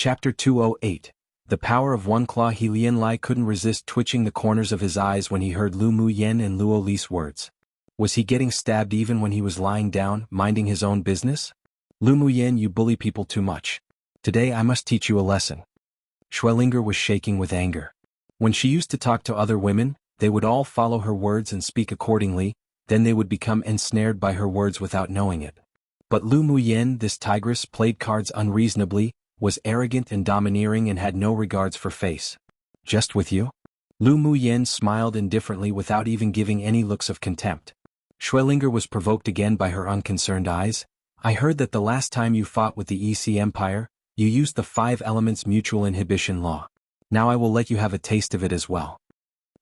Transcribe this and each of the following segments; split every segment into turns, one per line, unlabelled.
Chapter 208. The power of one claw. He Lian Lai couldn't resist twitching the corners of his eyes when he heard Lu Mu Yen and Luo Li's words. Was he getting stabbed even when he was lying down, minding his own business? Lu Mu Yen, you bully people too much. Today I must teach you a lesson. Xuelinger was shaking with anger. When she used to talk to other women, they would all follow her words and speak accordingly, then they would become ensnared by her words without knowing it. But Lu Mu Yen, this tigress, played cards unreasonably, was arrogant and domineering and had no regards for face. Just with you? Lu Mu Yen smiled indifferently without even giving any looks of contempt. Xuelinger was provoked again by her unconcerned eyes. I heard that the last time you fought with the EC Empire, you used the 5 elements mutual inhibition law. Now I will let you have a taste of it as well.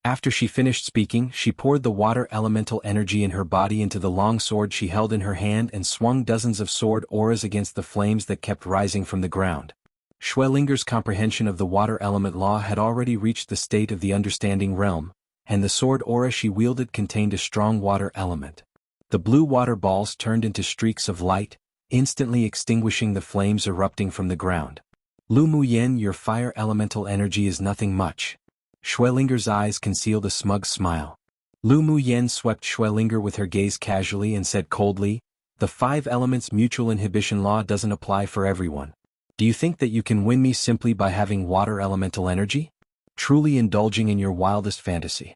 After she finished speaking, she poured the water elemental energy in her body into the long sword she held in her hand and swung dozens of sword auras against the flames that kept rising from the ground. Xuelinger's comprehension of the water element law had already reached the state of the understanding realm, and the sword aura she wielded contained a strong water element. The blue water balls turned into streaks of light, instantly extinguishing the flames erupting from the ground. Lu Mu Yen, your fire elemental energy is nothing much. Xuelinger's eyes concealed a smug smile. Lu Mu Yen swept Xuelinger with her gaze casually and said coldly, the 5 elements mutual inhibition law doesn't apply for everyone. Do you think that you can win me simply by having water elemental energy? Truly indulging in your wildest fantasy.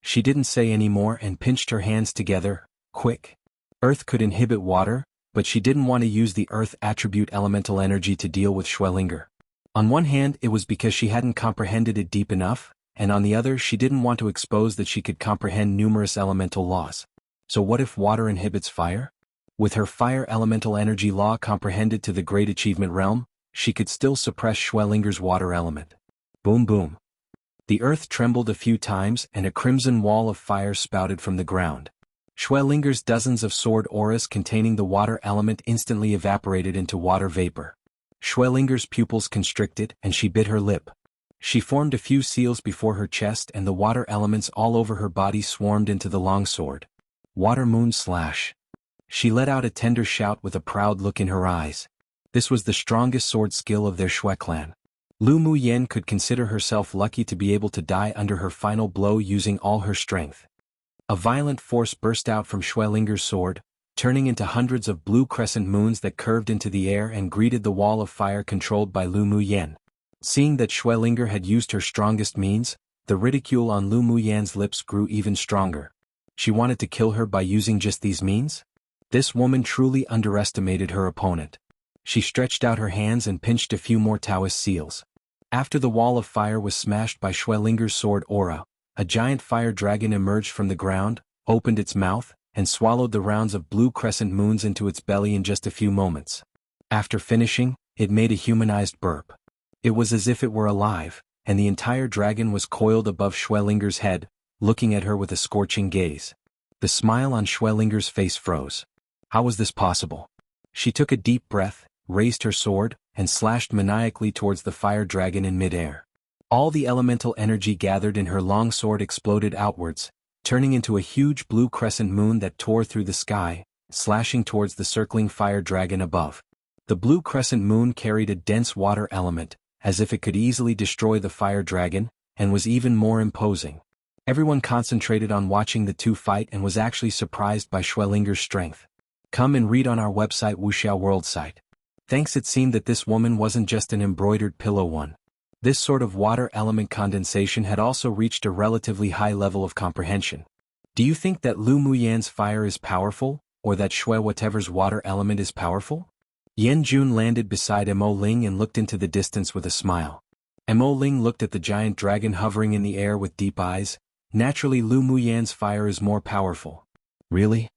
She didn't say any more and pinched her hands together, quick. Earth could inhibit water, but she didn't want to use the earth attribute elemental energy to deal with Xuelinger. On one hand, it was because she hadn't comprehended it deep enough, and on the other, she didn't want to expose that she could comprehend numerous elemental laws. So what if water inhibits fire? With her fire elemental energy law comprehended to the great achievement realm, she could still suppress Xuelinger's water element. Boom boom. The earth trembled a few times and a crimson wall of fire spouted from the ground. Xuelinger's dozens of sword auras containing the water element instantly evaporated into water vapor. Xuelinger's pupils constricted and she bit her lip. She formed a few seals before her chest and the water elements all over her body swarmed into the longsword. Water moon slash. She let out a tender shout with a proud look in her eyes. This was the strongest sword skill of their Xue clan. Lu Mu Yen could consider herself lucky to be able to die under her final blow using all her strength. A violent force burst out from Xuelinger's sword, turning into hundreds of blue crescent moons that curved into the air and greeted the wall of fire controlled by Lu Mu Yen. Seeing that Xuelinger had used her strongest means, the ridicule on Lu Mu Yan's lips grew even stronger. She wanted to kill her by using just these means? This woman truly underestimated her opponent. She stretched out her hands and pinched a few more Taoist seals. After the wall of fire was smashed by Xuelinger's sword aura, a giant fire dragon emerged from the ground, opened its mouth, and swallowed the rounds of blue crescent moons into its belly in just a few moments. After finishing, it made a humanized burp. It was as if it were alive, and the entire dragon was coiled above Xuelinger's head, looking at her with a scorching gaze. The smile on Xuelinger's face froze. How was this possible? She took a deep breath, raised her sword, and slashed maniacally towards the fire dragon in midair. All the elemental energy gathered in her long sword exploded outwards, turning into a huge blue crescent moon that tore through the sky, slashing towards the circling fire dragon above. The blue crescent moon carried a dense water element, as if it could easily destroy the fire dragon, and was even more imposing. Everyone concentrated on watching the two fight and was actually surprised by Xuelinger's strength. Come and read on our website wuxialover site. Thanks, it seemed that this woman wasn't just an embroidered pillow one. This sort of water element condensation had also reached a relatively high level of comprehension. Do you think that Lu Mu Yan's fire is powerful, or that Xue whatever's water element is powerful? Yan Jun landed beside Mo Ling and looked into the distance with a smile. Mo Ling looked at the giant dragon hovering in the air with deep eyes. Naturally, Lu Mu Yan's fire is more powerful. Really?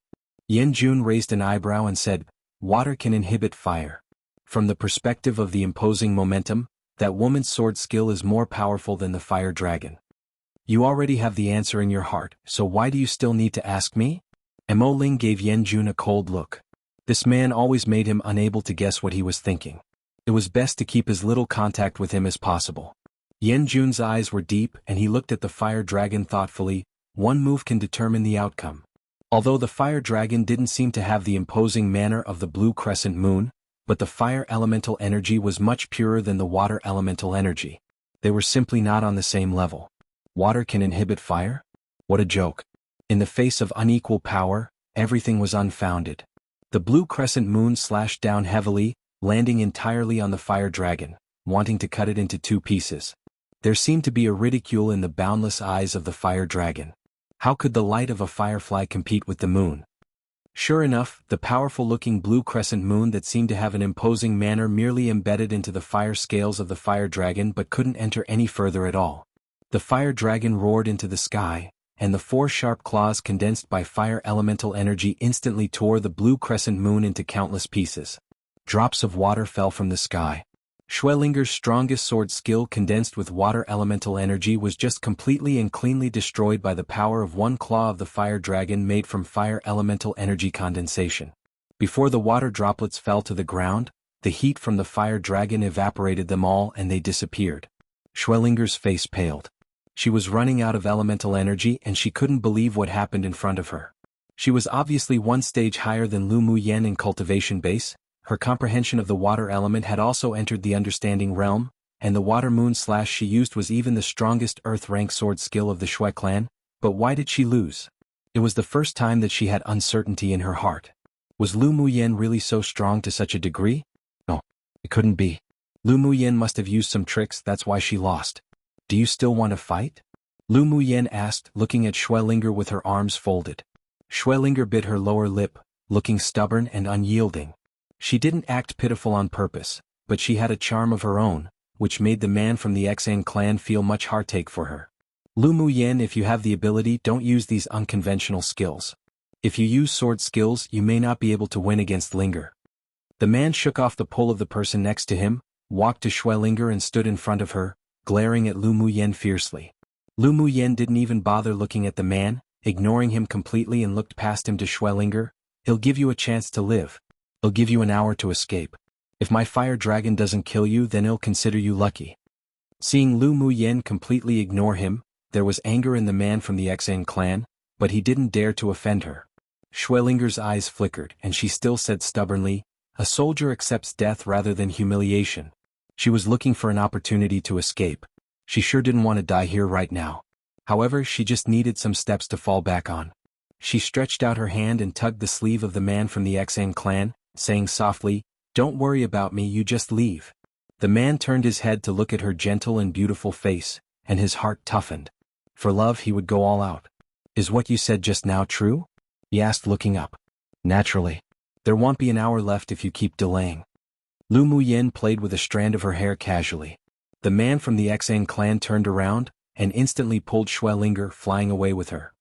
Yan Jun raised an eyebrow and said, water can inhibit fire. From the perspective of the imposing momentum, that woman's sword skill is more powerful than the fire dragon. You already have the answer in your heart, so why do you still need to ask me? Mo Ling gave Yan Jun a cold look. This man always made him unable to guess what he was thinking. It was best to keep as little contact with him as possible. Yan Jun's eyes were deep and he looked at the fire dragon thoughtfully. One move can determine the outcome. Although the fire dragon didn't seem to have the imposing manner of the blue crescent moon, But the fire elemental energy was much purer than the water elemental energy. They were simply not on the same level. Water can inhibit fire? What a joke. In the face of unequal power, everything was unfounded. The blue crescent moon slashed down heavily, landing entirely on the fire dragon, wanting to cut it into two pieces. There seemed to be a ridicule in the boundless eyes of the fire dragon. How could the light of a firefly compete with the moon? Sure enough, the powerful-looking blue crescent moon that seemed to have an imposing manner merely embedded into the fire scales of the fire dragon but couldn't enter any further at all. The fire dragon roared into the sky, and the four sharp claws condensed by fire elemental energy instantly tore the blue crescent moon into countless pieces. Drops of water fell from the sky. Xuelinger's strongest sword skill condensed with water elemental energy was just completely and cleanly destroyed by the power of one claw of the fire dragon made from fire elemental energy condensation. Before the water droplets fell to the ground, the heat from the fire dragon evaporated them all and they disappeared. Xuelinger's face paled. She was running out of elemental energy and she couldn't believe what happened in front of her. She was obviously one stage higher than Lu Muyen in cultivation base. Her comprehension of the water element had also entered the understanding realm, and the water moon slash she used was even the strongest earth-rank sword skill of the Shui clan, but why did she lose? It was the first time that she had uncertainty in her heart. Was Lu Muyen really so strong to such a degree? No, it couldn't be. Lu Muyen must have used some tricks, that's why she lost. Do you still want to fight? Lu Muyen asked, looking at Xuelinger with her arms folded. Xuelinger bit her lower lip, looking stubborn and unyielding. She didn't act pitiful on purpose, but she had a charm of her own, which made the man from the Xan clan feel much heartache for her. Lu Muyen, if you have the ability, don't use these unconventional skills. If you use sword skills, you may not be able to win against Linger. The man shook off the pull of the person next to him, walked to Xuelinger and stood in front of her, glaring at Lu Muyen fiercely. Lu Muyen didn't even bother looking at the man, ignoring him completely, and looked past him to Xuelinger. He'll give you a chance to live. I'll give you an hour to escape. If my fire dragon doesn't kill you, then he'll consider you lucky. Seeing Lu Muyen completely ignore him, there was anger in the man from the Xan clan, but he didn't dare to offend her. Xuelinger's eyes flickered, and she still said stubbornly, "A soldier accepts death rather than humiliation." She was looking for an opportunity to escape. She sure didn't want to die here right now. However, she just needed some steps to fall back on. She stretched out her hand and tugged the sleeve of the man from the Xan clan, saying softly, "Don't worry about me, you just leave." The man turned his head to look at her gentle and beautiful face, and his heart toughened. For love he would go all out. "Is what you said just now true?" he asked, looking up. "Naturally. There won't be an hour left if you keep delaying." Lu Muyen played with a strand of her hair casually. The man from the Xan clan turned around, and instantly pulled Xuelinger, flying away with her.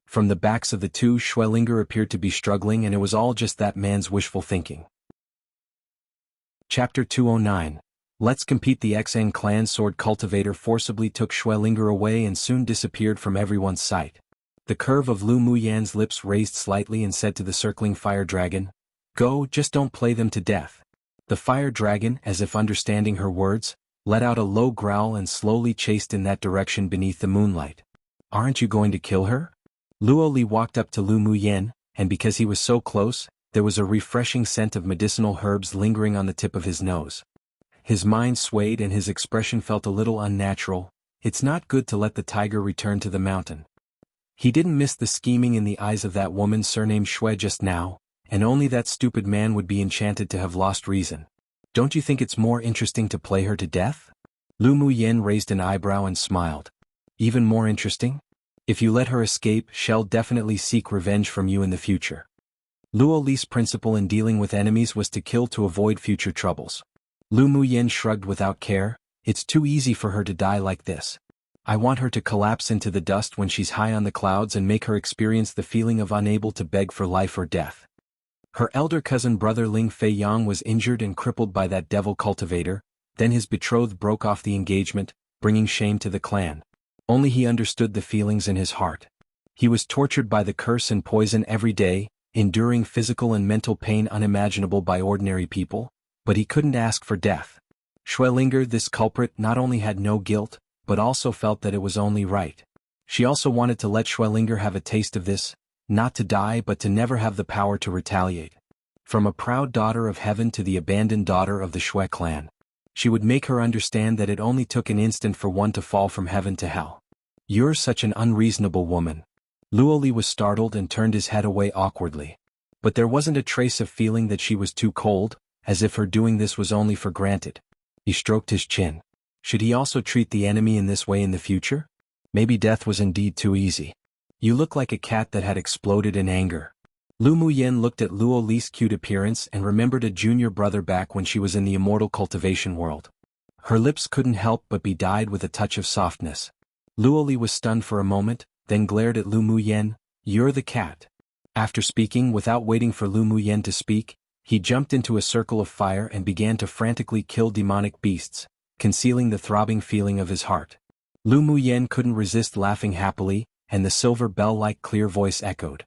From the backs of the two, Xuelinger appeared to be struggling, and it was all just that man's wishful thinking. Chapter 209. Let's Compete. The Xan clan sword cultivator forcibly took Xuelinger away and soon disappeared from everyone's sight. The curve of Lu Muyen's lips raised slightly and said to the circling fire dragon, "Go, just don't play them to death." The fire dragon, as if understanding her words, let out a low growl and slowly chased in that direction beneath the moonlight. "Aren't you going to kill her?" Luo Li walked up to Lu Muyen, and because he was so close, there was a refreshing scent of medicinal herbs lingering on the tip of his nose. His mind swayed and his expression felt a little unnatural. It's not good to let the tiger return to the mountain. He didn't miss the scheming in the eyes of that woman surnamed Shui just now, and only that stupid man would be enchanted to have lost reason. "Don't you think it's more interesting to play her to death?" Lu Muyen raised an eyebrow and smiled. "Even more interesting? If you let her escape, she'll definitely seek revenge from you in the future." Luo Li's principle in dealing with enemies was to kill to avoid future troubles. Lu Muyen shrugged without care. "It's too easy for her to die like this. I want her to collapse into the dust when she's high on the clouds and make her experience the feeling of unable to beg for life or death." Her elder cousin brother Ling Fei Yang was injured and crippled by that devil cultivator, then his betrothed broke off the engagement, bringing shame to the clan. Only he understood the feelings in his heart. He was tortured by the curse and poison every day, enduring physical and mental pain unimaginable by ordinary people, but he couldn't ask for death. Xuelinger, this culprit, not only had no guilt, but also felt that it was only right. She also wanted to let Xuelinger have a taste of this, not to die but to never have the power to retaliate. From a proud daughter of heaven to the abandoned daughter of the Shui clan. She would make her understand that it only took an instant for one to fall from heaven to hell. You're such an unreasonable woman. Luoli was startled and turned his head away awkwardly. But there wasn't a trace of feeling that she was too cold, as if her doing this was only for granted. He stroked his chin. Should he also treat the enemy in this way in the future? Maybe death was indeed too easy. You look like a cat that had exploded in anger. Lu Muyen looked at Luoli's cute appearance and remembered a junior brother back when she was in the immortal cultivation world. Her lips couldn't help but be dyed with a touch of softness. Luoli was stunned for a moment, then glared at Lu Muyen. You're the cat. After speaking without waiting for Lu Muyen to speak, he jumped into a circle of fire and began to frantically kill demonic beasts, concealing the throbbing feeling of his heart. Lu Muyen couldn't resist laughing happily, and the silver bell-like clear voice echoed.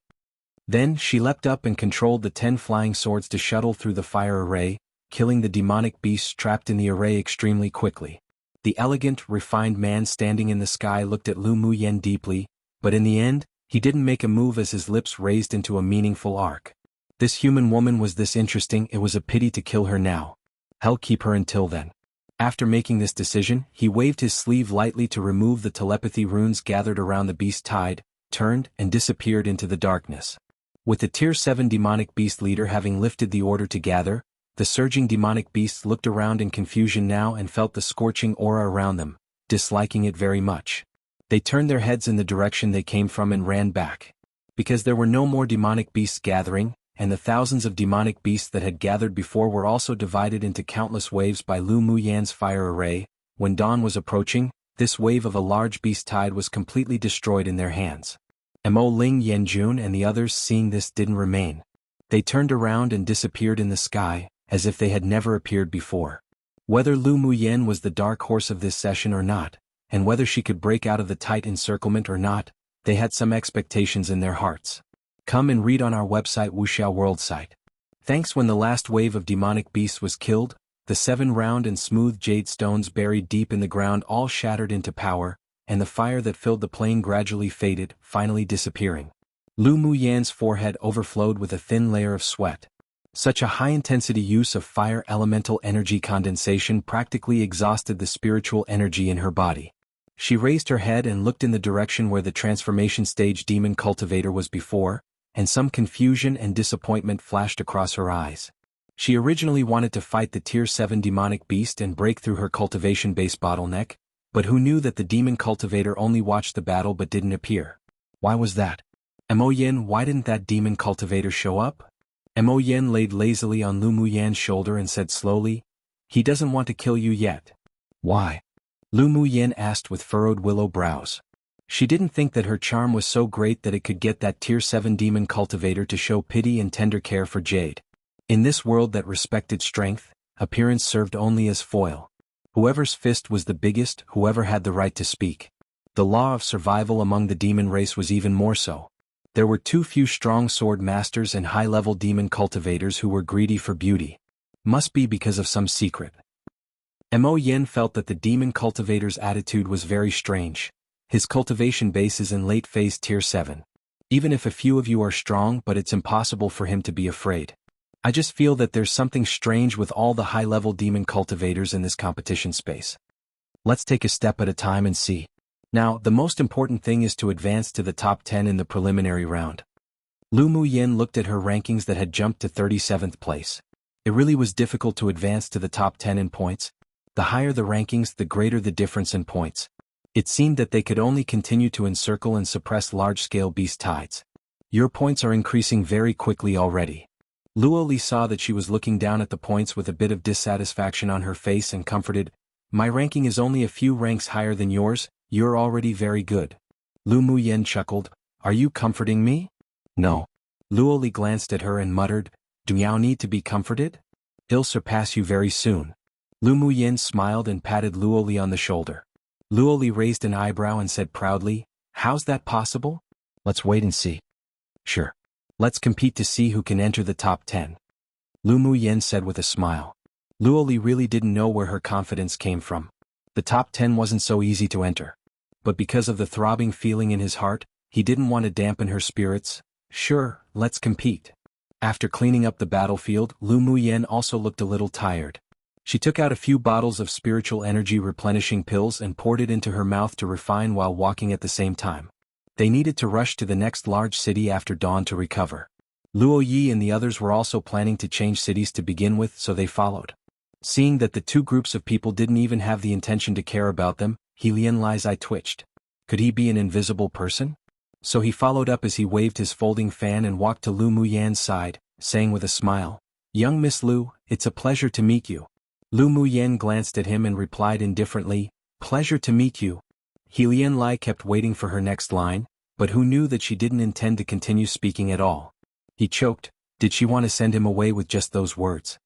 Then she leapt up and controlled the 10 flying swords to shuttle through the fire array, killing the demonic beasts trapped in the array extremely quickly. The elegant, refined man standing in the sky looked at Lu Muyen deeply, but in the end, he didn't make a move as his lips raised into a meaningful arc. This human woman was this interesting, it was a pity to kill her now. Hell, keep her until then. After making this decision, he waved his sleeve lightly to remove the telepathy runes gathered around the beast tide, turned, and disappeared into the darkness. With the Tier 7 demonic beast leader having lifted the order to gather, the surging demonic beasts looked around in confusion now and felt the scorching aura around them, disliking it very much. They turned their heads in the direction they came from and ran back. Because there were no more demonic beasts gathering, and the thousands of demonic beasts that had gathered before were also divided into countless waves by Lu Muyan's fire array, when dawn was approaching, this wave of a large beast tide was completely destroyed in their hands. Mo Ling Yanjun and the others seeing this didn't remain. They turned around and disappeared in the sky, as if they had never appeared before. Whether Lu Muyen was the dark horse of this session or not, and whether she could break out of the tight encirclement or not, they had some expectations in their hearts. Come and read on our website wuxialover site. Thanks. When the last wave of demonic beasts was killed, the 7 round and smooth jade stones buried deep in the ground all shattered into powder, and the fire that filled the plain gradually faded, finally disappearing. Lu Muyan's forehead overflowed with a thin layer of sweat. Such a high-intensity use of fire elemental energy condensation practically exhausted the spiritual energy in her body. She raised her head and looked in the direction where the transformation stage demon cultivator was before, and some confusion and disappointment flashed across her eyes. She originally wanted to fight the Tier 7 demonic beast and break through her cultivation-based bottleneck, but who knew that the demon cultivator only watched the battle but didn't appear? Why was that? Mo Yin, why didn't that demon cultivator show up? Mo Yin laid lazily on Lu Muyan's shoulder and said slowly, he doesn't want to kill you yet. Why? Lu Muyan asked with furrowed willow brows. She didn't think that her charm was so great that it could get that Tier 7 demon cultivator to show pity and tender care for Jade. In this world that respected strength, appearance served only as foil. Whoever's fist was the biggest, whoever had the right to speak. The law of survival among the demon race was even more so. There were too few strong sword masters and high-level demon cultivators who were greedy for beauty. Must be because of some secret. Mo Yin felt that the demon cultivator's attitude was very strange. His cultivation base is in late phase Tier 7. Even if a few of you are strong, but it's impossible for him to be afraid. I just feel that there's something strange with all the high-level demon cultivators in this competition space. Let's take a step at a time and see. Now, the most important thing is to advance to the top 10 in the preliminary round. Lu Muyin looked at her rankings that had jumped to 37th place. It really was difficult to advance to the top 10 in points. The higher the rankings, the greater the difference in points. It seemed that they could only continue to encircle and suppress large-scale beast tides. Your points are increasing very quickly already. Luoli saw that she was looking down at the points with a bit of dissatisfaction on her face and comforted, my ranking is only a few ranks higher than yours, you're already very good. Lu Muyen chuckled, are you comforting me? No. Luoli glanced at her and muttered, do you need to be comforted? He'll surpass you very soon. Lu Muyen smiled and patted Luoli on the shoulder. Luoli raised an eyebrow and said proudly, how's that possible? Let's wait and see. Sure. Let's compete to see who can enter the top 10. Lu Muyen said with a smile. Luoli really didn't know where her confidence came from. The top 10 wasn't so easy to enter. But because of the throbbing feeling in his heart, he didn't want to dampen her spirits. Sure, let's compete. After cleaning up the battlefield, Lu Muyen also looked a little tired. She took out a few bottles of spiritual energy replenishing pills and poured it into her mouth to refine while walking at the same time. They needed to rush to the next large city after dawn to recover. Luo Yi and the others were also planning to change cities to begin with, so they followed. Seeing that the two groups of people didn't even have the intention to care about them, Lian Lai's eye twitched. Could he be an invisible person? So he followed up as he waved his folding fan and walked to Lu Muyan's side, saying with a smile, "Young Miss Lu, it's a pleasure to meet you." Lu Muyan glanced at him and replied indifferently, "Pleasure to meet you." Lian Lai kept waiting for her next line, but who knew that she didn't intend to continue speaking at all. He choked. Did she want to send him away with just those words?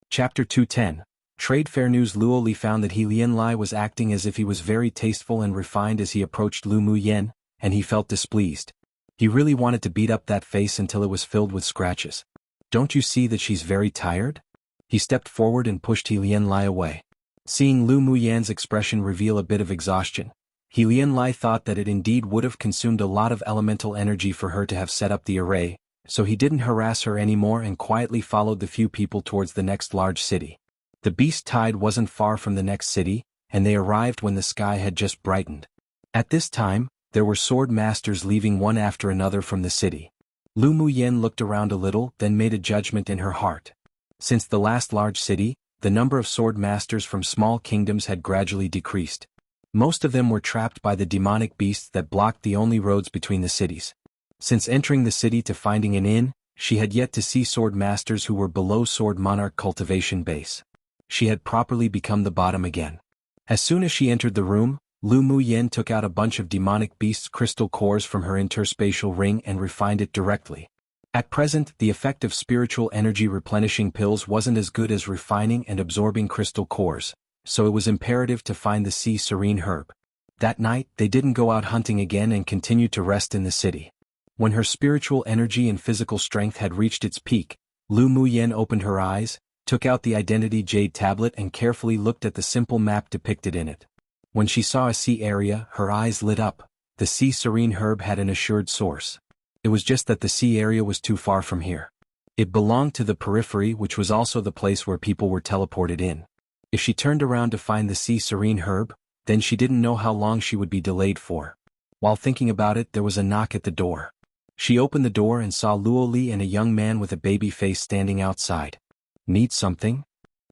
Chapter 210. Trade Fair News. Luo Li found that Lian Lai was acting as if he was very tasteful and refined as he approached Lu Muyen, and he felt displeased. He really wanted to beat up that face until it was filled with scratches. Don't you see that she's very tired? He stepped forward and pushed Lian Lai away. Seeing Lu Muyen's expression reveal a bit of exhaustion, Lian Lai thought that it indeed would have consumed a lot of elemental energy for her to have set up the array, so he didn't harass her anymore and quietly followed the few people towards the next large city. The beast tide wasn't far from the next city, and they arrived when the sky had just brightened. At this time, there were swordmasters leaving one after another from the city. Lu Muyen looked around a little, then made a judgment in her heart. Since the last large city, the number of swordmasters from small kingdoms had gradually decreased. Most of them were trapped by the demonic beasts that blocked the only roads between the cities. Since entering the city to finding an inn, she had yet to see swordmasters who were below sword monarch cultivation base. She had properly become the bottom again. As soon as she entered the room, Lu Muyen took out a bunch of demonic beasts' crystal cores from her interspatial ring and refined it directly. At present, the effect of spiritual energy replenishing pills wasn't as good as refining and absorbing crystal cores, so it was imperative to find the sea serene herb. That night, they didn't go out hunting again and continued to rest in the city. When her spiritual energy and physical strength had reached its peak, Lu Muyen opened her eyes, took out the identity jade tablet and carefully looked at the simple map depicted in it. When she saw a sea area, her eyes lit up. The sea serene herb had an assured source. It was just that the sea area was too far from here. It belonged to the periphery, which was also the place where people were teleported in. If she turned around to find the sea serene herb, then she didn't know how long she would be delayed for. While thinking about it, there was a knock at the door. She opened the door and saw Luo Li and a young man with a baby face standing outside. Need something?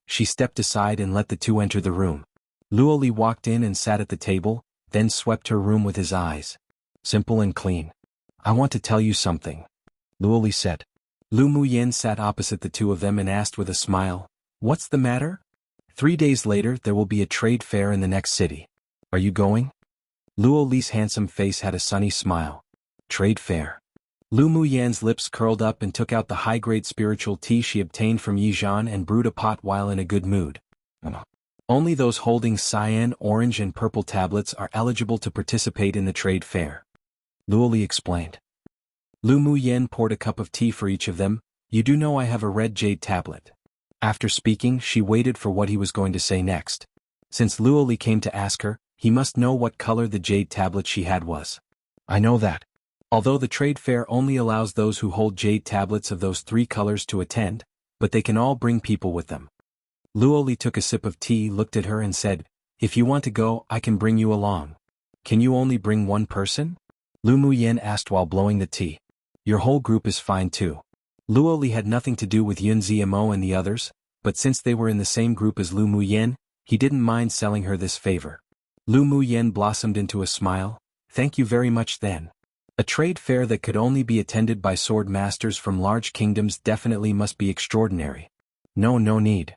She stepped aside and let the two enter the room. Luo Li walked in and sat at the table, then swept her room with his eyes. Simple and clean. I want to tell you something, Luo Li said. Lu Muyen sat opposite the two of them and asked with a smile, "What's the matter?" 3 days later, there will be a trade fair in the next city. Are you going? Luo Li's handsome face had a sunny smile. Trade fair. Lu Muyan's lips curled up and took out the high-grade spiritual tea she obtained from Yizhan and brewed a pot while in a good mood. Only those holding cyan, orange and purple tablets are eligible to participate in the trade fair. Luo Li explained. Lu Muyen poured a cup of tea for each of them. You do know I have a red jade tablet. After speaking, she waited for what he was going to say next. Since Luo Li came to ask her, he must know what color the jade tablet she had was. I know that. Although the trade fair only allows those who hold jade tablets of those 3 colors to attend, but they can all bring people with them. Luo Li took a sip of tea, looked at her and said, If you want to go, I can bring you along. Can you only bring one person? Lu Muyen asked while blowing the tea. Your whole group is fine too. Luo Li had nothing to do with Yun Ziamo and the others, but since they were in the same group as Lu Muyen, he didn't mind selling her this favor. Lu Muyen blossomed into a smile. Thank you very much then. A trade fair that could only be attended by sword masters from large kingdoms definitely must be extraordinary. No need.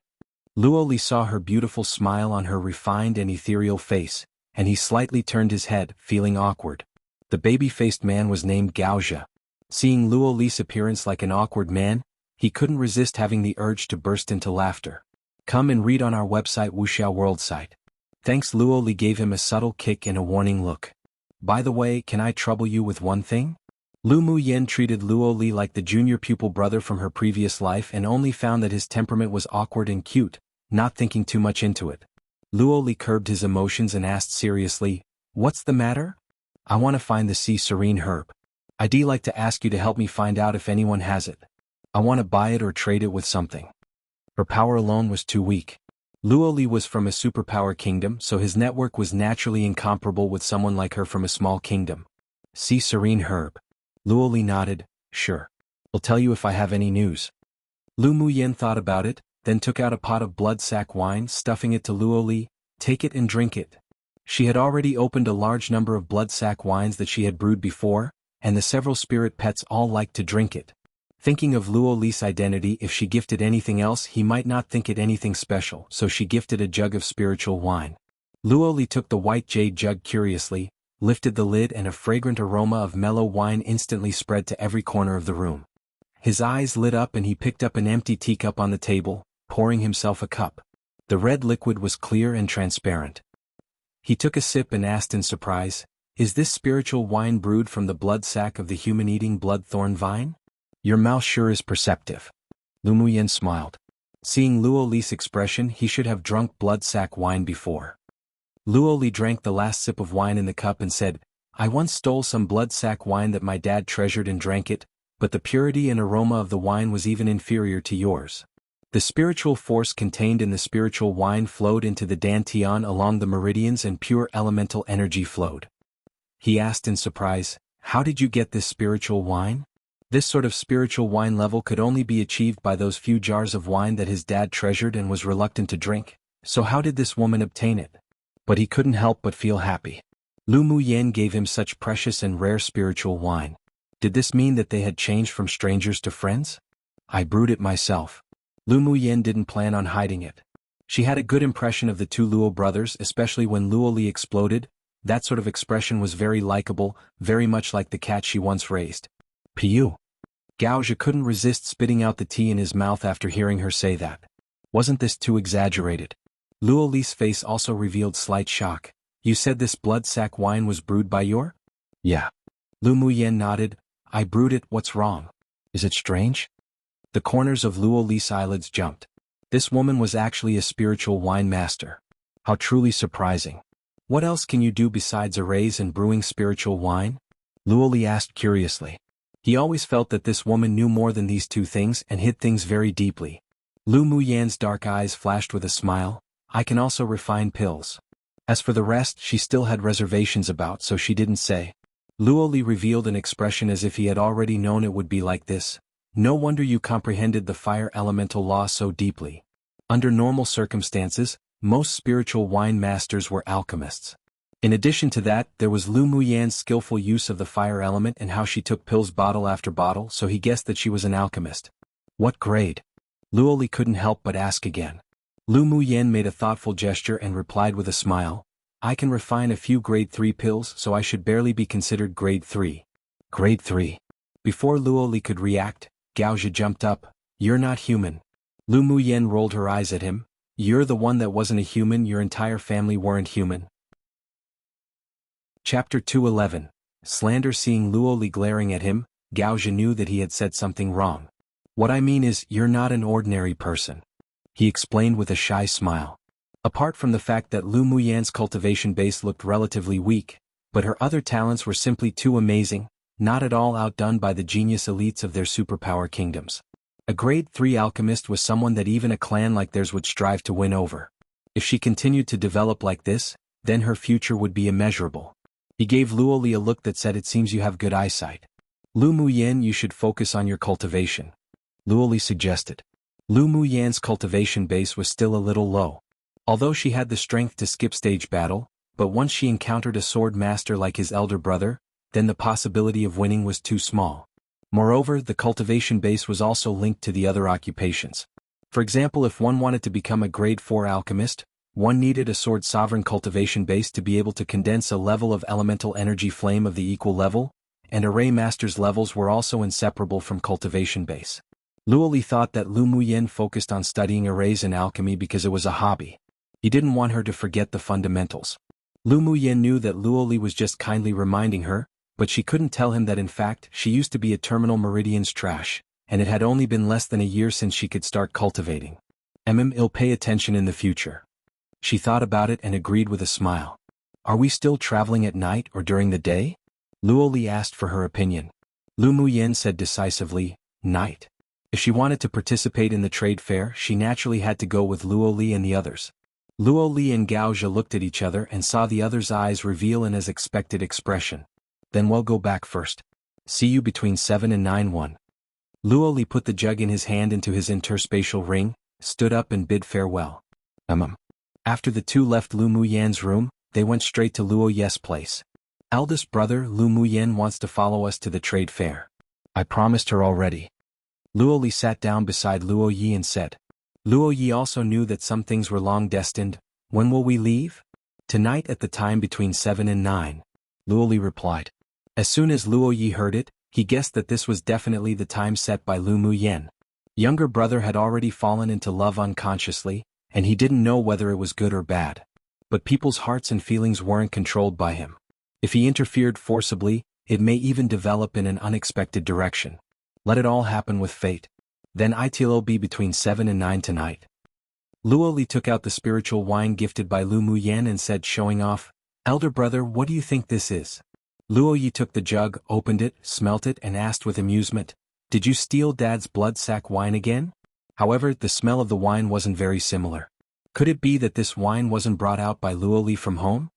Luo Li saw her beautiful smile on her refined and ethereal face, and he slightly turned his head, feeling awkward. The baby-faced man was named Gaozha. Seeing Luo Li's appearance like an awkward man, he couldn't resist having the urge to burst into laughter. Come and read on our website wuxialover site. Thanks. Luo Li gave him a subtle kick and a warning look. By the way, can I trouble you with one thing? Lu Muyen treated Luo Li like the junior pupil brother from her previous life and only found that his temperament was awkward and cute, not thinking too much into it. Luo Li curbed his emotions and asked seriously, What's the matter? I want to find the sea serene herb. I'd like to ask you to help me find out if anyone has it. I want to buy it or trade it with something. Her power alone was too weak. Luoli was from a superpower kingdom, so his network was naturally incomparable with someone like her from a small kingdom. See Serene Herb. Luoli nodded, sure. I'll tell you if I have any news. Lu Muyen thought about it, then took out a pot of blood-sack wine, stuffing it to Luoli. Take it and drink it. She had already opened a large number of blood-sack wines that she had brewed before, and the several spirit pets all liked to drink it. Thinking of Luoli's identity, if she gifted anything else he might not think it anything special, so she gifted a jug of spiritual wine. Luoli took the white jade jug curiously, lifted the lid, and a fragrant aroma of mellow wine instantly spread to every corner of the room. His eyes lit up and he picked up an empty teacup on the table, pouring himself a cup. The red liquid was clear and transparent. He took a sip and asked in surprise, "Is this spiritual wine brewed from the blood sac of the human-eating bloodthorn vine? Your mouth sure is perceptive." Lu Muyen smiled. Seeing Luoli's expression, he should have drunk blood sac wine before. Luoli drank the last sip of wine in the cup and said, "I once stole some blood sac wine that my dad treasured and drank it, but the purity and aroma of the wine was even inferior to yours." The spiritual force contained in the spiritual wine flowed into the dantian along the meridians and pure elemental energy flowed. He asked in surprise, "How did you get this spiritual wine?" This sort of spiritual wine level could only be achieved by those few jars of wine that his dad treasured and was reluctant to drink, so how did this woman obtain it? But he couldn't help but feel happy. Lu Muyen gave him such precious and rare spiritual wine. Did this mean that they had changed from strangers to friends? "I brewed it myself." Lu Muyen didn't plan on hiding it. She had a good impression of the two Luo brothers, especially when Luoli exploded. That sort of expression was very likable, very much like the cat she once raised. Piu. Gaozha couldn't resist spitting out the tea in his mouth after hearing her say that. Wasn't this too exaggerated? Luoli's face also revealed slight shock. "You said this blood sac wine was brewed by your?" "Yeah." Lu Muyen nodded. "I brewed it, what's wrong? Is it strange?" The corners of Luoli's eyelids jumped. This woman was actually a spiritual wine master. How truly surprising. "What else can you do besides erase and brewing spiritual wine?" Luoli asked curiously. He always felt that this woman knew more than these two things and hid things very deeply. Lu Muyen's dark eyes flashed with a smile. "I can also refine pills." As for the rest, she still had reservations about, so she didn't say. Luoli revealed an expression as if he had already known it would be like this. "No wonder you comprehended the fire elemental law so deeply." Under normal circumstances, most spiritual wine masters were alchemists. In addition to that, there was Lu Muyen's skillful use of the fire element and how she took pills bottle after bottle, so he guessed that she was an alchemist. "What grade?" Luoli couldn't help but ask again. Lu Muyen made a thoughtful gesture and replied with a smile, "I can refine a few grade 3 pills, so I should barely be considered grade 3. Grade 3. Before Luoli could react, Gaozha jumped up. "You're not human." Lu Muyen rolled her eyes at him. "You're the one that wasn't a human, your entire family weren't human." Chapter 211. Slander. Seeing Luoli glaring at him, Gaozha knew that he had said something wrong. "What I mean is, you're not an ordinary person," he explained with a shy smile. Apart from the fact that Lu Muyen's cultivation base looked relatively weak, but her other talents were simply too amazing, not at all outdone by the genius elites of their superpower kingdoms. A grade 3 alchemist was someone that even a clan like theirs would strive to win over. If she continued to develop like this, then her future would be immeasurable. He gave Luoli a look that said, "It seems you have good eyesight. Lu Muyen, you should focus on your cultivation," Luoli suggested. Lu Muyen's cultivation base was still a little low. Although she had the strength to skip stage battle, but once she encountered a swordmaster like his elder brother, then the possibility of winning was too small. Moreover, the cultivation base was also linked to the other occupations. For example, if one wanted to become a grade 4 alchemist, one needed a sword sovereign cultivation base to be able to condense a level of elemental energy flame of the equal level, and array master's levels were also inseparable from cultivation base. Luoli thought that Lu Muyen focused on studying arrays and alchemy because it was a hobby. He didn't want her to forget the fundamentals. Lu Muyen knew that Luoli was just kindly reminding her, but she couldn't tell him that in fact she used to be a terminal meridian's trash, and it had only been less than a year since she could start cultivating. I'll pay attention in the future. She thought about it and agreed with a smile. "Are we still traveling at night or during the day?" Luoli asked for her opinion. Lu Muyen said decisively, "Knight." If she wanted to participate in the trade fair, she naturally had to go with Luo Li and the others. Luo Li and Gao Zhe looked at each other and saw the other's eyes reveal an as expected expression. "Then we'll go back first. See you between 7 and 9-1. Luo Li put the jug in his hand into his interspatial ring, stood up and bid farewell. After the two left Lu Muyen's room, they went straight to Luo Ye's place. "Eldest brother Lu Muyen wants to follow us to the trade fair. I promised her already." Luo Li sat down beside Luo Yi and said. Luo Yi also knew that some things were long destined. "When will we leave?" "Tonight at the time between 7 and 9. Luo Li replied. As soon as Luo Yi heard it, he guessed that this was definitely the time set by Lu Muyen. Younger brother had already fallen into love unconsciously, and he didn't know whether it was good or bad. But people's hearts and feelings weren't controlled by him. If he interfered forcibly, it may even develop in an unexpected direction. Let it all happen with fate. Then it'll be between 7 and 9 tonight. Luo Li took out the spiritual wine gifted by Lu Muyen and said, showing off, "Elder brother, what do you think this is?" Luo Yi took the jug, opened it, smelt it and asked with amusement, "Did you steal Dad's blood sack wine again?" However, the smell of the wine wasn't very similar. Could it be that this wine wasn't brought out by Luo Li from home?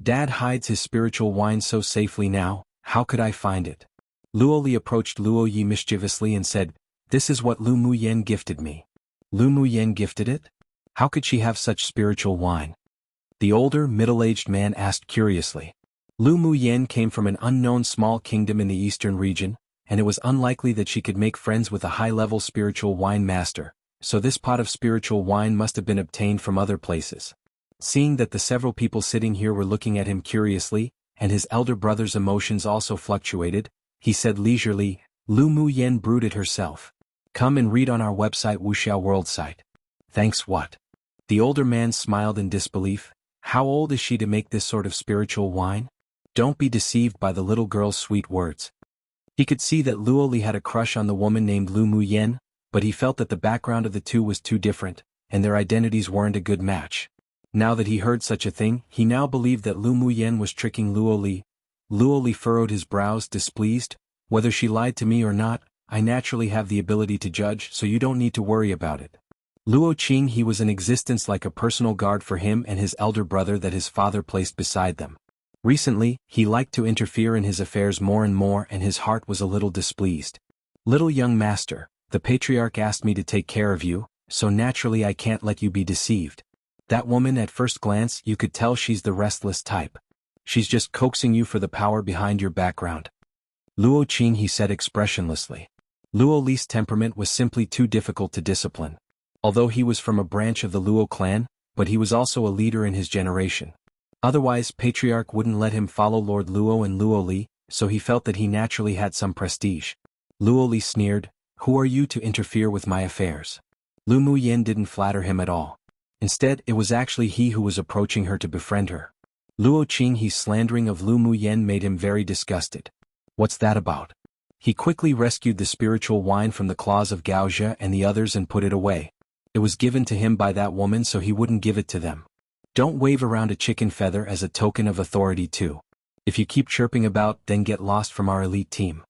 Dad hides his spiritual wine so safely now, how could I find it? Luo Li approached Luo Yi mischievously and said, "This is what Lu Muyen gifted me." Lu Muyen gifted it? How could she have such spiritual wine? The older, middle-aged man asked curiously. Lu Muyen came from an unknown small kingdom in the eastern region, and it was unlikely that she could make friends with a high-level spiritual wine master, so this pot of spiritual wine must have been obtained from other places. Seeing that the several people sitting here were looking at him curiously, and his elder brother's emotions also fluctuated, he said leisurely, "Lu Muyen brewed it herself. Come and read on our website wuxialover site." "Thanks what?" The older man smiled in disbelief. "How old is she to make this sort of spiritual wine?" Don't be deceived by the little girl's sweet words. He could see that Luo Li had a crush on the woman named Lu Muyen, but he felt that the background of the two was too different, and their identities weren't a good match. Now that he heard such a thing, he now believed that Lu Muyen was tricking Luo Li. Luo Li furrowed his brows, displeased. "Whether she lied to me or not, I naturally have the ability to judge, so you don't need to worry about it." Luo Qing he was in existence like a personal guard for him and his elder brother that his father placed beside them. Recently, he liked to interfere in his affairs more and more and his heart was a little displeased. "Little young master, the patriarch asked me to take care of you, so naturally I can't let you be deceived. That woman at first glance you could tell she's the restless type. She's just coaxing you for the power behind your background." Luo Qing he said expressionlessly. Luo Li's temperament was simply too difficult to discipline. Although he was from a branch of the Luo clan, but he was also a leader in his generation. Otherwise Patriarch wouldn't let him follow Lord Luo and Luo Li, so he felt that he naturally had some prestige. Luo Li sneered, "Who are you to interfere with my affairs?" Lu Muyen didn't flatter him at all. Instead, it was actually he who was approaching her to befriend her. Luo Qing he's slandering of Lu Muyen made him very disgusted. What's that about? He quickly rescued the spiritual wine from the claws of Gao Zhe and the others and put it away. It was given to him by that woman so he wouldn't give it to them. Don't wave around a chicken feather as a token of authority too. If you keep chirping about, then get lost from our elite team.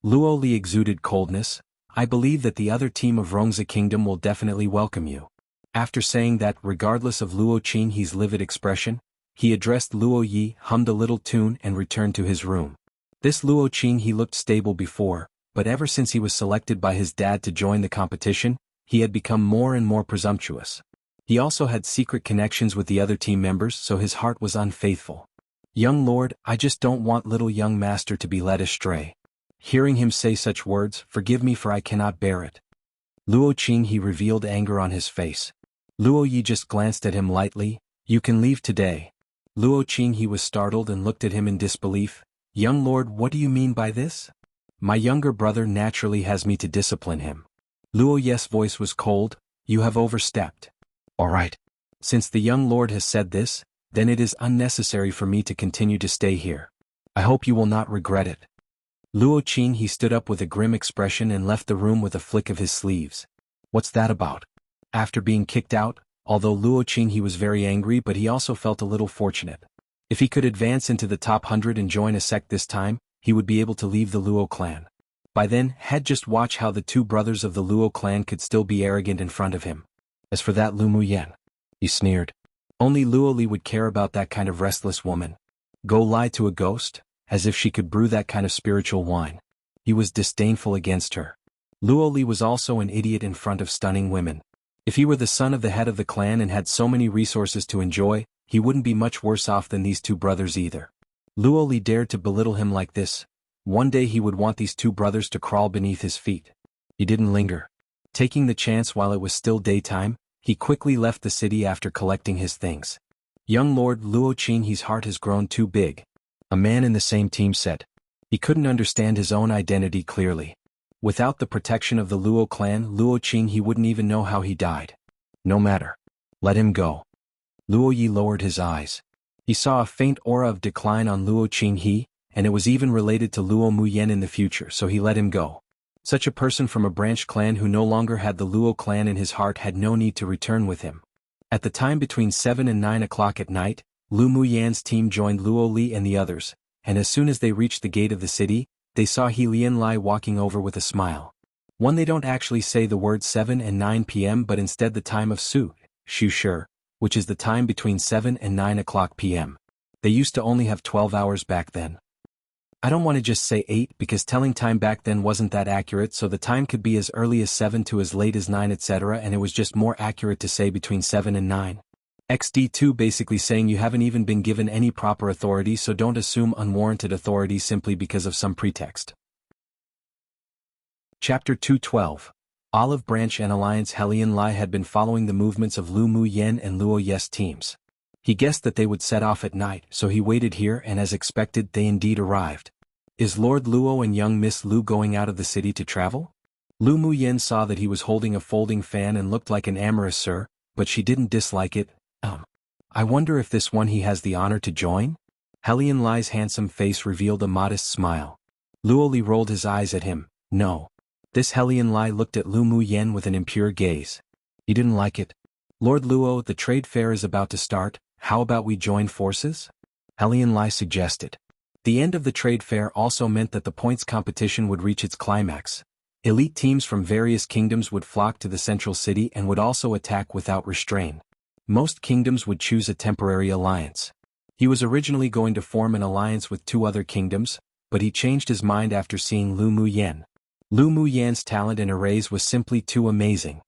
Luo Li exuded coldness. "I believe that the other team of Rongzi Kingdom will definitely welcome you." After saying that, regardless of Luo Qing he's livid expression, he addressed Luo Yi, hummed a little tune and returned to his room. This Luo Qing he looked stable before, but ever since he was selected by his dad to join the competition, he had become more and more presumptuous. He also had secret connections with the other team members, so his heart was unfaithful. "Young lord, I just don't want little young master to be led astray." Hearing him say such words, "Forgive me for I cannot bear it." Luo Qing he revealed anger on his face. Luo Yi just glanced at him lightly. "You can leave today." Luo Qing he was startled and looked at him in disbelief. "Young lord, what do you mean by this?" "My younger brother naturally has me to discipline him." Luo Ye's voice was cold. "You have overstepped." "All right. Since the young lord has said this, then it is unnecessary for me to continue to stay here. I hope you will not regret it." Luo Qing he stood up with a grim expression and left the room with a flick of his sleeves. "What's that about?" After being kicked out, although Luo Qing he was very angry but he also felt a little fortunate. If he could advance into the top 100 and join a sect this time, he would be able to leave the Luo clan. By then, had just watch how the two brothers of the Luo clan could still be arrogant in front of him. As for that Lu Muyen, he sneered. Only Luo Li would care about that kind of restless woman. Go lie to a ghost? As if she could brew that kind of spiritual wine. He was disdainful against her. Luo Li was also an idiot in front of stunning women. If he were the son of the head of the clan and had so many resources to enjoy, he wouldn't be much worse off than these two brothers either. Luo Li dared to belittle him like this. One day he would want these two brothers to crawl beneath his feet. He didn't linger. Taking the chance while it was still daytime, he quickly left the city after collecting his things. Young Lord Luo Qinghe's heart has grown too big. A man in the same team said. He couldn't understand his own identity clearly. Without the protection of the Luo clan, Luo Qinghe wouldn't even know how he died. No matter. Let him go. Luo Yi lowered his eyes. He saw a faint aura of decline on Luo Qinghe, and it was even related to Luo Muyen in the future, so he let him go. Such a person from a branch clan who no longer had the Luo clan in his heart had no need to return with him. At the time between 7 and 9 o'clock at night, Lu Muyan's team joined Luo Li and the others, and as soon as they reached the gate of the city, they saw He Lianlai walking over with a smile. One, they don't actually say the words 7 and 9 p.m. but instead the time of Su, Shu Shi, which is the time between 7 and 9 o'clock p.m. They used to only have 12 hours back then. I don't want to just say 8 because telling time back then wasn't that accurate, so the time could be as early as 7 to as late as 9 etc., and it was just more accurate to say between 7 and 9. XD2 basically saying you haven't even been given any proper authority, so don't assume unwarranted authority simply because of some pretext. Chapter 212. Olive Branch and Alliance. He Lianlai had been following the movements of Lu Muyen and Luo Yi's teams. He guessed that they would set off at night, so he waited here, and as expected they indeed arrived. Is Lord Luo and young Miss Lu going out of the city to travel? Lu Muyen saw that he was holding a folding fan and looked like an amorous sir, but she didn't dislike it. I wonder if this one he has the honor to join? He Lianlai's handsome face revealed a modest smile. Luo Li rolled his eyes at him. No. This He Lianlai looked at Lu Muyen with an impure gaze. He didn't like it. Lord Luo, the trade fair is about to start, how about we join forces? He Lianlai suggested. The end of the trade fair also meant that the points competition would reach its climax. Elite teams from various kingdoms would flock to the central city and would also attack without restraint. Most kingdoms would choose a temporary alliance. He was originally going to form an alliance with 2 other kingdoms, but he changed his mind after seeing Lu Muyen. Lu Muyen's talent and arrays was simply too amazing.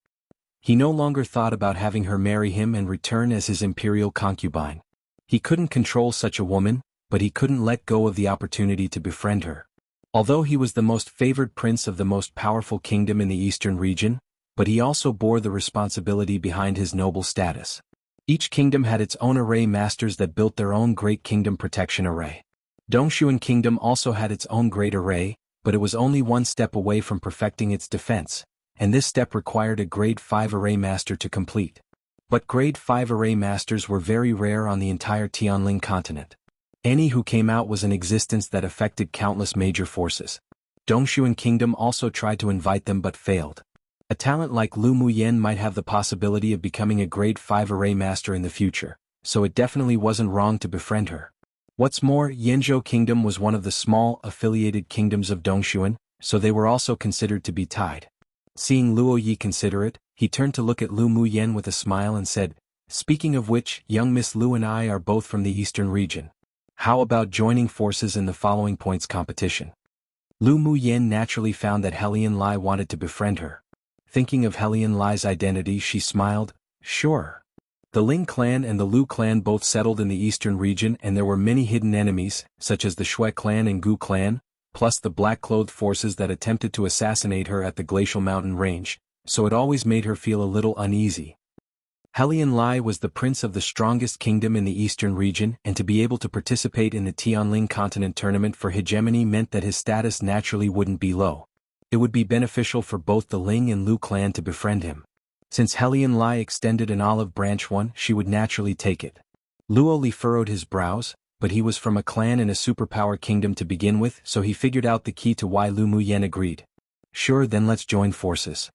He no longer thought about having her marry him and return as his imperial concubine. He couldn't control such a woman, but he couldn't let go of the opportunity to befriend her. Although he was the most favored prince of the most powerful kingdom in the eastern region, but he also bore the responsibility behind his noble status. Each kingdom had its own array masters that built their own great kingdom protection array. Dongshuan Kingdom also had its own great array, but it was only one step away from perfecting its defense, and this step required a grade 5 array master to complete. But grade 5 array masters were very rare on the entire Tianling continent. Any who came out was an existence that affected countless major forces. Dongshuan Kingdom also tried to invite them but failed. A talent like Lu Muyen might have the possibility of becoming a grade 5 array master in the future, so it definitely wasn't wrong to befriend her. What's more, Yanzhou Kingdom was one of the small, affiliated kingdoms of Dongshuan, so they were also considered to be tied. Seeing Luo Yi considerate, he turned to look at Lu Muyen with a smile and said, "Speaking of which, young Miss Lu and I are both from the eastern region. How about joining forces in the following points competition?" Lu Muyen naturally found that He Lianlai wanted to befriend her. Thinking of He Lianlai's identity, she smiled, "Sure." The Ling clan and the Lu clan both settled in the eastern region, and there were many hidden enemies, such as the Shui clan and Gu clan, plus the black-clothed forces that attempted to assassinate her at the glacial mountain range, so it always made her feel a little uneasy. He Lianlai was the prince of the strongest kingdom in the eastern region, and to be able to participate in the Tianling continent tournament for hegemony meant that his status naturally wouldn't be low. It would be beneficial for both the Ling and Lu clan to befriend him. Since He Lianlai extended an olive branch one, she would naturally take it. Luo Li furrowed his brows, but he was from a clan in a superpower kingdom to begin with, so he figured out the key to why Lu Muyen agreed. "Sure, then let's join forces."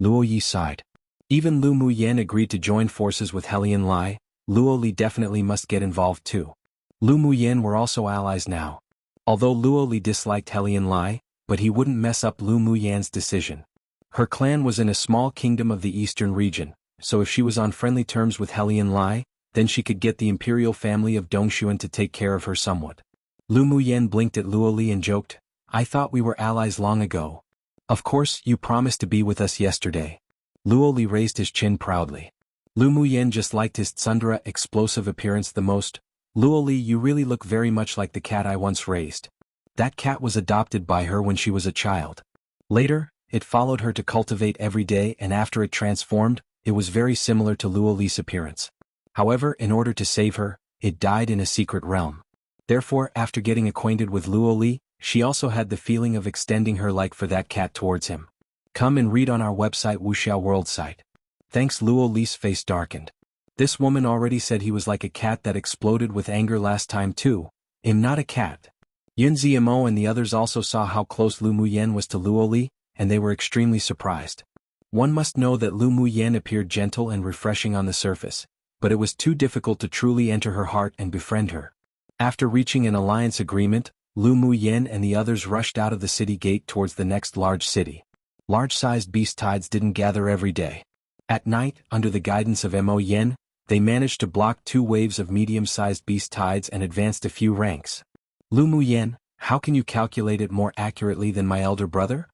Luo Yi sighed. Even Lu Muyen agreed to join forces with He Lianlai. Luo Li definitely must get involved too. Lu Muyen were also allies now. Although Luo Li disliked Helian Lai, but he wouldn't mess up Lu Muyan's decision. Her clan was in a small kingdom of the eastern region, so if she was on friendly terms with Helian Lai, then she could get the imperial family of Dongshuan to take care of her somewhat. Lu Muyan blinked at Luo Li and joked, "I thought we were allies long ago. Of course, you promised to be with us yesterday." Luo Li raised his chin proudly. Lu Muyan just liked his tsundere explosive appearance the most. "Luo Li, you really look very much like the cat I once raised. That cat was adopted by her when she was a child. Later, it followed her to cultivate every day, and after it transformed, it was very similar to Luo Li's appearance. However, in order to save her, it died in a secret realm. Therefore, after getting acquainted with Luo Li, she also had the feeling of extending her like for that cat towards him. Come and read on our website wuxialover site." Thanks. Luo Li's face darkened. This woman already said he was like a cat that exploded with anger last time too. I'm not a cat. Yun Ziamo and the others also saw how close Lu Muyan was to Luo Li, and they were extremely surprised. One must know that Lu Muyan appeared gentle and refreshing on the surface, but it was too difficult to truly enter her heart and befriend her. After reaching an alliance agreement, Lu Muyan and the others rushed out of the city gate towards the next large city. Large-sized beast tides didn't gather every day. At night, under the guidance of Mo Yen, they managed to block 2 waves of medium-sized beast tides and advanced a few ranks. "Lu Muyan, how can you calculate it more accurately than my elder brother?"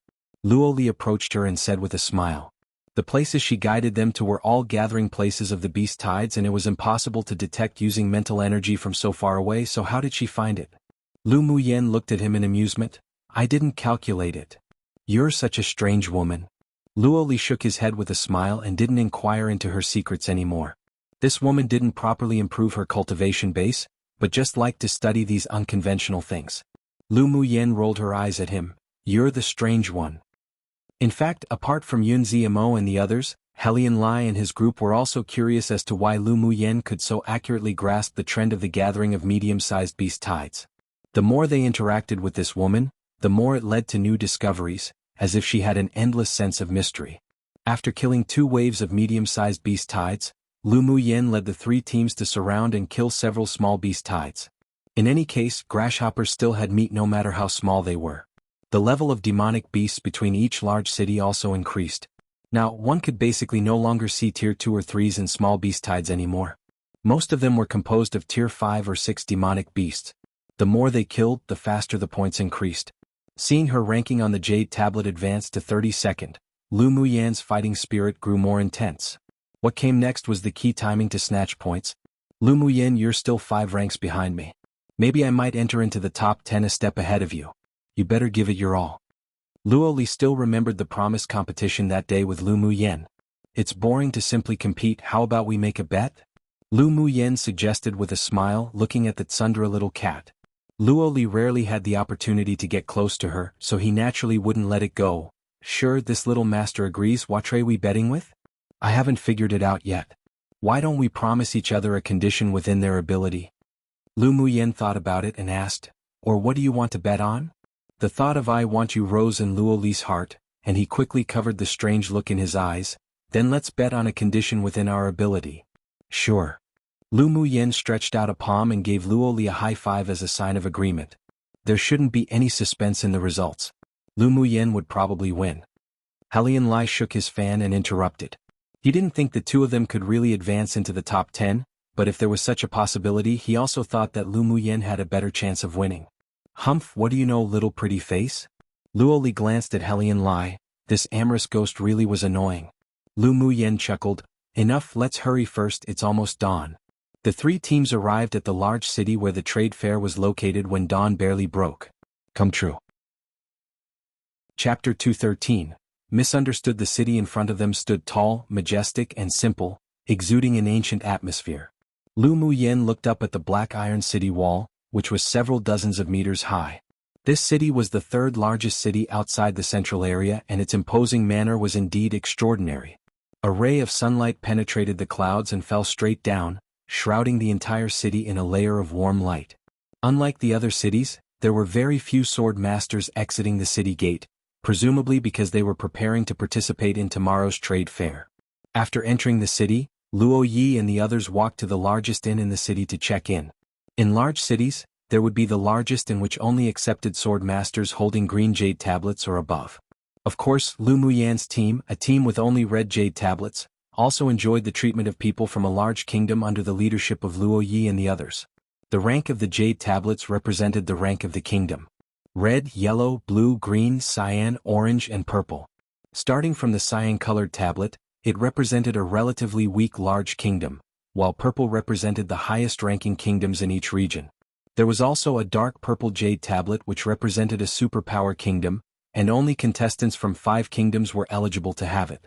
Luo Li approached her and said with a smile. The places she guided them to were all gathering places of the beast tides, and it was impossible to detect using mental energy from so far away, so how did she find it? Lu Muyan looked at him in amusement. "I didn't calculate it. You're such a strange woman." Luo Li shook his head with a smile and didn't inquire into her secrets anymore. This woman didn't properly improve her cultivation base, but just liked to study these unconventional things. Lu Muyan rolled her eyes at him. "You're the strange one." In fact, apart from Yun Ziamo and the others, Helian Lai and his group were also curious as to why Lu Muyan could so accurately grasp the trend of the gathering of medium-sized beast tides. The more they interacted with this woman, the more it led to new discoveries, as if she had an endless sense of mystery. After killing 2 waves of medium-sized beast tides, Lu Muyan led the 3 teams to surround and kill several small beast tides. In any case, grasshoppers still had meat no matter how small they were. The level of demonic beasts between each large city also increased. Now, one could basically no longer see tier 2 or 3s in small beast tides anymore. Most of them were composed of tier 5 or 6 demonic beasts. The more they killed, the faster the points increased. Seeing her ranking on the Jade Tablet advance to 32nd, Lu Muyan's fighting spirit grew more intense. What came next was the key timing to snatch points. "Lu Muyan, you're still 5 ranks behind me. Maybe I might enter into the top 10 a step ahead of you. You better give it your all." Luo Li still remembered the promised competition that day with Lu Muyan. "It's boring to simply compete, how about we make a bet?" Lu Muyan suggested with a smile, looking at the tsundere little cat. Luo Li rarely had the opportunity to get close to her, so he naturally wouldn't let it go. "Sure, this little master agrees. What are we betting with?" "I haven't figured it out yet. Why don't we promise each other a condition within their ability?" Lu Muyan thought about it and asked, "Or what do you want to bet on?" The thought of "I want you" rose in Luo Li's heart, and he quickly covered the strange look in his eyes. "Then let's bet on a condition within our ability." "Sure." Lu Muyan stretched out a palm and gave Luo Li a high five as a sign of agreement. There shouldn't be any suspense in the results. Lu Muyan would probably win. Helian Lai shook his fan and interrupted. He didn't think the 2 of them could really advance into the top 10, but if there was such a possibility, he also thought that Lu Muyan had a better chance of winning. "Humph, what do you know, little pretty face?" Luo Li glanced at Helian Lai. This amorous ghost really was annoying. Lu Muyan chuckled. "Enough, let's hurry first, it's almost dawn." The 3 teams arrived at the large city where the trade fair was located when dawn barely broke. Come true. Chapter 213. Misunderstood. The city in front of them stood tall, majestic, and simple, exuding an ancient atmosphere. Lu Muyan looked up at the black iron city wall, which was several dozens of meters high. This city was the 3rd largest city outside the central area, and its imposing manner was indeed extraordinary. A ray of sunlight penetrated the clouds and fell straight down, shrouding the entire city in a layer of warm light. Unlike the other cities, there were very few swordmasters exiting the city gate, presumably because they were preparing to participate in tomorrow's trade fair. After entering the city, Luo Yi and the others walked to the largest inn in the city to check in. In large cities, there would be the largest, in which only accepted swordmasters holding green jade tablets or above. Of course, Lu Muyan's team, a team with only red jade tablets, also enjoyed the treatment of people from a large kingdom under the leadership of Luo Yi and the others. The rank of the jade tablets represented the rank of the kingdom. Red, yellow, blue, green, cyan, orange, and purple. Starting from the cyan-colored tablet, it represented a relatively weak large kingdom, while purple represented the highest-ranking kingdoms in each region. There was also a dark purple jade tablet which represented a superpower kingdom, and only contestants from 5 kingdoms were eligible to have it.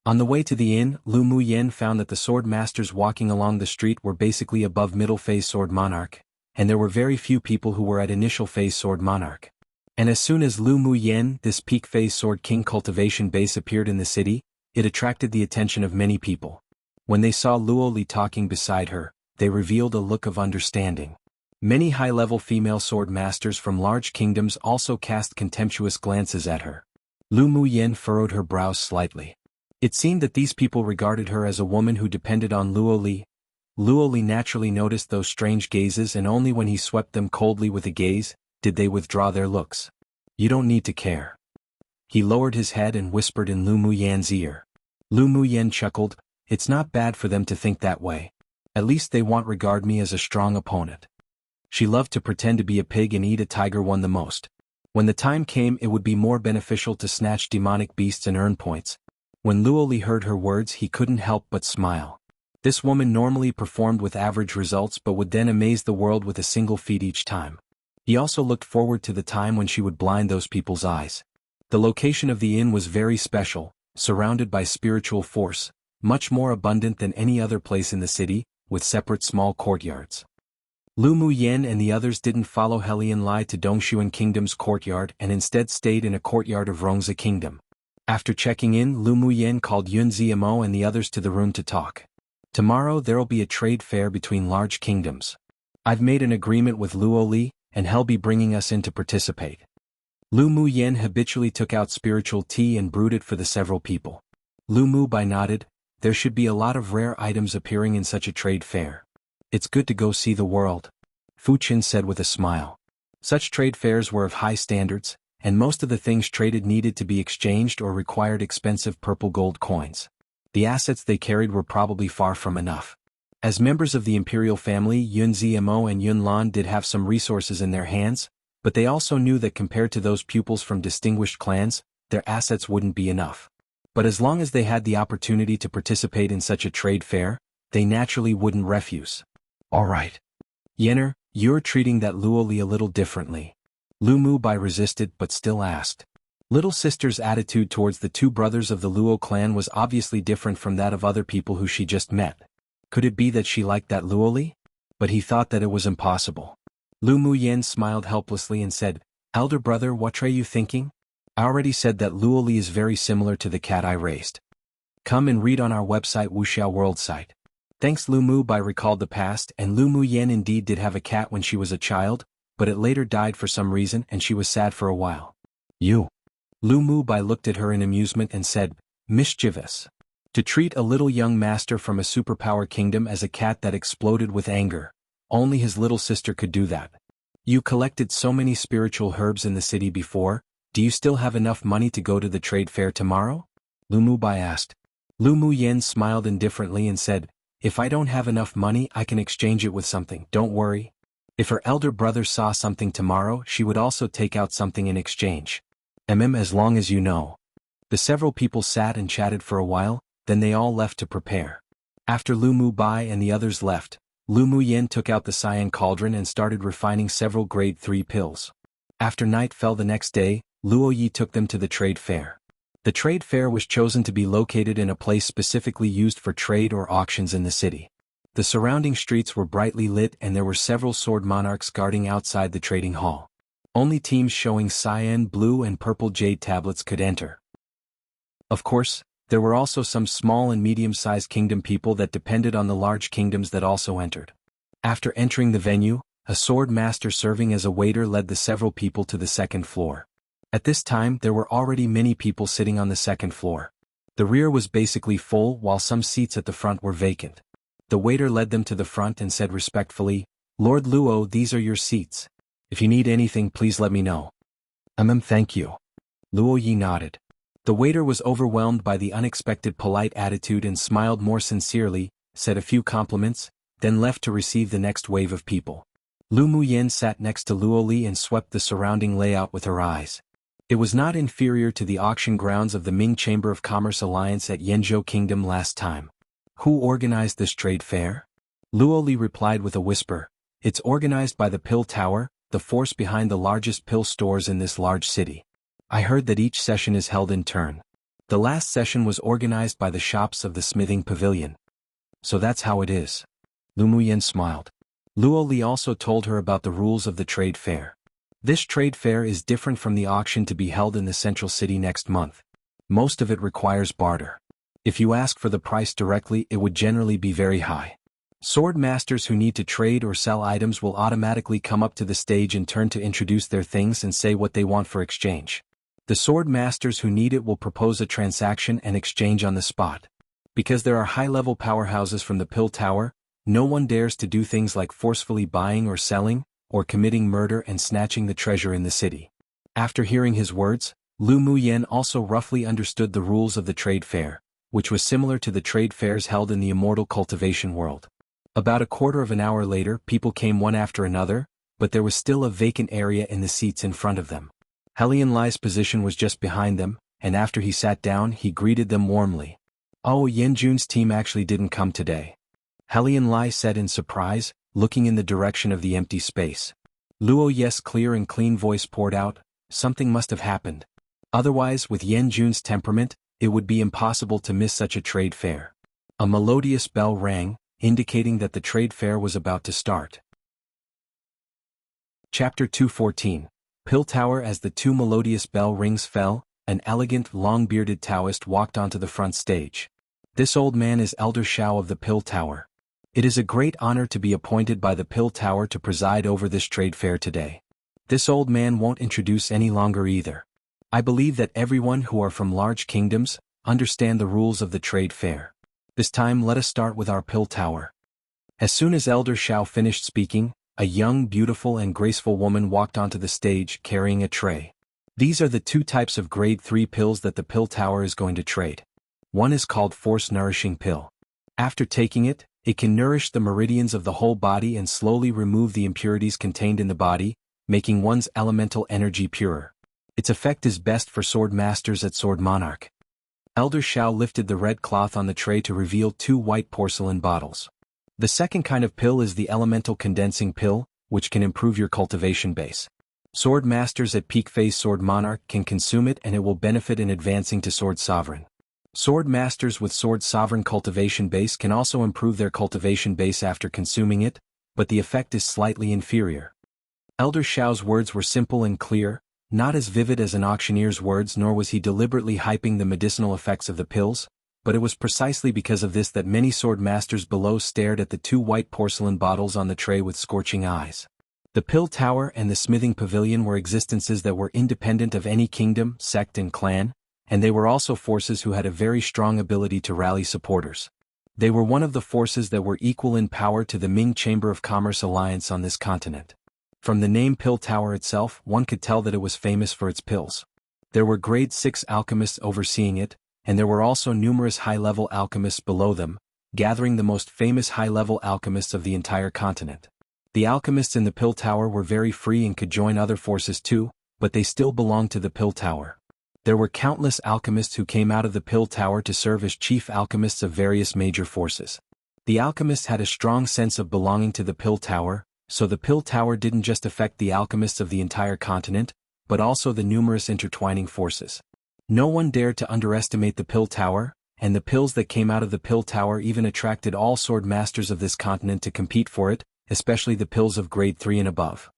On the way to the inn, Lu Muyan found that the sword masters walking along the street were basically above middle phase sword monarch, and there were very few people who were at initial phase sword monarch. And as soon as Lu Muyan, this peak phase sword king cultivation base, appeaed in the city, it attracted the attention of many people. When they saw Luo Li talking beside her, they revealed a look of understanding. Many high-level female sword masters from large kingdoms also cast contemptuous glances at her. Lu Muyan furrowed her brows slightly. It seemed that these people regarded her as a woman who depended on Luo Li. Luo Li naturally noticed those strange gazes, and only when he swept them coldly with a gaze did they withdraw their looks. "You don't need to care." He lowered his head and whispered in Lu Muyan's ear. Lu Muyan chuckled. "It's not bad for them to think that way. At least they won't regard me as a strong opponent." She loved to pretend to be a pig and eat a tiger one the most. When the time came, it would be more beneficial to snatch demonic beasts and earn points. When Luo Li heard her words, he couldn't help but smile. This woman normally performed with average results but would then amaze the world with a single feat each time. He also looked forward to the time when she would blind those people's eyes. The location of the inn was very special, surrounded by spiritual force, much more abundant than any other place in the city, with separate small courtyards. Lu Muyan and the others didn't follow Helian Lai to Dongshuan Kingdom's courtyard and instead stayed in a courtyard of Rongzi Kingdom. After checking in, Lu Muyan called Yun Ziamo and the others to the room to talk. "Tomorrow there'll be a trade fair between large kingdoms. I've made an agreement with Luo Li, and he'll be bringing us in to participate." Lu Muyan habitually took out spiritual tea and brewed it for the several people. Lu Mubai nodded. There should be a lot of rare items appearing in such a trade fair. "It's good to go see the world," Fu Qin said with a smile. Such trade fairs were of high standards, and most of the things traded needed to be exchanged or required expensive purple gold coins. The assets they carried were probably far from enough. As members of the Imperial family, Yun Ziamo and Yun Lan did have some resources in their hands, but they also knew that compared to those pupils from distinguished clans, their assets wouldn't be enough. But as long as they had the opportunity to participate in such a trade fair, they naturally wouldn't refuse. "All right. Yenner, you're treating that Luo Li a little differently." Lu Mubai resisted but still asked. Little sister's attitude towards the 2 brothers of the Luo clan was obviously different from that of other people who she just met. Could it be that she liked that Luo Li? But he thought that it was impossible. Lu Muyan smiled helplessly and said, "Elder brother, what are you thinking? I already said that Luo Li is very similar to the cat I raised. Come and read on our website wuxialover site." Thanks. Lu Mubai recalled the past, and Lu Muyan indeed did have a cat when she was a child, but it later died for some reason and she was sad for a while. "You." Lu Mubai looked at her in amusement and said, "Mischievous. To treat a little young master from a superpower kingdom as a cat that exploded with anger. Only his little sister could do that. You collected so many spiritual herbs in the city before, do you still have enough money to go to the trade fair tomorrow?" Lu Mubai asked. Lu Muyan smiled indifferently and said, "If I don't have enough money, I can exchange it with something, don't worry." If her elder brother saw something tomorrow, she would also take out something in exchange. As long as you know." The several people sat and chatted for a while, then they all left to prepare. After Lu Mubai and the others left, Lu Muyan took out the cyan cauldron and started refining several grade 3 pills. After night fell the next day, Luo Yi took them to the trade fair. The trade fair was chosen to be located in a place specifically used for trade or auctions in the city. The surrounding streets were brightly lit and there were several sword monarchs guarding outside the trading hall. Only teams showing cyan, blue and purple jade tablets could enter. Of course, there were also some small and medium-sized kingdom people that depended on the large kingdoms that also entered. After entering the venue, a sword master serving as a waiter led the several people to the second floor. At this time there were already many people sitting on the second floor. The rear was basically full while some seats at the front were vacant. The waiter led them to the front and said respectfully, Lord Luo, these are your seats. If you need anything, please let me know. Thank you. Luo Yi nodded. The waiter was overwhelmed by the unexpected polite attitude and smiled more sincerely, said a few compliments, then left to receive the next wave of people. Lu Muyen sat next to Luo Li and swept the surrounding layout with her eyes. It was not inferior to the auction grounds of the Ming Chamber of Commerce Alliance at Yanzhou Kingdom last time. Who organized this trade fair? Luo Li replied with a whisper. It's organized by the Pill Tower, the force behind the largest pill stores in this large city. I heard that each session is held in turn. The last session was organized by the shops of the smithing pavilion. So that's how it is. Lu Muyen smiled. Luo Li also told her about the rules of the trade fair. This trade fair is different from the auction to be held in the central city next month. Most of it requires barter. If you ask for the price directly, it would generally be very high. Sword masters who need to trade or sell items will automatically come up to the stage in turn to introduce their things and say what they want for exchange. The sword masters who need it will propose a transaction and exchange on the spot. Because there are high-level powerhouses from the Pill Tower, no one dares to do things like forcefully buying or selling, or committing murder and snatching the treasure in the city. After hearing his words, Lu Muyen also roughly understood the rules of the trade fair, which was similar to the trade fairs held in the immortal cultivation world. About a quarter of an hour later, people came one after another, but there was still a vacant area in the seats in front of them. Helian Lai's position was just behind them, and after he sat down, he greeted them warmly. Oh, Yanjun's team actually didn't come today. Helian Lai said in surprise, looking in the direction of the empty space. Luo Ye's clear and clean voice poured out, something must have happened. Otherwise, with Yanjun's temperament, it would be impossible to miss such a trade fair. A melodious bell rang, indicating that the trade fair was about to start. Chapter 214. Pill Tower. As the two melodious bell rings fell, an elegant, long-bearded Taoist walked onto the front stage. This old man is Elder Shao of the Pill Tower. It is a great honor to be appointed by the Pill Tower to preside over this trade fair today. This old man won't introduce any longer either. I believe that everyone who are from large kingdoms understand the rules of the trade fair. This time let us start with our Pill Tower. As soon as Elder Shao finished speaking, a young, beautiful and graceful woman walked onto the stage carrying a tray. These are the two types of grade 3 pills that the Pill Tower is going to trade. One is called Force Nourishing Pill. After taking it, it can nourish the meridians of the whole body and slowly remove the impurities contained in the body, making one's elemental energy purer. Its effect is best for sword masters at Sword Monarch. Elder Shao lifted the red cloth on the tray to reveal two white porcelain bottles. The second kind of pill is the elemental condensing pill, which can improve your cultivation base. Sword masters at peak phase Sword Monarch can consume it and it will benefit in advancing to Sword Sovereign. Sword masters with Sword Sovereign cultivation base can also improve their cultivation base after consuming it, but the effect is slightly inferior. Elder Shao's words were simple and clear, not as vivid as an auctioneer's words, nor was he deliberately hyping the medicinal effects of the pills, but it was precisely because of this that many sword masters below stared at the two white porcelain bottles on the tray with scorching eyes. The Pill Tower and the Smithing Pavilion were existences that were independent of any kingdom, sect and clan, and they were also forces who had a very strong ability to rally supporters. They were one of the forces that were equal in power to the Ming Chamber of Commerce Alliance on this continent. From the name Pill Tower itself, one could tell that it was famous for its pills. There were grade 6 alchemists overseeing it, and there were also numerous high-level alchemists below them, gathering the most famous high-level alchemists of the entire continent. The alchemists in the Pill Tower were very free and could join other forces too, but they still belonged to the Pill Tower. There were countless alchemists who came out of the Pill Tower to serve as chief alchemists of various major forces. The alchemists had a strong sense of belonging to the Pill Tower, so the Pill Tower didn't just affect the alchemists of the entire continent, but also the numerous intertwining forces. No one dared to underestimate the Pill Tower, and the pills that came out of the Pill Tower even attracted all sword masters of this continent to compete for it, especially the pills of grade 3 and above.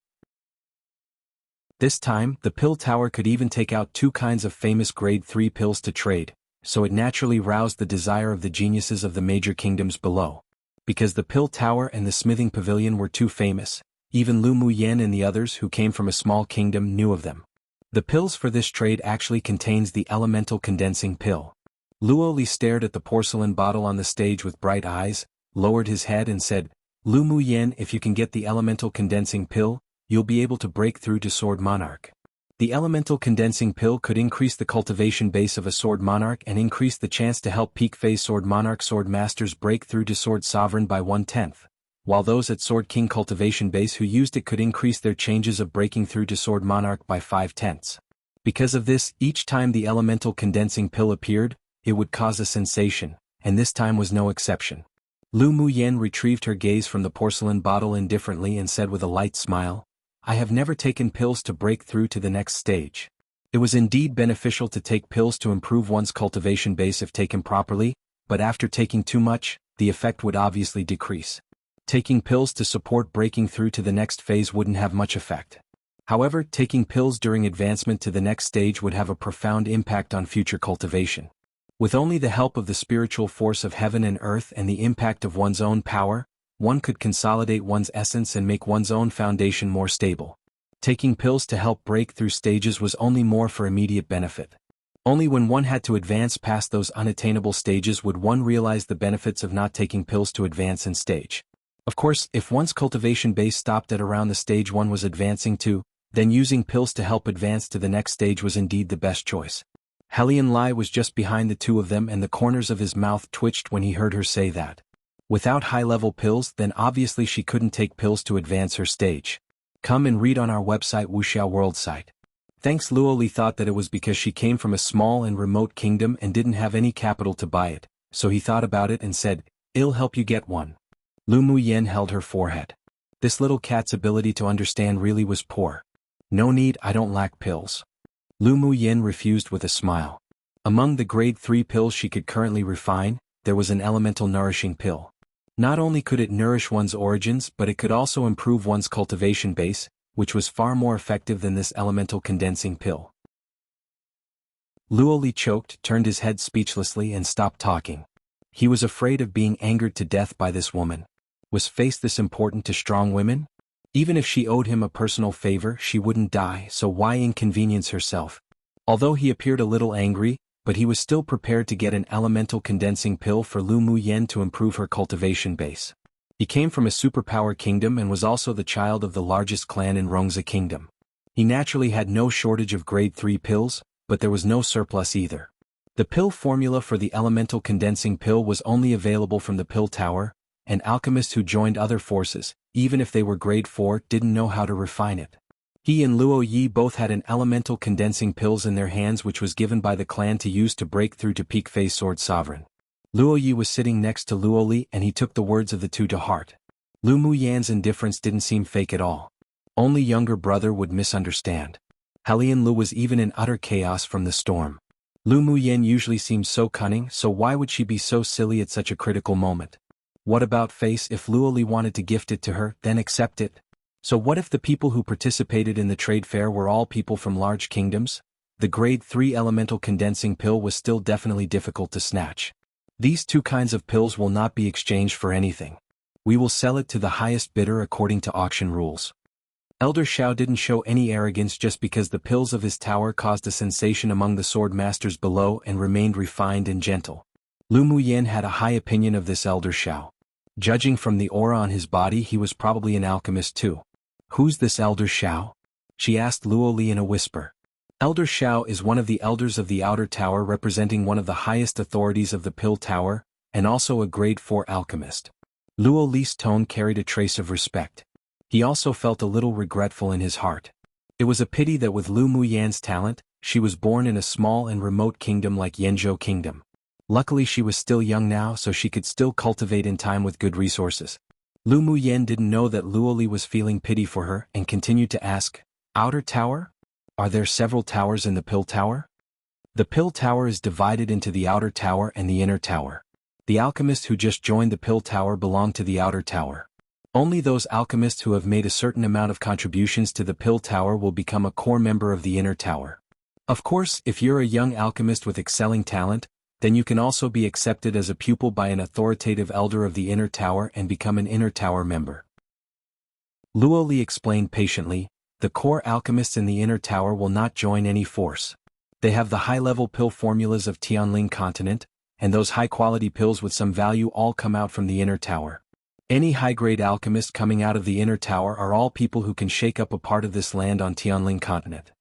This time, the Pill Tower could even take out two kinds of famous grade 3 pills to trade, so it naturally roused the desire of the geniuses of the major kingdoms below. Because the Pill Tower and the Smithing Pavilion were too famous, even Lu Muyen and the others who came from a small kingdom knew of them. The pills for this trade actually contains the elemental condensing pill. Luo Li stared at the porcelain bottle on the stage with bright eyes, lowered his head and said, Lu Mu Yen, if you can get the elemental condensing pill, you'll be able to break through to Sword Monarch. The elemental condensing pill could increase the cultivation base of a Sword Monarch and increase the chance to help peak phase Sword Monarch Swordmasters break through to Sword Sovereign by 1/10, while those at Sword King cultivation base who used it could increase their changes of breaking through to Sword Monarch by 5/10. Because of this, each time the elemental condensing pill appeared, it would cause a sensation, and this time was no exception. Lu Mu Yen retrieved her gaze from the porcelain bottle indifferently and said with a light smile, "I have never taken pills to break through to the next stage." It was indeed beneficial to take pills to improve one's cultivation base if taken properly, but after taking too much, the effect would obviously decrease. Taking pills to support breaking through to the next phase wouldn't have much effect. However, taking pills during advancement to the next stage would have a profound impact on future cultivation. With only the help of the spiritual force of heaven and earth and the impact of one's own power, one could consolidate one's essence and make one's own foundation more stable. Taking pills to help break through stages was only more for immediate benefit. Only when one had to advance past those unattainable stages would one realize the benefits of not taking pills to advance in stage. Of course, if one's cultivation base stopped at around the stage one was advancing to, then using pills to help advance to the next stage was indeed the best choice. Helian Lai was just behind the two of them and the corners of his mouth twitched when he heard her say that. Without high-level pills, then obviously she couldn't take pills to advance her stage. Come and read on our website wuxialover site. Thanks. Luoli thought that it was because she came from a small and remote kingdom and didn't have any capital to buy it, so he thought about it and said, "I'll help you get one." Lu Mu Yen held her forehead. This little cat's ability to understand really was poor. "No need, I don't lack pills." Lu Mu Yen refused with a smile. Among the grade 3 pills she could currently refine, there was an elemental nourishing pill. Not only could it nourish one's origins but it could also improve one's cultivation base, which was far more effective than this elemental condensing pill. Luoli choked, turned his head speechlessly and stopped talking. He was afraid of being angered to death by this woman. Was face this important to strong women? Even if she owed him a personal favor, she wouldn't die, so why inconvenience herself? Although he appeared a little angry, but he was still prepared to get an elemental condensing pill for Lu Mu Yen to improve her cultivation base. He came from a superpower kingdom and was also the child of the largest clan in Rongza Kingdom. He naturally had no shortage of grade 3 pills, but there was no surplus either. The pill formula for the elemental condensing pill was only available from the pill tower, and alchemists who joined other forces, even if they were grade 4, didn't know how to refine it. He and Luo Yi both had an elemental condensing pills in their hands which was given by the clan to use to break through to peak phase Sword Sovereign. Luo Yi was sitting next to Luo Li and he took the words of the two to heart. Lu Mu Yan's indifference didn't seem fake at all. Only younger brother would misunderstand. Helian Lu was even in utter chaos from the storm. Lu Mu Yan usually seems so cunning, so why would she be so silly at such a critical moment? What about face? If Luo Li wanted to gift it to her, then accept it. So what if the people who participated in the trade fair were all people from large kingdoms? The grade 3 elemental condensing pill was still definitely difficult to snatch. These two kinds of pills will not be exchanged for anything. We will sell it to the highest bidder according to auction rules. Elder Xiao didn't show any arrogance just because the pills of his tower caused a sensation among the swordmasters below and remained refined and gentle. Lu Mu Yen had a high opinion of this Elder Xiao. Judging from the aura on his body, he was probably an alchemist too. Who's this Elder Xiao? She asked Luo Li in a whisper. Elder Xiao is one of the elders of the Outer Tower, representing one of the highest authorities of the Pill Tower, and also a grade 4 alchemist. Luo Li's tone carried a trace of respect. He also felt a little regretful in his heart. It was a pity that with Lu Mu Yan's talent, she was born in a small and remote kingdom like Yanzhou Kingdom. Luckily she was still young now, so she could still cultivate in time with good resources. Lu Mu Yan didn't know that Luo Li was feeling pity for her and continued to ask, "Outer Tower? Are there several towers in the Pill Tower?" The Pill Tower is divided into the Outer Tower and the Inner Tower. The alchemists who just joined the Pill Tower belong to the Outer Tower. Only those alchemists who have made a certain amount of contributions to the Pill Tower will become a core member of the Inner Tower. Of course, if you're a young alchemist with excelling talent, then you can also be accepted as a pupil by an authoritative elder of the Inner Tower and become an Inner Tower member. Luo Li explained patiently, the core alchemists in the Inner Tower will not join any force. They have the high-level pill formulas of Tianling continent, and those high-quality pills with some value all come out from the Inner Tower. Any high-grade alchemist coming out of the inner tower are all people who can shake up a part of this land on Tianling continent.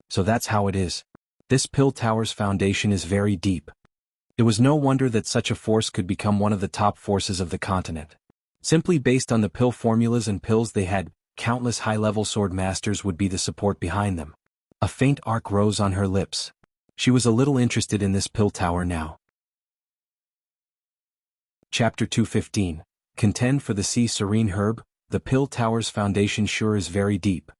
So that's how it is. This pill tower's foundation is very deep. It was no wonder that such a force could become one of the top forces of the continent. Simply based on the pill formulas and pills they had, countless high-level swordmasters would be the support behind them. A faint arc rose on her lips. She was a little interested in this pill tower now. Chapter 215. Contend for the Sea Serene Herb. The pill tower's foundation sure is very deep.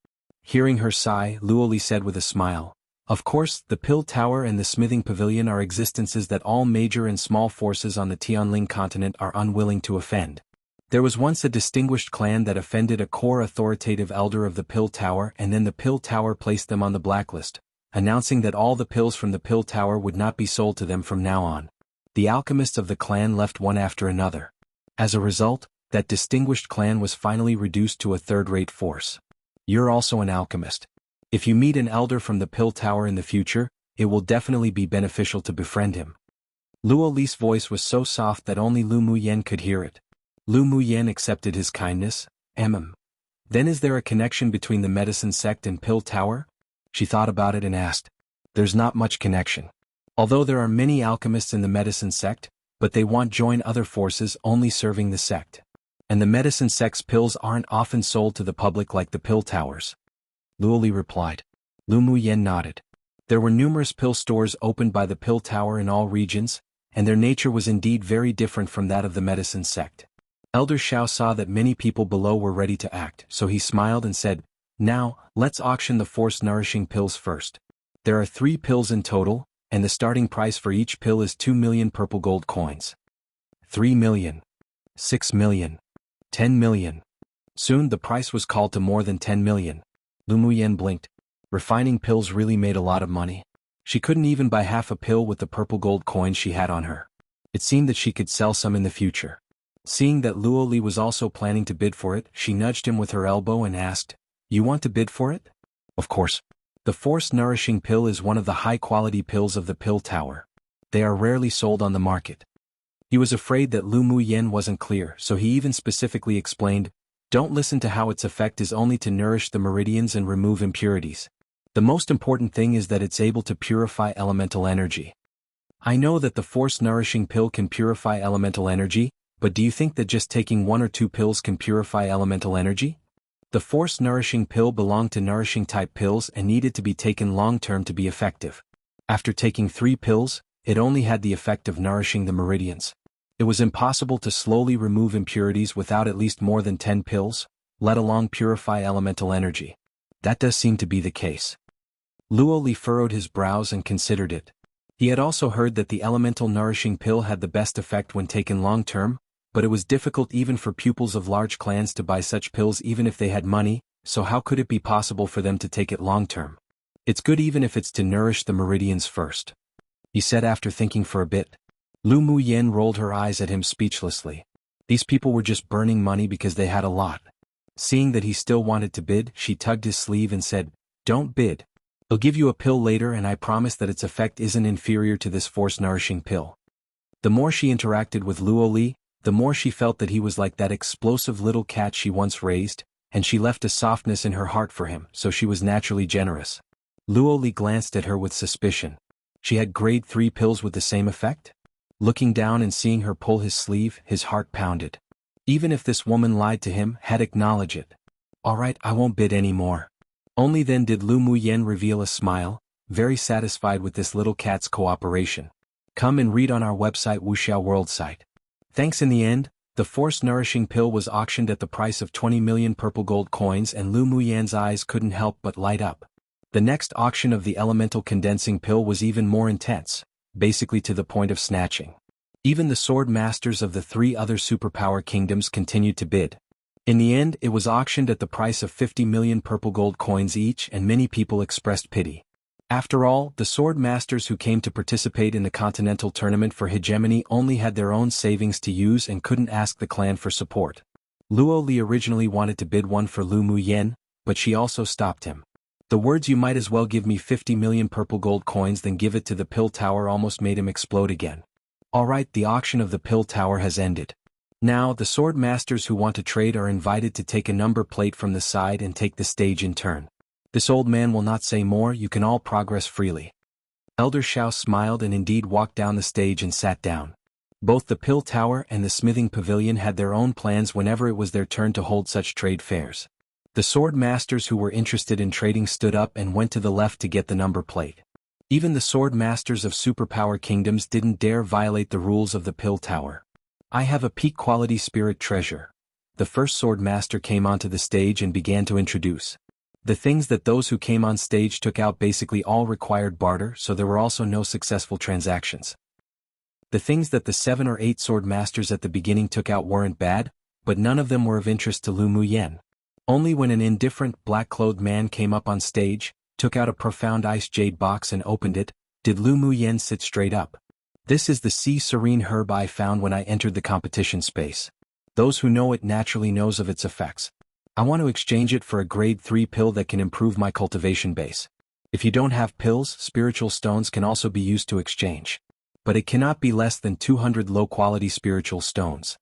Hearing her sigh, Luoli said with a smile, "Of course, the pill tower and the smithing pavilion are existences that all major and small forces on the Tianling continent are unwilling to offend. There was once a distinguished clan that offended a core authoritative elder of the pill tower, and then the pill tower placed them on the blacklist, announcing that all the pills from the pill tower would not be sold to them from now on. The alchemists of the clan left one after another. As a result, that distinguished clan was finally reduced to a third-rate force. You're also an alchemist. If you meet an elder from the pill tower in the future, it will definitely be beneficial to befriend him." Luo Li's voice was so soft that only Lu Muyen could hear it. Lu Muyen accepted his kindness. Then is there a connection between the medicine sect and pill tower? She thought about it and asked. There's not much connection. Although there are many alchemists in the medicine sect, but they won't join other forces only serving the sect. And the medicine sect's pills aren't often sold to the public like the pill towers. Luoli replied. Lu Muyen nodded. There were numerous pill stores opened by the pill tower in all regions, and their nature was indeed very different from that of the medicine sect. Elder Xiao saw that many people below were ready to act, so he smiled and said, "Now, let's auction the force-nourishing pills first. There are 3 pills in total, and the starting price for each pill is 2 million purple gold coins. 3 million. 6 million. 10 million. Soon the price was called to more than 10 million. Lu Muyen blinked. Refining pills really made a lot of money. She couldn't even buy half a pill with the purple gold coins she had on her. It seemed that she could sell some in the future. Seeing that Luo Li was also planning to bid for it, she nudged him with her elbow and asked, "You want to bid for it?" "Of course. The force-nourishing pill is one of the high-quality pills of the pill tower. They are rarely sold on the market." He was afraid that Lu Muyen wasn't clear, so he even specifically explained, "Don't listen to how its effect is only to nourish the meridians and remove impurities. The most important thing is that it's able to purify elemental energy. I know that the force-nourishing pill can purify elemental energy, but do you think that just taking 1 or 2 pills can purify elemental energy? The force-nourishing pill belonged to nourishing-type pills and needed to be taken long-term to be effective. After taking 3 pills, it only had the effect of nourishing the meridians. It was impossible to slowly remove impurities without at least more than 10 pills, let alone purify elemental energy. That does seem to be the case." Luo Li furrowed his brows and considered it. He had also heard that the elemental nourishing pill had the best effect when taken long-term, but it was difficult even for pupils of large clans to buy such pills even if they had money, so how could it be possible for them to take it long-term? "It's good even if it's to nourish the meridians first," he said after thinking for a bit. Lu Muyen rolled her eyes at him speechlessly. These people were just burning money because they had a lot. Seeing that he still wanted to bid, she tugged his sleeve and said, "Don't bid. I'll give you a pill later and I promise that its effect isn't inferior to this force-nourishing pill." The more she interacted with Luo Li, the more she felt that he was like that explosive little cat she once raised, and she left a softness in her heart for him, so she was naturally generous. Luo Li glanced at her with suspicion. She had grade 3 pills with the same effect? Looking down and seeing her pull his sleeve, his heart pounded. Even if this woman lied to him, had acknowledged it. "All right, I won't bid any more." Only then did Lu Muyen reveal a smile, very satisfied with this little cat's cooperation. Come and read on our website wuxialover site. Thanks. In the end, the force-nourishing pill was auctioned at the price of 20 million purple gold coins and Lu Muyen's eyes couldn't help but light up. The next auction of the elemental condensing pill was even more intense, basically to the point of snatching. Even the swordmasters of the 3 other superpower kingdoms continued to bid. In the end, it was auctioned at the price of 50 million purple gold coins each, and many people expressed pity. After all, the swordmasters who came to participate in the continental tournament for hegemony only had their own savings to use and couldn't ask the clan for support. Luo Li originally wanted to bid one for Lu Muyen, but she also stopped him. The words "you might as well give me 50 million purple gold coins than give it to the pill tower" almost made him explode again. All right, the auction of the pill tower has ended. Now, the sword masters who want to trade are invited to take a number plate from the side and take the stage in turn. This old man will not say more, you can all progress freely. Elder Shao smiled and indeed walked down the stage and sat down. Both the Pill Tower and the Smithing Pavilion had their own plans whenever it was their turn to hold such trade fairs. The sword masters who were interested in trading stood up and went to the left to get the number plate. Even the sword masters of superpower kingdoms didn't dare violate the rules of the Pill Tower. I have a peak quality spirit treasure. The first sword master came onto the stage and began to introduce. The things that those who came on stage took out basically all required barter, so there were also no successful transactions. The things that the 7 or 8 sword masters at the beginning took out weren't bad, but none of them were of interest to Lu Muyen. Only when an indifferent, black-clothed man came up on stage, took out a profound ice jade box and opened it, did Lu Muyen sit straight up. This is the sea serene herb I found when I entered the competition space. Those who know it naturally knows of its effects. I want to exchange it for a grade 3 pill that can improve my cultivation base. If you don't have pills, spiritual stones can also be used to exchange. But it cannot be less than 200 low-quality spiritual stones.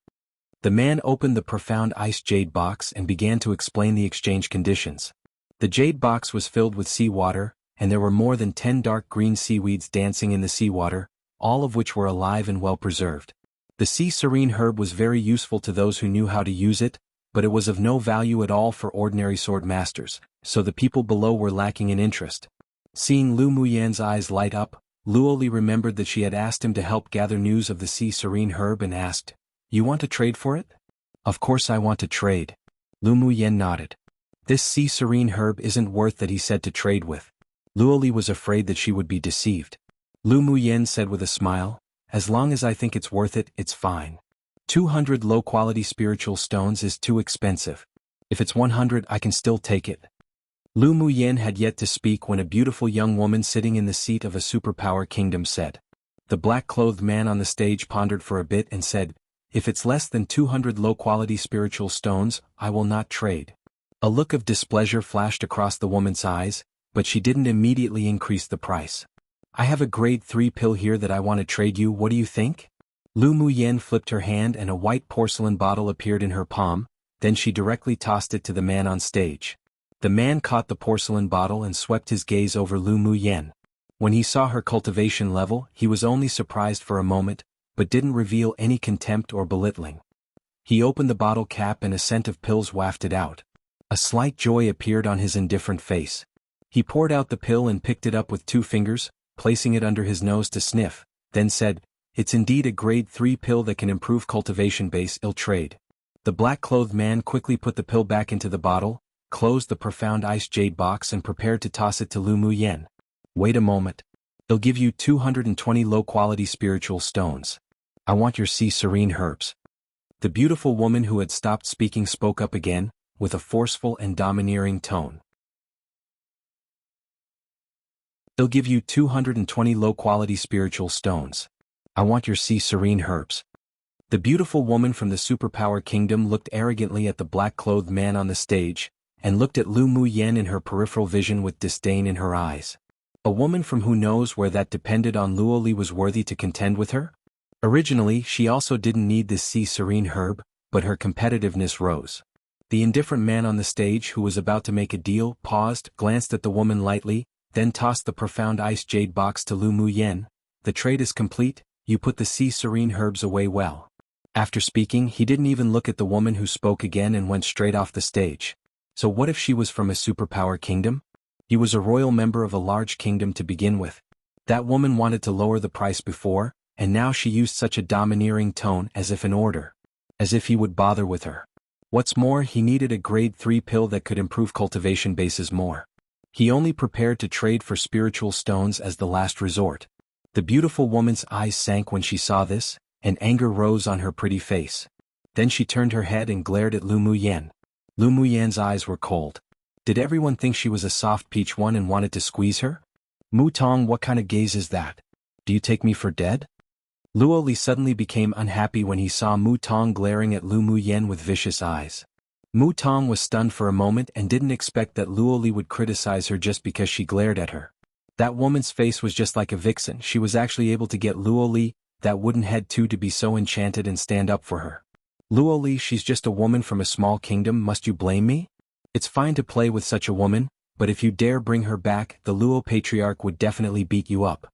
The man opened the profound ice jade box and began to explain the exchange conditions. The jade box was filled with seawater, and there were more than 10 dark green seaweeds dancing in the seawater, all of which were alive and well preserved. The sea serene herb was very useful to those who knew how to use it, but it was of no value at all for ordinary sword masters, so the people below were lacking in interest. Seeing Lu Muyen's eyes light up, Luoli remembered that she had asked him to help gather news of the sea serene herb and asked, "You want to trade for it?" "Of course I want to trade." Lu Muyen nodded. This sea serene herb isn't worth that, he said, to trade with. Luoli was afraid that she would be deceived. Lu Muyen said with a smile, "As long as I think it's worth it, it's fine. 200 low-quality spiritual stones is too expensive. If it's 100, I can still take it." Lu Muyen had yet to speak when a beautiful young woman sitting in the seat of a superpower kingdom said. The black-clothed man on the stage pondered for a bit and said, "If it's less than 200 low-quality spiritual stones, I will not trade." A look of displeasure flashed across the woman's eyes, but she didn't immediately increase the price. "I have a grade 3 pill here that I want to trade you, what do you think?" Lu Muyen flipped her hand and a white porcelain bottle appeared in her palm, then she directly tossed it to the man on stage. The man caught the porcelain bottle and swept his gaze over Lu Muyen. When he saw her cultivation level, he was only surprised for a moment, but didn't reveal any contempt or belittling. He opened the bottle cap and a scent of pills wafted out. A slight joy appeared on his indifferent face. He poured out the pill and picked it up with 2 fingers, placing it under his nose to sniff, then said, "It's indeed a grade 3 pill that can improve cultivation base, I'll trade." The black-clothed man quickly put the pill back into the bottle, closed the profound ice jade box and prepared to toss it to Lu Muyen. "Wait a moment. I'll give you 220 low-quality spiritual stones. I want your sea serene herbs." The beautiful woman who had stopped speaking spoke up again, with a forceful and domineering tone. "I'll give you 220 low-quality spiritual stones. I want your sea serene herbs." The beautiful woman from the superpower kingdom looked arrogantly at the black-clothed man on the stage, and looked at Lu Muyen in her peripheral vision with disdain in her eyes. A woman from who knows where that depended on Luoli was worthy to contend with her? Originally, she also didn't need this sea serene herb, but her competitiveness rose. The indifferent man on the stage who was about to make a deal paused, glanced at the woman lightly, then tossed the profound ice jade box to Lu Muyen. "The trade is complete, you put the sea serene herbs away well." After speaking, he didn't even look at the woman who spoke again and went straight off the stage. So what if she was from a superpower kingdom? He was a royal member of a large kingdom to begin with. That woman wanted to lower the price before, and now she used such a domineering tone as if in order. As if he would bother with her. What's more, he needed a grade 3 pill that could improve cultivation bases more. He only prepared to trade for spiritual stones as the last resort. The beautiful woman's eyes sank when she saw this, and anger rose on her pretty face. Then she turned her head and glared at Lu Muyen. Lu Muyen's eyes were cold. Did everyone think she was a soft peach one and wanted to squeeze her? "Mu Tong, what kind of gaze is that? Do you take me for dead?" Luoli suddenly became unhappy when he saw Mu Tong glaring at Lu Muyen with vicious eyes. Mu Tong was stunned for a moment and didn't expect that Luoli would criticize her just because she glared at her. That woman's face was just like a vixen. She was actually able to get Luoli, that wooden head too, to be so enchanted and stand up for her. Luo Li, she's just a woman from a small kingdom, must you blame me? It's fine to play with such a woman, but if you dare bring her back, the Luo patriarch would definitely beat you up.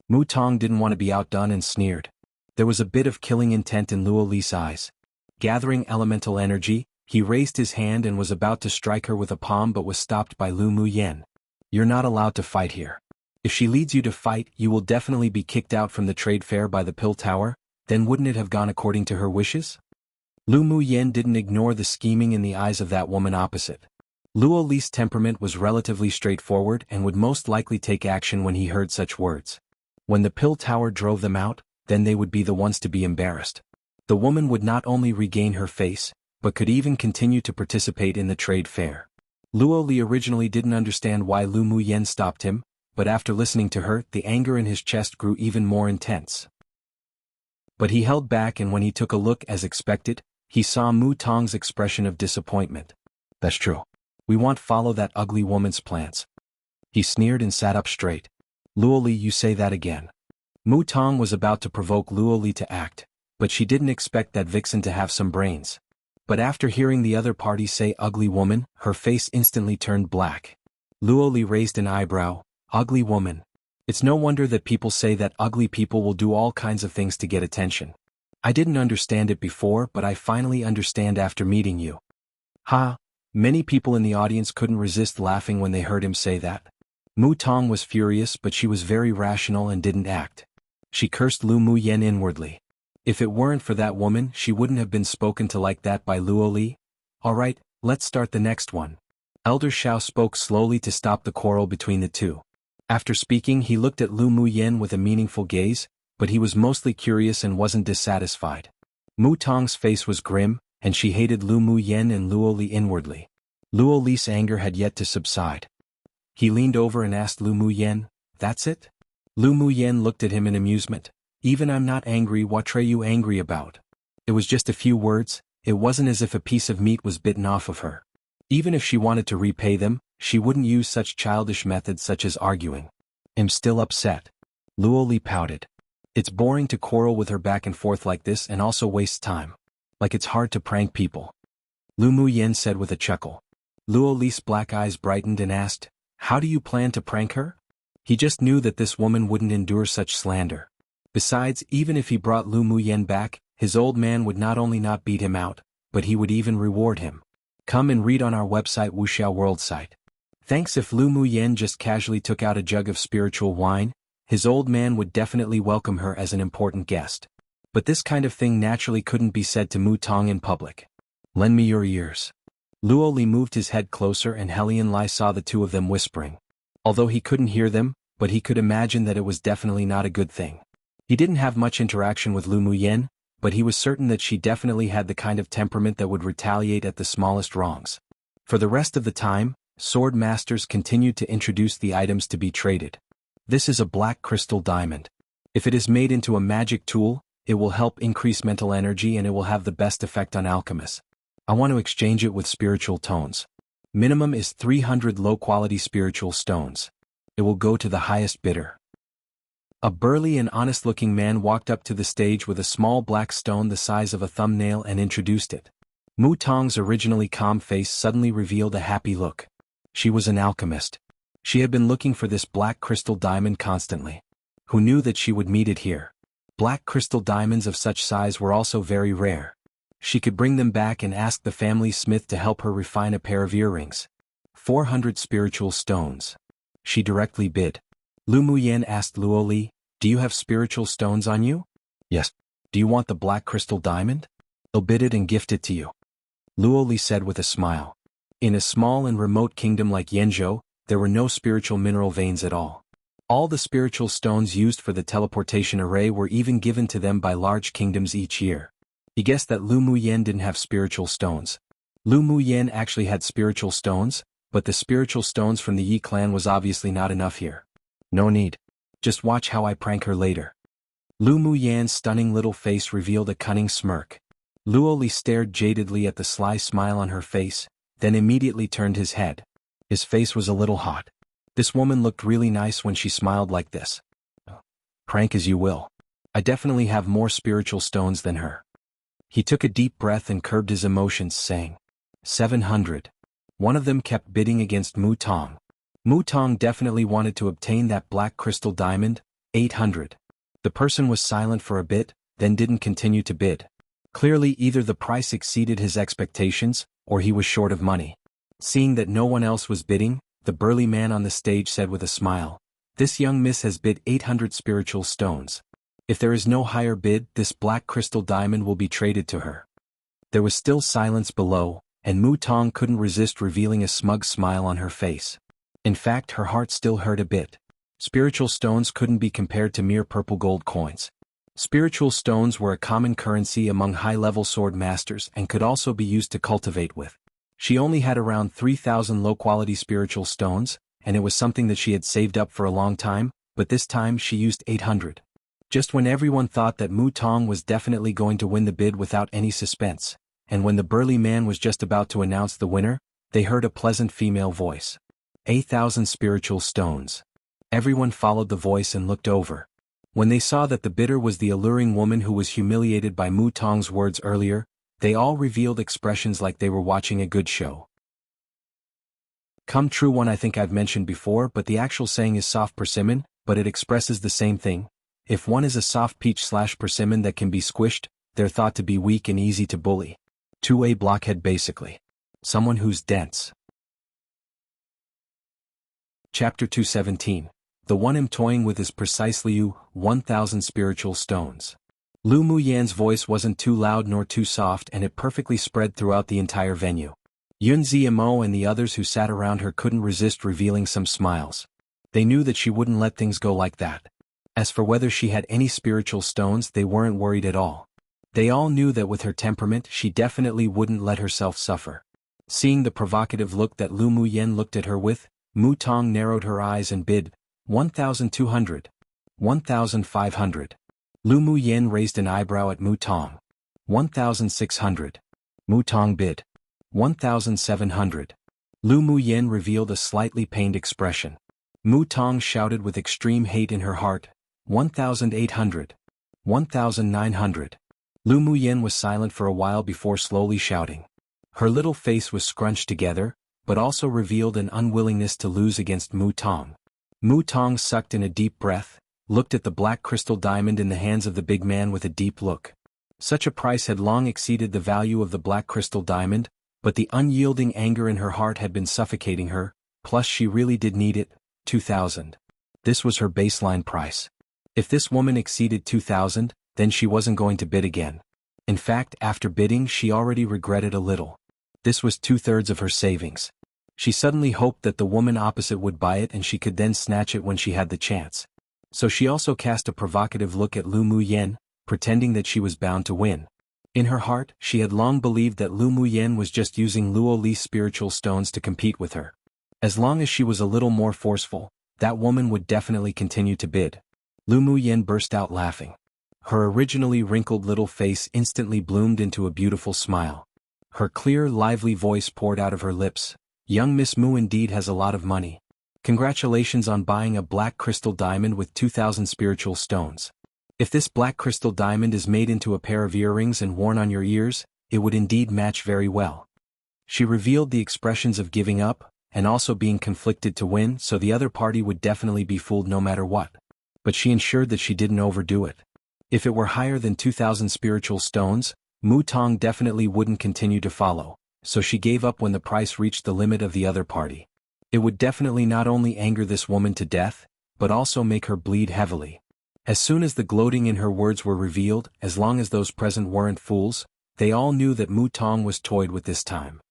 Mu Tong didn't want to be outdone and sneered. There was a bit of killing intent in Luo Li's eyes. Gathering elemental energy, he raised his hand and was about to strike her with a palm but was stopped by Lu Mu Yen. You're not allowed to fight here. If she leads you to fight, you will definitely be kicked out from the trade fair by the Pill Tower, then wouldn't it have gone according to her wishes? Lu Mu Yen didn't ignore the scheming in the eyes of that woman opposite. Luo Li's temperament was relatively straightforward and would most likely take action when he heard such words. When the Pill Tower drove them out, then they would be the ones to be embarrassed. The woman would not only regain her face, but could even continue to participate in the trade fair. Luo Li originally didn't understand why Lu Mu Yen stopped him, but after listening to her, the anger in his chest grew even more intense. But he held back, and when he took a look as expected, he saw Mu Tong's expression of disappointment. That's true. We won't follow that ugly woman's plans. He sneered and sat up straight. Luo Li, you say that again. Mu Tong was about to provoke Luo Li to act, but she didn't expect that vixen to have some brains. But after hearing the other party say ugly woman, her face instantly turned black. Luo Li raised an eyebrow. Ugly woman. It's no wonder that people say that ugly people will do all kinds of things to get attention. I didn't understand it before, but I finally understand after meeting you. Ha! Many people in the audience couldn't resist laughing when they heard him say that. Mu Tong was furious, but she was very rational and didn't act. She cursed Lu Mu Yen inwardly. If it weren't for that woman, she wouldn't have been spoken to like that by Luo Li. Alright, let's start the next one. Elder Xiao spoke slowly to stop the quarrel between the two. After speaking, he looked at Lu Mu Yen with a meaningful gaze, but he was mostly curious and wasn't dissatisfied. Mu Tong's face was grim, and she hated Lu Mu Yen and Luo Li inwardly. Luo Li's anger had yet to subside. He leaned over and asked Lu Mu Yen, "That's it?" Lu Mu Yen looked at him in amusement. "Even I'm not angry, what are you angry about?" It was just a few words. It wasn't as if a piece of meat was bitten off of her. Even if she wanted to repay them, she wouldn't use such childish methods such as arguing. "I'm still upset." Luo Li pouted. It's boring to quarrel with her back and forth like this and also wastes time. Like it's hard to prank people. Lu Mu Yen said with a chuckle. Luo Li's black eyes brightened and asked, "How do you plan to prank her?" He just knew that this woman wouldn't endure such slander. Besides, even if he brought Lu Mu Yen back, his old man would not only not beat him out, but he would even reward him. Come and read on our website wuxialover site. Thanks. If Lu Mu Yen just casually took out a jug of spiritual wine, his old man would definitely welcome her as an important guest. But this kind of thing naturally couldn't be said to Mu Tong in public. "Lend me your ears." Luo Li moved his head closer and Helian Lai saw the two of them whispering. Although he couldn't hear them, but he could imagine that it was definitely not a good thing. He didn't have much interaction with Lu Mu Yen, but he was certain that she definitely had the kind of temperament that would retaliate at the smallest wrongs. For the rest of the time, sword masters continued to introduce the items to be traded. This is a black crystal diamond. If it is made into a magic tool, it will help increase mental energy and it will have the best effect on alchemists. I want to exchange it with spiritual tones. Minimum is 300 low-quality spiritual stones. It will go to the highest bidder. A burly and honest-looking man walked up to the stage with a small black stone the size of a thumbnail and introduced it. Mu Tong's originally calm face suddenly revealed a happy look. She was an alchemist. She had been looking for this black crystal diamond constantly. Who knew that she would meet it here? Black crystal diamonds of such size were also very rare. She could bring them back and ask the family smith to help her refine a pair of earrings. 400 spiritual stones. She directly bid. Lu Mu Yen asked Luo Li, "Do you have spiritual stones on you?" "Yes." "Do you want the black crystal diamond?" "I'll bid it and gift it to you," Luo Li said with a smile. In a small and remote kingdom like Yanzhou, there were no spiritual mineral veins at all. All the spiritual stones used for the teleportation array were even given to them by large kingdoms each year. He guessed that Lu Mu Yen didn't have spiritual stones. Lu Mu Yen actually had spiritual stones, but the spiritual stones from the Yi clan was obviously not enough here. "No need. Just watch how I prank her later." Lu Mu Yan's stunning little face revealed a cunning smirk. Luo Li stared jadedly at the sly smile on her face, then immediately turned his head. His face was a little hot. This woman looked really nice when she smiled like this. "Prank as you will. I definitely have more spiritual stones than her." He took a deep breath and curbed his emotions, saying, 700. One of them kept bidding against Mu Tong. Mu Tong definitely wanted to obtain that black crystal diamond, 800. The person was silent for a bit, then didn't continue to bid. Clearly either the price exceeded his expectations, or he was short of money. Seeing that no one else was bidding, the burly man on the stage said with a smile, "This young miss has bid 800 spiritual stones. If there is no higher bid, this black crystal diamond will be traded to her." There was still silence below, and Mu Tong couldn't resist revealing a smug smile on her face. In fact, her heart still hurt a bit. Spiritual stones couldn't be compared to mere purple gold coins. Spiritual stones were a common currency among high-level sword masters and could also be used to cultivate with. She only had around 3,000 low-quality spiritual stones, and it was something that she had saved up for a long time, but this time she used 800. Just when everyone thought that Mu Tong was definitely going to win the bid without any suspense, and when the burly man was just about to announce the winner, they heard a pleasant female voice. 8,000 spiritual stones. Everyone followed the voice and looked over. When they saw that the bidder was the alluring woman who was humiliated by Mu Tong's words earlier, they all revealed expressions like they were watching a good show. Come true one I think I've mentioned before, but the actual saying is soft persimmon, but it expresses the same thing. If one is a soft peach/persimmon that can be squished, they're thought to be weak and easy to bully. 2A blockhead basically. Someone who's dense. Chapter 217. The one I'm toying with is precisely you, 1,000 spiritual stones. Lu Muyan's voice wasn't too loud nor too soft, and it perfectly spread throughout the entire venue. Yun Ziamo and the others who sat around her couldn't resist revealing some smiles. They knew that she wouldn't let things go like that. As for whether she had any spiritual stones, they weren't worried at all. They all knew that with her temperament she definitely wouldn't let herself suffer. Seeing the provocative look that Lu Muyan looked at her with, Mu Tong narrowed her eyes and bid, 1,200. 1,500. Lu Muyan raised an eyebrow at Mu Tong. 1,600. Mu Tong bid. 1,700. Lu Muyan revealed a slightly pained expression. Mu Tong shouted with extreme hate in her heart, 1,800. 1,900. Lu Muyan was silent for a while before slowly shouting. Her little face was scrunched together, but also revealed an unwillingness to lose against Mu Tong. Mu Tong sucked in a deep breath, looked at the black crystal diamond in the hands of the big man with a deep look. Such a price had long exceeded the value of the black crystal diamond, but the unyielding anger in her heart had been suffocating her, plus she really did need it, 2,000. This was her baseline price. If this woman exceeded 2,000, then she wasn't going to bid again. In fact, after bidding she already regretted a little. This was 2/3 of her savings. She suddenly hoped that the woman opposite would buy it and she could then snatch it when she had the chance. So she also cast a provocative look at Lu Muyan, pretending that she was bound to win. In her heart, she had long believed that Lu Muyan was just using Luo Li's spiritual stones to compete with her. As long as she was a little more forceful, that woman would definitely continue to bid. Lu Muyan burst out laughing. Her originally wrinkled little face instantly bloomed into a beautiful smile. Her clear, lively voice poured out of her lips. Young Miss Mu indeed has a lot of money. Congratulations on buying a black crystal diamond with 2,000 spiritual stones. If this black crystal diamond is made into a pair of earrings and worn on your ears, it would indeed match very well. She revealed the expressions of giving up, and also being conflicted to win, so the other party would definitely be fooled no matter what. But she ensured that she didn't overdo it. If it were higher than 2,000 spiritual stones, Mu Tong definitely wouldn't continue to follow, so she gave up when the price reached the limit of the other party. It would definitely not only anger this woman to death, but also make her bleed heavily. As soon as the gloating in her words were revealed, as long as those present weren't fools, they all knew that Mu Tong was toyed with this time.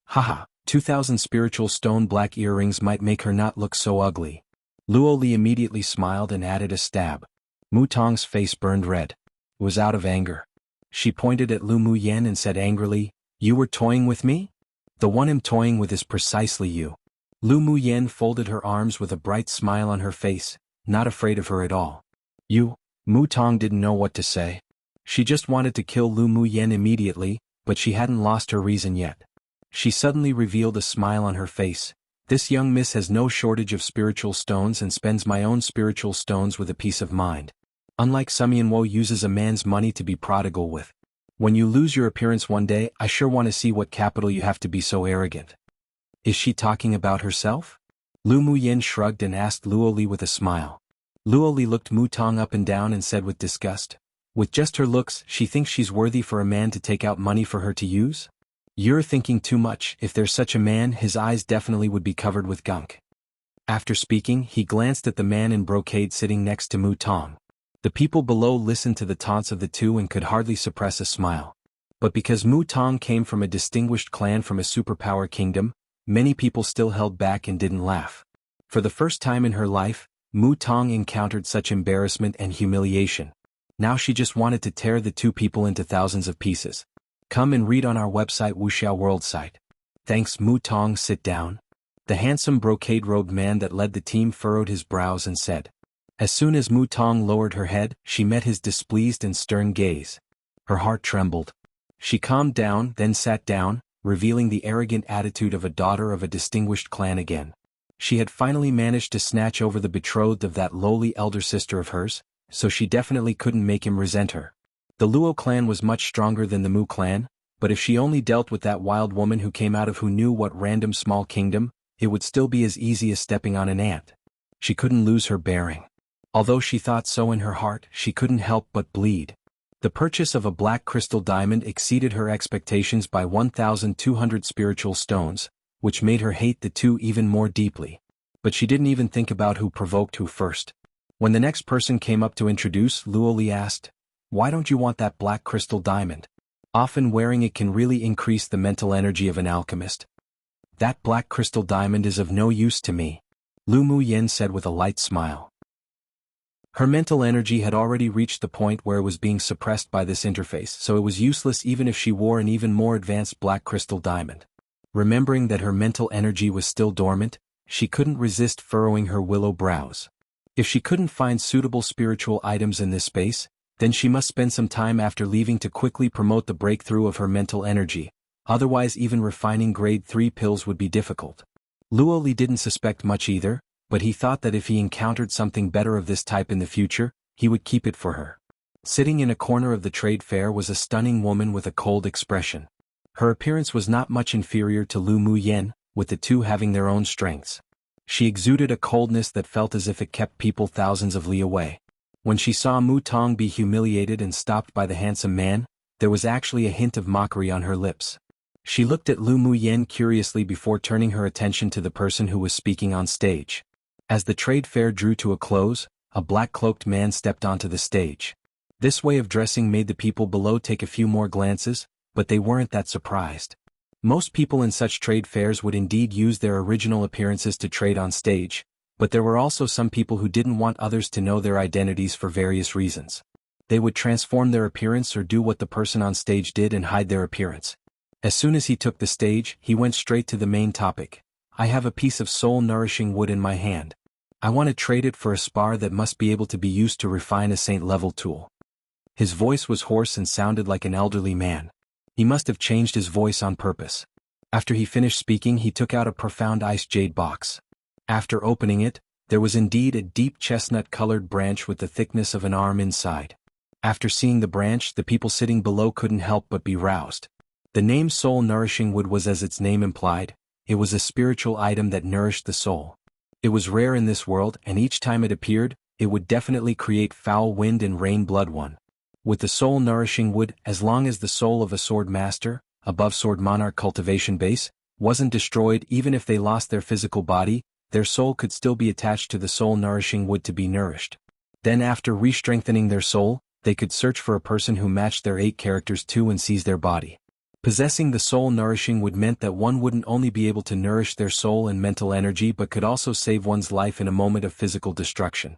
Haha, 2,000 spiritual stone black earrings might make her not look so ugly. Luo Li immediately smiled and added a stab. Mu Tong's face burned red. It was out of anger. She pointed at Lu Muyan and said angrily, "You were toying with me? The one I'm toying with is precisely you." Lu Muyan folded her arms with a bright smile on her face, not afraid of her at all. You? Mu Tong didn't know what to say. She just wanted to kill Lu Muyan immediately, but she hadn't lost her reason yet. She suddenly revealed a smile on her face. This young miss has no shortage of spiritual stones and spends my own spiritual stones with a peace of mind. Unlike Sumian Wo uses a man's money to be prodigal with. When you lose your appearance one day, I sure want to see what capital you have to be so arrogant. Is she talking about herself? Lu Muyin shrugged and asked Luo Li with a smile. Luo Li looked Mu Tong up and down and said with disgust, with just her looks, she thinks she's worthy for a man to take out money for her to use? You're thinking too much. If there's such a man, his eyes definitely would be covered with gunk. After speaking, he glanced at the man in brocade sitting next to Mu Tong. The people below listened to the taunts of the two and could hardly suppress a smile. But because Mu Tong came from a distinguished clan from a superpower kingdom, many people still held back and didn't laugh. For the first time in her life, Mu Tong encountered such embarrassment and humiliation. Now she just wanted to tear the two people into thousands of pieces. Come and read on our website wuxialover site. Thanks Mu Tong, sit down. The handsome brocade-robed man that led the team furrowed his brows and said. As soon as Mu Tong lowered her head, she met his displeased and stern gaze. Her heart trembled. She calmed down, then sat down, revealing the arrogant attitude of a daughter of a distinguished clan again. She had finally managed to snatch over the betrothed of that lowly elder sister of hers, so she definitely couldn't make him resent her. The Luo clan was much stronger than the Mu clan, but if she only dealt with that wild woman who came out of who knew what random small kingdom, it would still be as easy as stepping on an ant. She couldn't lose her bearing. Although she thought so in her heart, she couldn't help but bleed. The purchase of a black crystal diamond exceeded her expectations by 1,200 spiritual stones, which made her hate the two even more deeply. But she didn't even think about who provoked who first. When the next person came up to introduce, Luo Li asked, "Why don't you want that black crystal diamond? Often wearing it can really increase the mental energy of an alchemist." "That black crystal diamond is of no use to me," Lu Muyin said with a light smile. Her mental energy had already reached the point where it was being suppressed by this interface, so it was useless even if she wore an even more advanced black crystal diamond. Remembering that her mental energy was still dormant, she couldn't resist furrowing her willow brows. If she couldn't find suitable spiritual items in this space, then she must spend some time after leaving to quickly promote the breakthrough of her mental energy, otherwise even refining grade 3 pills would be difficult. Luo Li didn't suspect much either, but he thought that if he encountered something better of this type in the future, he would keep it for her. Sitting in a corner of the trade fair was a stunning woman with a cold expression. Her appearance was not much inferior to Lu Muyin, with the two having their own strengths. She exuded a coldness that felt as if it kept people thousands of li away. When she saw Mu Tong be humiliated and stopped by the handsome man, there was actually a hint of mockery on her lips. She looked at Lu Muyin curiously before turning her attention to the person who was speaking on stage. As the trade fair drew to a close, a black-cloaked man stepped onto the stage. This way of dressing made the people below take a few more glances, but they weren't that surprised. Most people in such trade fairs would indeed use their original appearances to trade on stage, but there were also some people who didn't want others to know their identities for various reasons. They would transform their appearance or do what the person on stage did and hide their appearance. As soon as he took the stage, he went straight to the main topic. "I have a piece of soul-nourishing wood in my hand. I want to trade it for a spar that must be able to be used to refine a saint-level tool." His voice was hoarse and sounded like an elderly man. He must have changed his voice on purpose. After he finished speaking, he took out a profound ice jade box. After opening it, there was indeed a deep chestnut-colored branch with the thickness of an arm inside. After seeing the branch, the people sitting below couldn't help but be roused. The name soul-nourishing wood was as its name implied. It was a spiritual item that nourished the soul. It was rare in this world, and each time it appeared, it would definitely create foul wind and rain blood one. With the soul-nourishing wood, as long as the soul of a swordmaster, above sword monarch cultivation base, wasn't destroyed, even if they lost their physical body, their soul could still be attached to the soul-nourishing wood to be nourished. Then after re-strengthening their soul, they could search for a person who matched their 8 characters too and seize their body. Possessing the soul-nourishing wood meant that one wouldn't only be able to nourish their soul and mental energy but could also save one's life in a moment of physical destruction.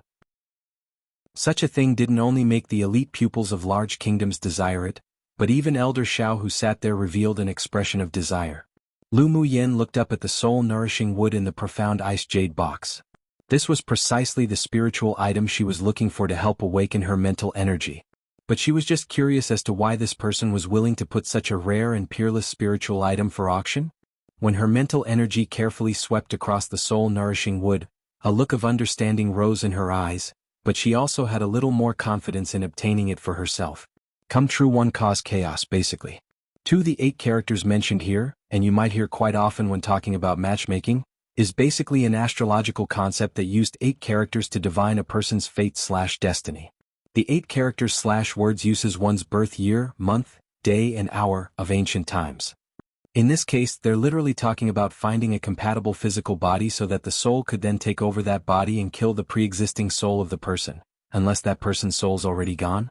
Such a thing didn't only make the elite pupils of large kingdoms desire it, but even Elder Xiao who sat there revealed an expression of desire. Lu Muyin looked up at the soul-nourishing wood in the profound ice jade box. This was precisely the spiritual item she was looking for to help awaken her mental energy. But she was just curious as to why this person was willing to put such a rare and peerless spiritual item for auction. When her mental energy carefully swept across the soul-nourishing wood, a look of understanding rose in her eyes, but she also had a little more confidence in obtaining it for herself. Come true one cause chaos basically. 2. The 8 characters mentioned here, and you might hear quite often when talking about matchmaking, is basically an astrological concept that used 8 characters to divine a person's fate/destiny. The 8 characters/words uses one's birth year, month, day and hour of ancient times. In this case, they're literally talking about finding a compatible physical body so that the soul could then take over that body and kill the pre-existing soul of the person, unless that person's soul's already gone.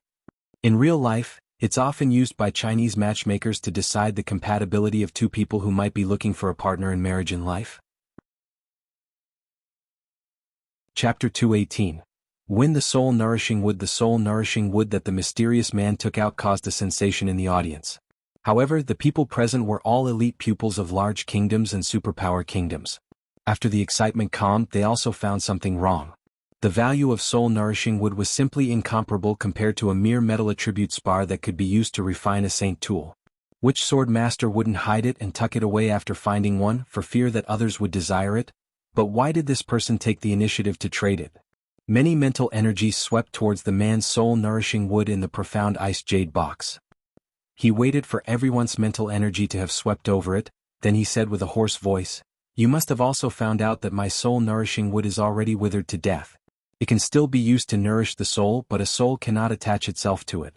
In real life, it's often used by Chinese matchmakers to decide the compatibility of 2 people who might be looking for a partner in marriage in life. Chapter 218. Win the soul-nourishing wood. The soul-nourishing wood that the mysterious man took out caused a sensation in the audience. However, the people present were all elite pupils of large kingdoms and superpower kingdoms. After the excitement calmed, they also found something wrong. The value of soul-nourishing wood was simply incomparable compared to a mere metal attribute spar that could be used to refine a saint tool. Which swordmaster wouldn't hide it and tuck it away after finding one, for fear that others would desire it? But why did this person take the initiative to trade it? Many mental energies swept towards the man's soul-nourishing wood in the profound ice jade box. He waited for everyone's mental energy to have swept over it, then he said with a hoarse voice, "You must have also found out that my soul-nourishing wood is already withered to death. It can still be used to nourish the soul, but a soul cannot attach itself to it.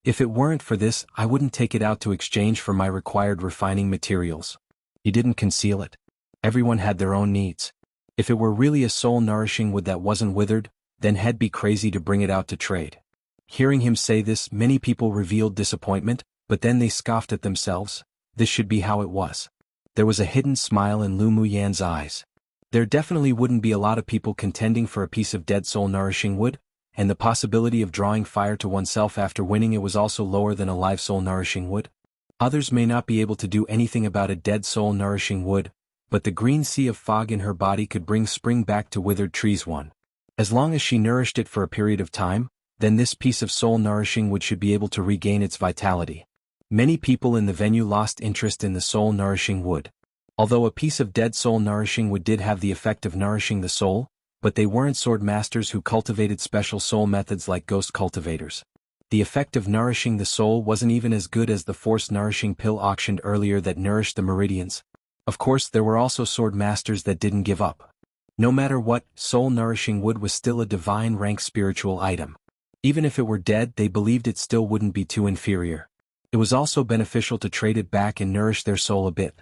If it weren't for this, I wouldn't take it out to exchange for my required refining materials." He didn't conceal it. Everyone had their own needs. If it were really a soul-nourishing wood that wasn't withered, then he'd be crazy to bring it out to trade. Hearing him say this, many people revealed disappointment, but then they scoffed at themselves. This should be how it was. There was a hidden smile in Lu Muyan's eyes. There definitely wouldn't be a lot of people contending for a piece of dead soul-nourishing wood, and the possibility of drawing fire to oneself after winning it was also lower than a live soul-nourishing wood. Others may not be able to do anything about a dead soul-nourishing wood, but the green sea of fog in her body could bring spring back to withered trees. As long as she nourished it for a period of time, then this piece of soul-nourishing wood should be able to regain its vitality. Many people in the venue lost interest in the soul-nourishing wood. Although a piece of dead soul-nourishing wood did have the effect of nourishing the soul, but they weren't swordmasters who cultivated special soul methods like ghost cultivators. The effect of nourishing the soul wasn't even as good as the force-nourishing pill auctioned earlier that nourished the meridians. Of course, there were also swordmasters that didn't give up. No matter what, soul-nourishing wood was still a divine rank spiritual item. Even if it were dead, they believed it still wouldn't be too inferior. It was also beneficial to trade it back and nourish their soul a bit.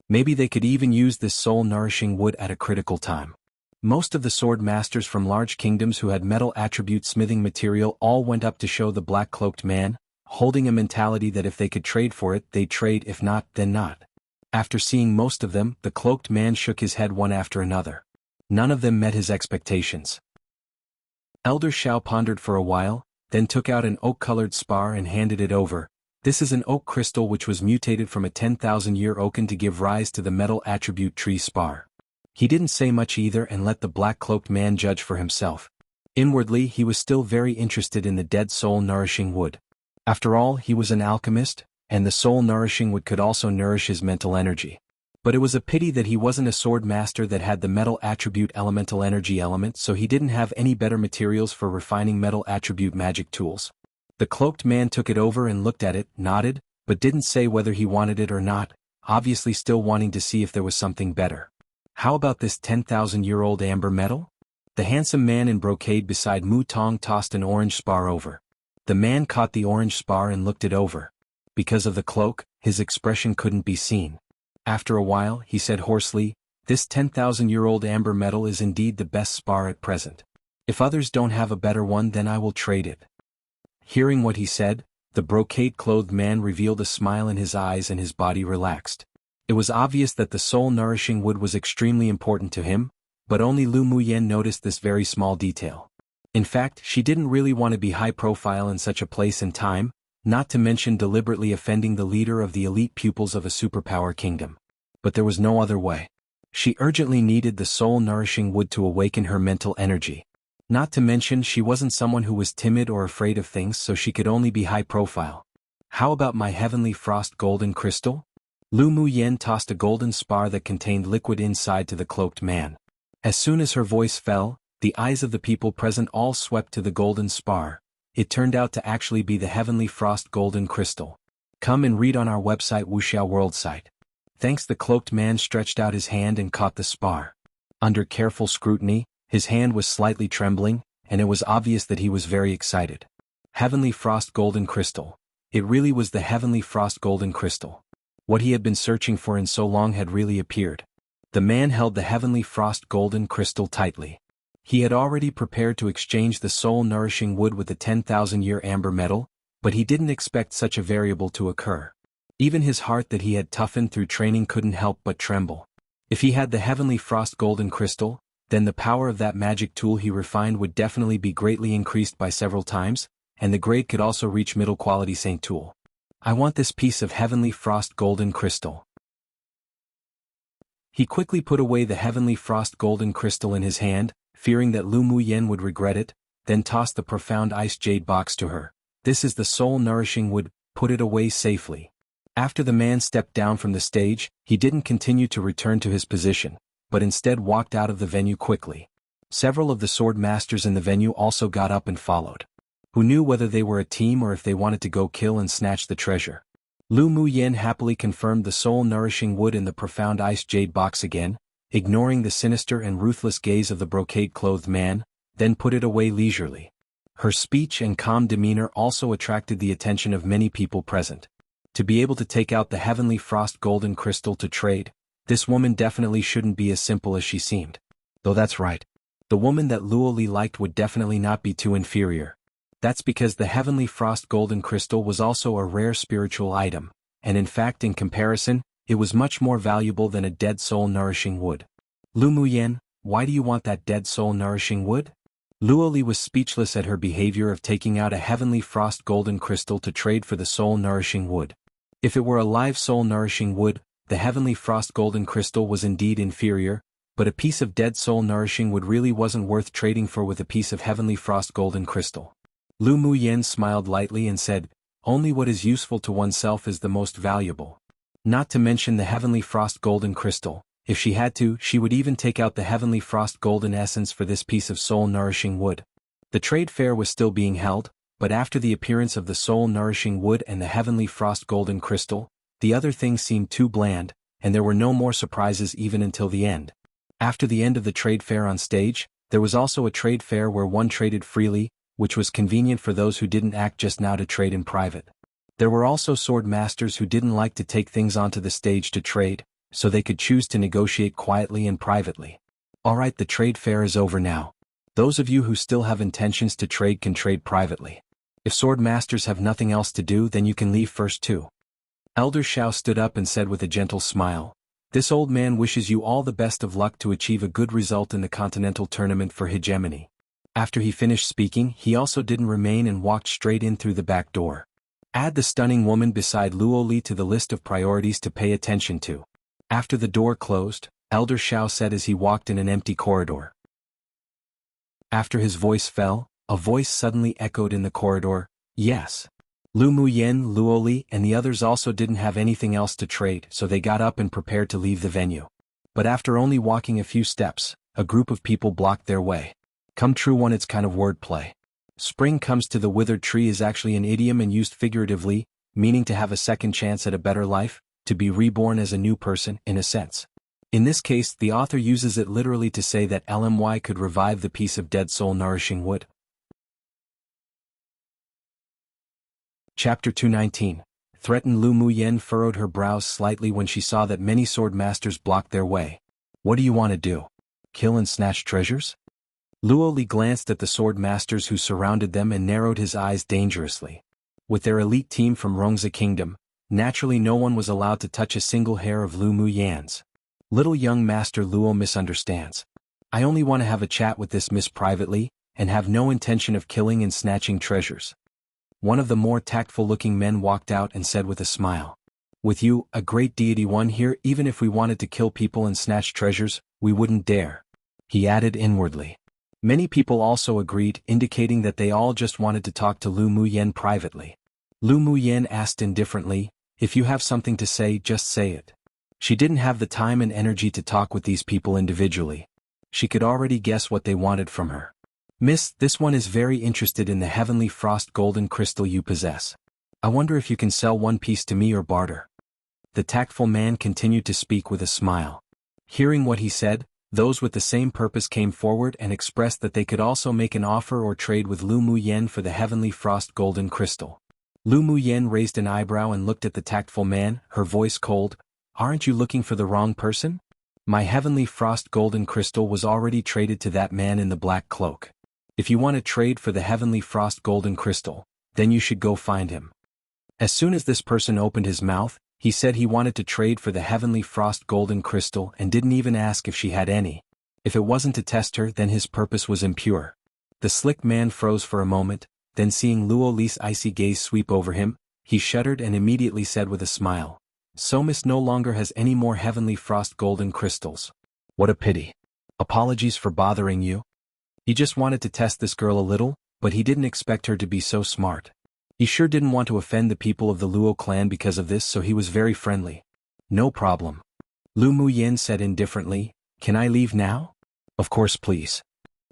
Maybe they could even use this soul-nourishing wood at a critical time. Most of the sword masters from large kingdoms who had metal attribute smithing material all went up to show the black-cloaked man, holding a mentality that if they could trade for it, they'd trade, if not, then not. After seeing most of them, the cloaked man shook his head one after another. None of them met his expectations. Elder Shao pondered for a while, then took out an oak-colored spar and handed it over. This is an oak crystal which was mutated from a 10,000-year oaken to give rise to the metal attribute tree spar. He didn't say much either and let the black-cloaked man judge for himself. Inwardly, he was still very interested in the dead soul-nourishing wood. After all, he was an alchemist, and the soul-nourishing wood could also nourish his mental energy. But it was a pity that he wasn't a sword master that had the metal attribute elemental energy element, so he didn't have any better materials for refining metal attribute magic tools. The cloaked man took it over and looked at it, nodded, but didn't say whether he wanted it or not, obviously still wanting to see if there was something better. How about this 10,000-year-old amber metal? The handsome man in brocade beside Mu Tong tossed an orange spar over. The man caught the orange spar and looked it over. Because of the cloak, his expression couldn't be seen. After a while, he said hoarsely, "This 10,000-year-old amber metal is indeed the best spar at present. If others don't have a better one, then I will trade it." Hearing what he said, the brocade-clothed man revealed a smile in his eyes and his body relaxed. It was obvious that the soul-nourishing wood was extremely important to him, but only Lu Muyan noticed this very small detail. In fact, she didn't really want to be high-profile in such a place and time, not to mention deliberately offending the leader of the elite pupils of a superpower kingdom. But there was no other way. She urgently needed the soul-nourishing wood to awaken her mental energy. Not to mention she wasn't someone who was timid or afraid of things, so she could only be high-profile. How about my heavenly frost golden crystal? Lu Muyan tossed a golden spar that contained liquid inside to the cloaked man. As soon as her voice fell, the eyes of the people present all swept to the golden spar. it turned out to actually be the heavenly frost golden crystal. Come and read on our website wuxialover site. Thanks. The cloaked man stretched out his hand and caught the spar. Under careful scrutiny, his hand was slightly trembling, and it was obvious that he was very excited. Heavenly frost golden crystal. It really was the heavenly frost golden crystal. What he had been searching for in so long had really appeared. The man held the heavenly frost golden crystal tightly. He had already prepared to exchange the soul-nourishing wood with the 10,000-year amber metal, but he didn't expect such a variable to occur. Even his heart that he had toughened through training couldn't help but tremble. If he had the heavenly frost golden crystal, then the power of that magic tool he refined would definitely be greatly increased by several times, and the grade could also reach middle-quality Saint tool. I want this piece of heavenly frost golden crystal. He quickly put away the heavenly frost golden crystal in his hand, fearing that Lu Muyen would regret it, then tossed the profound ice jade box to her. This is the soul-nourishing wood, put it away safely. After the man stepped down from the stage, he didn't continue to return to his position, but instead walked out of the venue quickly. Several of the sword masters in the venue also got up and followed. Who knew whether they were a team or if they wanted to go kill and snatch the treasure? Lu Muyen happily confirmed the soul-nourishing wood in the profound ice jade box again, ignoring the sinister and ruthless gaze of the brocade-clothed man, then put it away leisurely. Her speech and calm demeanor also attracted the attention of many people present. To be able to take out the heavenly frost golden crystal to trade, this woman definitely shouldn't be as simple as she seemed. Though that's right. The woman that Luo Li liked would definitely not be too inferior. That's because the heavenly frost golden crystal was also a rare spiritual item, and in fact in comparison, it was much more valuable than a dead soul-nourishing wood. Lu Muyen, why do you want that dead soul-nourishing wood? Luo Li was speechless at her behavior of taking out a heavenly frost golden crystal to trade for the soul-nourishing wood. If it were a live soul-nourishing wood, the heavenly frost golden crystal was indeed inferior, but a piece of dead soul-nourishing wood really wasn't worth trading for with a piece of heavenly frost golden crystal. Lu Muyen smiled lightly and said, only what is useful to oneself is the most valuable. Not to mention the heavenly frost golden crystal. If she had to, she would even take out the heavenly frost golden essence for this piece of soul-nourishing wood. The trade fair was still being held, but after the appearance of the soul-nourishing wood and the heavenly frost golden crystal, the other things seemed too bland, and there were no more surprises even until the end. After the end of the trade fair on stage, there was also a trade fair where one traded freely, which was convenient for those who didn't act just now to trade in private. There were also sword masters who didn't like to take things onto the stage to trade, so they could choose to negotiate quietly and privately. Alright, the trade fair is over now. Those of you who still have intentions to trade can trade privately. If sword masters have nothing else to do, then you can leave first too. Elder Shao stood up and said with a gentle smile, this old man wishes you all the best of luck to achieve a good result in the continental tournament for hegemony. After he finished speaking, he also didn't remain and walked straight in through the back door. Add the stunning woman beside Luo Li to the list of priorities to pay attention to. After the door closed, Elder Shao said as he walked in an empty corridor. After his voice fell, a voice suddenly echoed in the corridor, yes. Lu Muyen, Luo Li, and the others also didn't have anything else to trade, so they got up and prepared to leave the venue. But after only walking a few steps, a group of people blocked their way. Come true one, it's kind of wordplay. Spring comes to the withered tree is actually an idiom and used figuratively, meaning to have a second chance at a better life, to be reborn as a new person, in a sense. In this case, the author uses it literally to say that LMY could revive the piece of dead soul-nourishing wood. Chapter 219. Threatened. Lu Muyen furrowed her brows slightly when she saw that many sword masters blocked their way. What do you want to do? Kill and snatch treasures? Luo Li glanced at the sword masters who surrounded them and narrowed his eyes dangerously. With their elite team from Rongzi Kingdom, naturally no one was allowed to touch a single hair of Lu Muyen's. Little young Master Luo misunderstands. I only want to have a chat with this miss privately, and have no intention of killing and snatching treasures. One of the more tactful-looking men walked out and said with a smile. With you, a great deity one here, even if we wanted to kill people and snatch treasures, we wouldn't dare. He added inwardly. Many people also agreed, indicating that they all just wanted to talk to Lu Muyen privately. Lu Muyen asked indifferently, if you have something to say, just say it. She didn't have the time and energy to talk with these people individually. She could already guess what they wanted from her. Miss, this one is very interested in the heavenly frost golden crystal you possess. I wonder if you can sell one piece to me or barter. The tactful man continued to speak with a smile. Hearing what he said, those with the same purpose came forward and expressed that they could also make an offer or trade with Lu Mu Yen for the heavenly frost golden crystal. Lu Mu Yen raised an eyebrow and looked at the tactful man, her voice cold. Aren't you looking for the wrong person? My heavenly frost golden crystal was already traded to that man in the black cloak. If you want to trade for the heavenly frost golden crystal, then you should go find him. As soon as this person opened his mouth, he said he wanted to trade for the heavenly frost golden crystal and didn't even ask if she had any. If it wasn't to test her, then his purpose was impure. The slick man froze for a moment, then seeing Luo Li's icy gaze sweep over him, he shuddered and immediately said with a smile, "So Miss no longer has any more heavenly frost golden crystals. What a pity. Apologies for bothering you." He just wanted to test this girl a little, but he didn't expect her to be so smart. He sure didn't want to offend the people of the Luo clan because of this, so he was very friendly. "No problem." Lu Mu Yen said indifferently, "Can I leave now?" "Of course, please."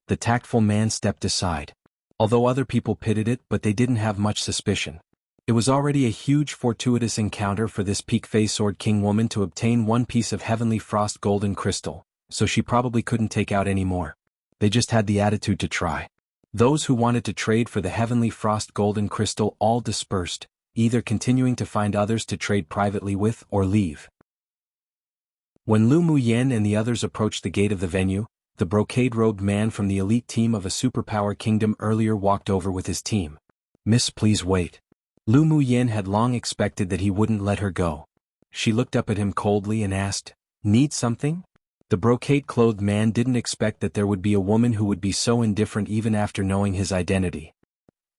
The tactful man stepped aside. Although other people pitied it, but they didn't have much suspicion. It was already a huge fortuitous encounter for this Peak-Fei Sword King woman to obtain one piece of heavenly frost golden crystal, so she probably couldn't take out any more. They just had the attitude to try. Those who wanted to trade for the heavenly frost golden crystal all dispersed, either continuing to find others to trade privately with or leave. When Lu Mu Yen and the others approached the gate of the venue, the brocade-robed man from the elite team of a superpower kingdom earlier walked over with his team. "Miss, please wait." Lu Mu Yen had long expected that he wouldn't let her go. She looked up at him coldly and asked, "Need something?" The brocade-clothed man didn't expect that there would be a woman who would be so indifferent even after knowing his identity.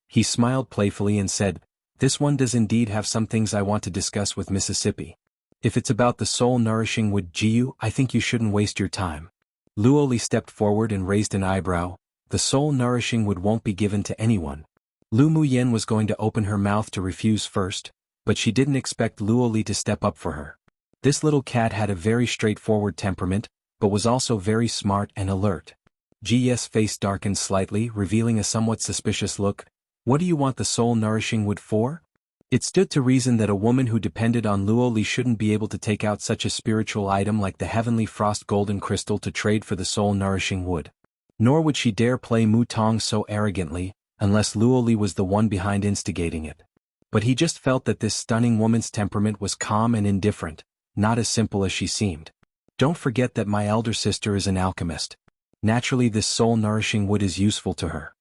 He smiled playfully and said, "This one does indeed have some things I want to discuss with Mississippi. If it's about the soul-nourishing wood jianghu, I think you shouldn't waste your time." Luo Li stepped forward and raised an eyebrow. "The soul-nourishing wood won't be given to anyone." Lu Mu Yen was going to open her mouth to refuse first, but she didn't expect Luo Li to step up for her. This little cat had a very straightforward temperament, but was also very smart and alert. Ji's face darkened slightly, revealing a somewhat suspicious look. "What do you want the soul-nourishing wood for?" It stood to reason that a woman who depended on Luo Li shouldn't be able to take out such a spiritual item like the heavenly frost golden crystal to trade for the soul-nourishing wood. Nor would she dare play Mu Tong so arrogantly, unless Luo Li was the one behind instigating it. But he just felt that this stunning woman's temperament was calm and indifferent, not as simple as she seemed. "Don't forget that my elder sister is an alchemist. Naturally this soul-nourishing wood is useful to her."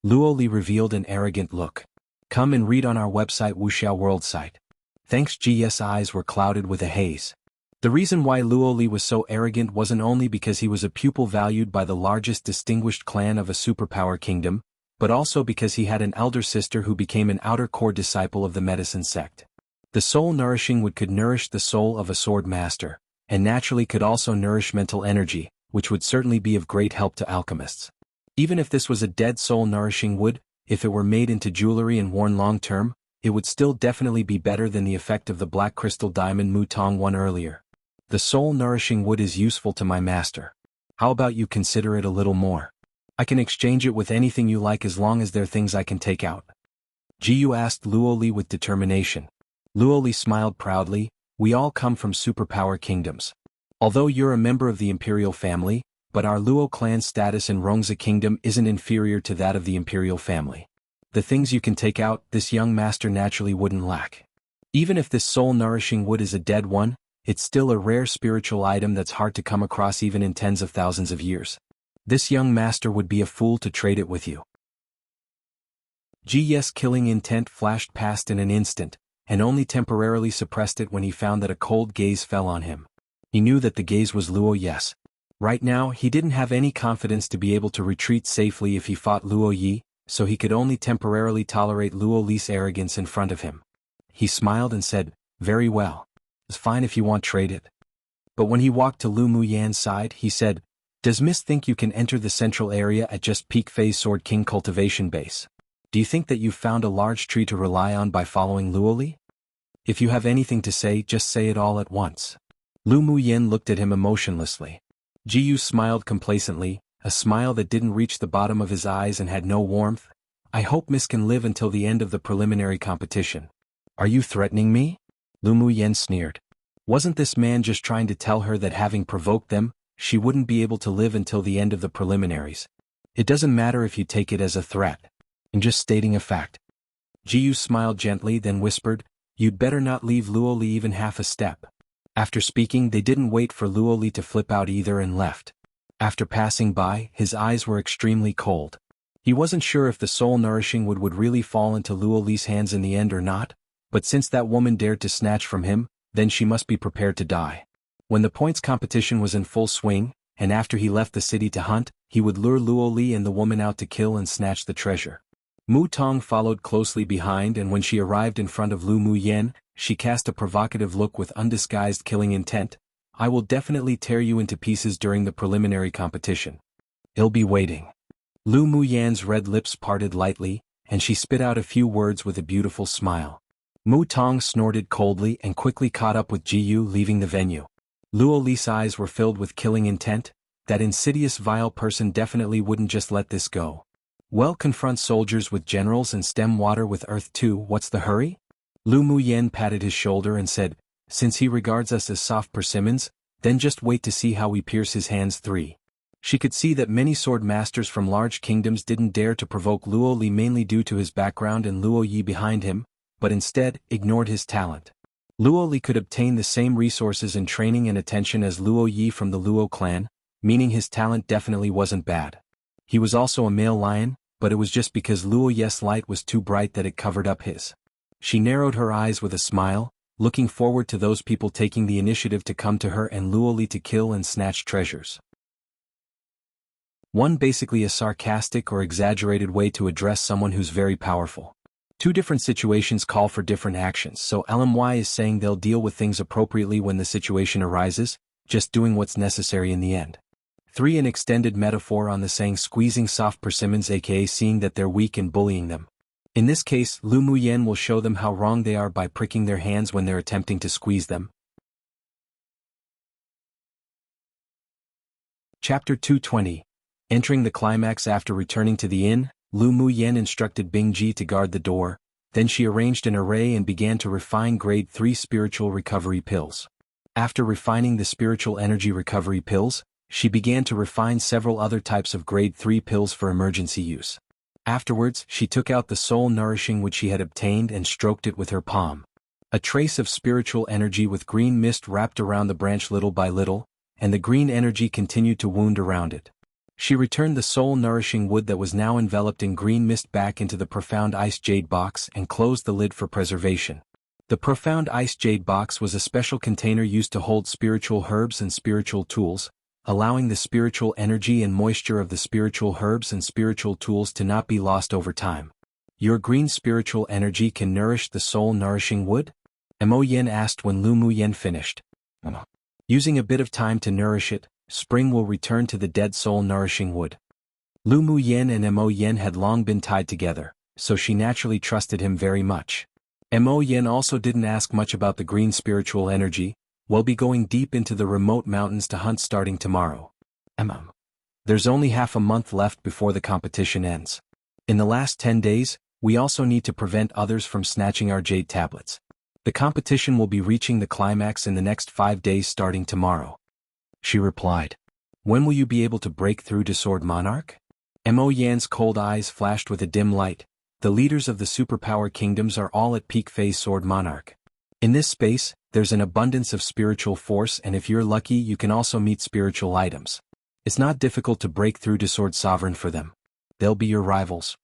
Luo Li revealed an arrogant look. "Come and read on our website wuxialover site." Thanks. Ji's eyes were clouded with a haze. The reason why Luo Li was so arrogant wasn't only because he was a pupil valued by the largest distinguished clan of a superpower kingdom, but also because he had an elder sister who became an outer core disciple of the medicine sect. The soul-nourishing wood could nourish the soul of a swordmaster, and naturally could also nourish mental energy, which would certainly be of great help to alchemists. Even if this was a dead soul-nourishing wood, if it were made into jewelry and worn long-term, it would still definitely be better than the effect of the black crystal diamond Mu Tong won earlier. "The soul-nourishing wood is useful to my master. How about you consider it a little more? I can exchange it with anything you like as long as they're things I can take out." Jiu asked Luo Li with determination. Luo Li smiled proudly. "We all come from superpower kingdoms. Although you're a member of the Imperial family, but our Luo clan's status in Rongzi Kingdom isn't inferior to that of the Imperial family. The things you can take out, this young master naturally wouldn't lack. Even if this soul-nourishing wood is a dead one, it's still a rare spiritual item that's hard to come across even in tens of thousands of years. This young master would be a fool to trade it with you." Ji's killing intent flashed past in an instant, and only temporarily suppressed it when he found that a cold gaze fell on him. He knew that the gaze was Luo Yi's. Right now, he didn't have any confidence to be able to retreat safely if he fought Luo Yi, so he could only temporarily tolerate Luo Li's arrogance in front of him. He smiled and said, "Very well. It's fine if you want trade it." But when he walked to Lu Mu Yan's side, he said, "Does Miss think you can enter the central area at just Peak-Fei Sword King cultivation base? Do you think that you've found a large tree to rely on by following Luo Li? If you have anything to say, just say it all at once." Lu Mu Yen looked at him emotionlessly. Jiu smiled complacently, a smile that didn't reach the bottom of his eyes and had no warmth. I hope Miss can live until the end of the preliminary competition. Are you threatening me? Lu Muyen sneered. Wasn't this man just trying to tell her that having provoked them, she wouldn't be able to live until the end of the preliminaries? It doesn't matter if you take it as a threat. I'm just stating a fact. Jiyu smiled gently, then whispered, "You'd better not leave Luoli even half a step." After speaking, they didn't wait for Luoli to flip out either and left. After passing by, his eyes were extremely cold. He wasn't sure if the soul-nourishing would really fall into Luoli's hands in the end or not, but since that woman dared to snatch from him, then she must be prepared to die. When the points competition was in full swing, and after he left the city to hunt, he would lure Luoli and the woman out to kill and snatch the treasure. Mu Tong followed closely behind, and when she arrived in front of Lu Muyen, she cast a provocative look with undisguised killing intent. "I will definitely tear you into pieces during the preliminary competition. I'll be waiting." Lu Muyen's red lips parted lightly, and she spit out a few words with a beautiful smile. Mu Tong snorted coldly and quickly caught up with Jiyu, leaving the venue. Luoli's eyes were filled with killing intent. That insidious vile person definitely wouldn't just let this go. "Well, confront soldiers with generals and stem water with earth too, what's the hurry?" Lu Muyen patted his shoulder and said, "Since he regards us as soft persimmons, then just wait to see how we pierce his hands." 3. She could see that many sword masters from large kingdoms didn't dare to provoke Luoli mainly due to his background and Luo Yi behind him, but instead ignored his talent. Luoli could obtain the same resources and training and attention as Luo Yi from the Luo clan, meaning his talent definitely wasn't bad. He was also a male lion, but it was just because Luo Yi's light was too bright that it covered up his. She narrowed her eyes with a smile, looking forward to those people taking the initiative to come to her and Luoli to kill and snatch treasures. 1. Basically a sarcastic or exaggerated way to address someone who's very powerful. 2 different situations call for different actions, so LMY is saying they'll deal with things appropriately when the situation arises, just doing what's necessary in the end. 3. An extended metaphor on the saying squeezing soft persimmons, aka seeing that they're weak and bullying them. In this case, Lu Muyen will show them how wrong they are by pricking their hands when they're attempting to squeeze them. Chapter 220. Entering the climax. After returning to the inn, Lu Muyen instructed Bing Ji to guard the door, then she arranged an array and began to refine grade 3 spiritual recovery pills. After refining the spiritual energy recovery pills, she began to refine several other types of grade 3 pills for emergency use. Afterwards, she took out the soul nourishing which she had obtained and stroked it with her palm. A trace of spiritual energy with green mist wrapped around the branch little by little, and the green energy continued to wound around it. She returned the soul-nourishing wood that was now enveloped in green mist back into the profound ice jade box and closed the lid for preservation. The profound ice jade box was a special container used to hold spiritual herbs and spiritual tools, allowing the spiritual energy and moisture of the spiritual herbs and spiritual tools to not be lost over time. "Your green spiritual energy can nourish the soul-nourishing wood?" Mo Yen asked when Lu Muyen finished. "Using a bit of time to nourish it, spring will return to the dead soul-nourishing wood." Lu Muyen and Mo Yen had long been tied together, so she naturally trusted him very much. Mo Yen also didn't ask much about the green spiritual energy. "We'll be going deep into the remote mountains to hunt starting tomorrow. There's only half a month left before the competition ends. In the last 10 days, we also need to prevent others from snatching our jade tablets. The competition will be reaching the climax in the next 5 days starting tomorrow," she replied. "When will you be able to break through to Sword Monarch?" Mo Yan's cold eyes flashed with a dim light. "The leaders of the superpower kingdoms are all at peak phase Sword Monarch. In this space, there's an abundance of spiritual force, and if you're lucky you can also meet spiritual items. It's not difficult to break through to Sword Sovereign for them. They'll be your rivals."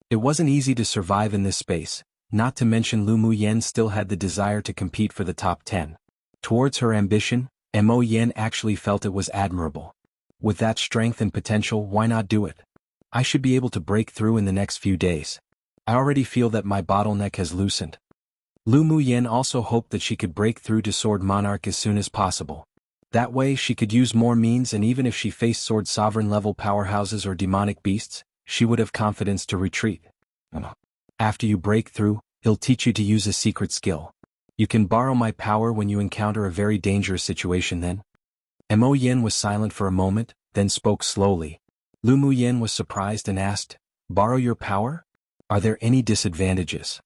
It wasn't easy to survive in this space, not to mention Lu Muyen still had the desire to compete for the top 10. Towards her ambition, Mo Yen actually felt it was admirable. With that strength and potential, why not do it? "I should be able to break through in the next few days. I already feel that my bottleneck has loosened." Lu Muyen also hoped that she could break through to Sword Monarch as soon as possible. That way she could use more means, and even if she faced Sword Sovereign level powerhouses or demonic beasts, she would have confidence to retreat. "After you break through, he'll teach you to use a secret skill. You can borrow my power when you encounter a very dangerous situation then." Mo Yen was silent for a moment, then spoke slowly. Lu Muyen was surprised and asked, "Borrow your power? Are there any disadvantages?"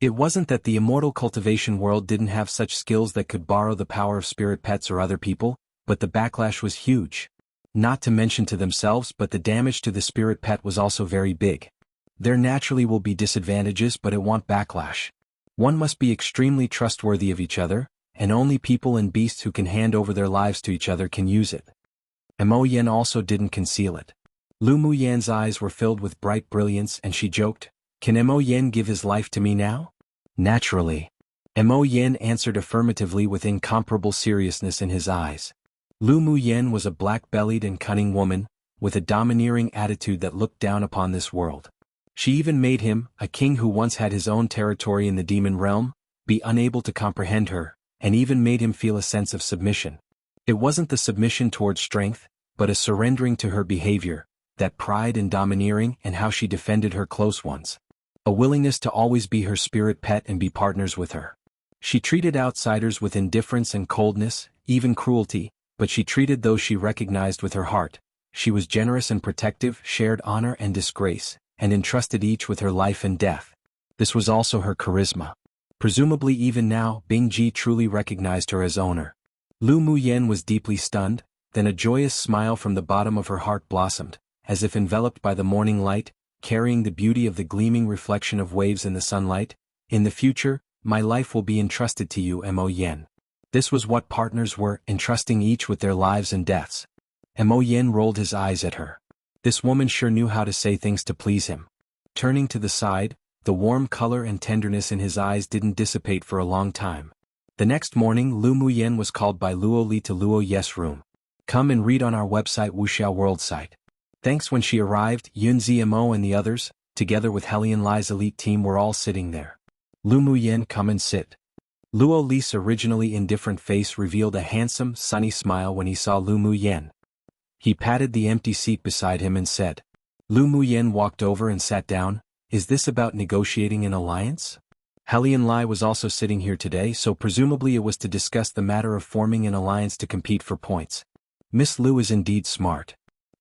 It wasn't that the immortal cultivation world didn't have such skills that could borrow the power of spirit pets or other people, but the backlash was huge. Not to mention to themselves, but the damage to the spirit pet was also very big. There naturally will be disadvantages, but it won't backlash. One must be extremely trustworthy of each other, and only people and beasts who can hand over their lives to each other can use it. Mo Yen also didn't conceal it. Lu Muyen's eyes were filled with bright brilliance and she joked, "Can Mo Yen give his life to me now?" "Naturally." Mo Yen answered affirmatively with incomparable seriousness in his eyes. Lu Muyen was a black-bellied and cunning woman, with a domineering attitude that looked down upon this world. She even made him, a king who once had his own territory in the demon realm, be unable to comprehend her, and even made him feel a sense of submission. It wasn't the submission towards strength, but a surrendering to her behavior, that pride in domineering and how she defended her close ones. A willingness to always be her spirit pet and be partners with her. She treated outsiders with indifference and coldness, even cruelty, but she treated those she recognized with her heart. She was generous and protective, shared honor and disgrace, and entrusted each with her life and death. This was also her charisma. Presumably even now, Bing Ji truly recognized her as owner. Lu Muyen was deeply stunned, then a joyous smile from the bottom of her heart blossomed, as if enveloped by the morning light, carrying the beauty of the gleaming reflection of waves in the sunlight. "In the future, my life will be entrusted to you, Mo Yen." This was what partners were, entrusting each with their lives and deaths. Mo Yen rolled his eyes at her. This woman sure knew how to say things to please him. Turning to the side, the warm color and tenderness in his eyes didn't dissipate for a long time. The next morning Lu Muyen was called by Luo Li to Luo Ye's room. "Come and read on our website wuxiaworld site." Thanks. When she arrived, Yunzi Mo and the others, together with Helian Li's elite team, were all sitting there. "Lu Muyen, come and sit." Luo Li's originally indifferent face revealed a handsome, sunny smile when he saw Lu Muyen. He patted the empty seat beside him and said. Lu Muyen walked over and sat down. "Is this about negotiating an alliance?" Helian Li was also sitting here today, so presumably it was to discuss the matter of forming an alliance to compete for points. Miss Lu is indeed smart.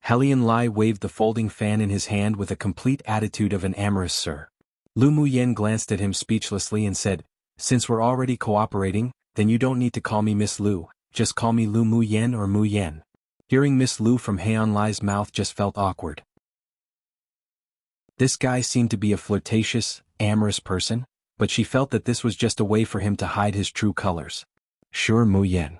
Helian Li waved the folding fan in his hand with a complete attitude of an amorous sir. Lu Muyen glanced at him speechlessly and said, "Since we're already cooperating, then you don't need to call me Miss Lu, just call me Lu Muyen or Muyen." Hearing Miss Lu from Helian Li's mouth just felt awkward. This guy seemed to be a flirtatious, amorous person, but she felt that this was just a way for him to hide his true colors. "Sure, Muyen."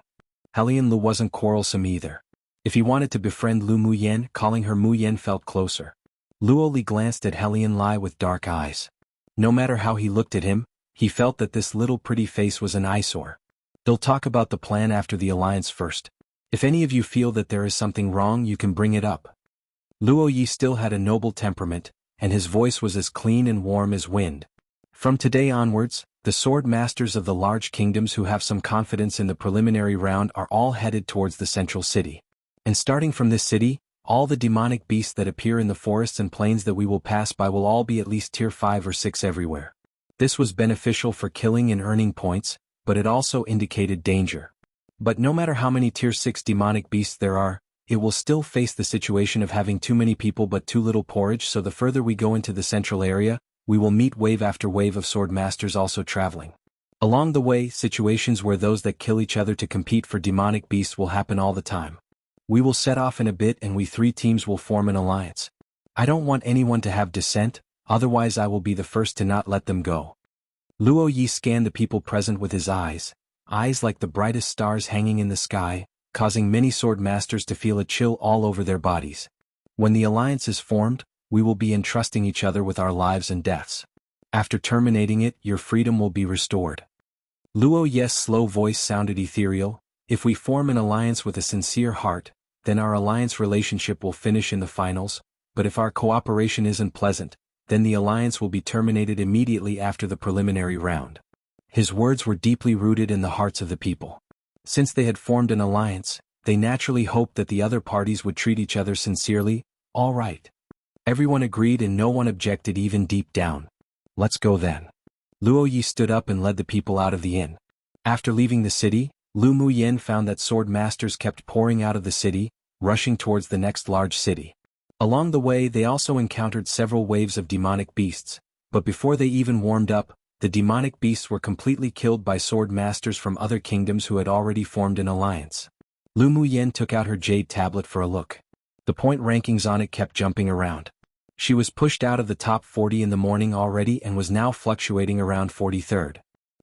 Helian Lu wasn't quarrelsome either. If he wanted to befriend Lu Muyen, calling her Muyen felt closer. Luo Li glanced at Helian Li with dark eyes. No matter how he looked at him, he felt that this little pretty face was an eyesore. "They'll talk about the plan after the alliance first. If any of you feel that there is something wrong, you can bring it up." Luo Yi still had a noble temperament, and his voice was as clean and warm as wind. "From today onwards, the sword masters of the large kingdoms who have some confidence in the preliminary round are all headed towards the central city. And starting from this city, all the demonic beasts that appear in the forests and plains that we will pass by will all be at least tier 5 or 6 everywhere." This was beneficial for killing and earning points, but it also indicated danger. But no matter how many tier 6 demonic beasts there are, it will still face the situation of having too many people but too little porridge, so the further we go into the central area, we will meet wave after wave of sword masters also traveling. Along the way, situations where those that kill each other to compete for demonic beasts will happen all the time. We will set off in a bit and we 3 teams will form an alliance. I don't want anyone to have dissent, otherwise I will be the first to not let them go. Luo Yi scanned the people present with his eyes like the brightest stars hanging in the sky, causing many sword masters to feel a chill all over their bodies. "When the alliance is formed, we will be entrusting each other with our lives and deaths. After terminating it, your freedom will be restored." Luo Yi's slow voice sounded ethereal. "If we form an alliance with a sincere heart, then our alliance relationship will finish in the finals, but if our cooperation isn't pleasant, then the alliance will be terminated immediately after the preliminary round." His words were deeply rooted in the hearts of the people. Since they had formed an alliance, they naturally hoped that the other parties would treat each other sincerely. All right. Everyone agreed and no one objected even deep down. "Let's go then." Luo Yi stood up and led the people out of the inn. After leaving the city, Lu Muyen found that sword masters kept pouring out of the city, rushing towards the next large city. Along the way they also encountered several waves of demonic beasts, but before they even warmed up, the demonic beasts were completely killed by sword masters from other kingdoms who had already formed an alliance. Lu Muyen took out her jade tablet for a look. The point rankings on it kept jumping around. She was pushed out of the top 40 in the morning already and was now fluctuating around 43rd.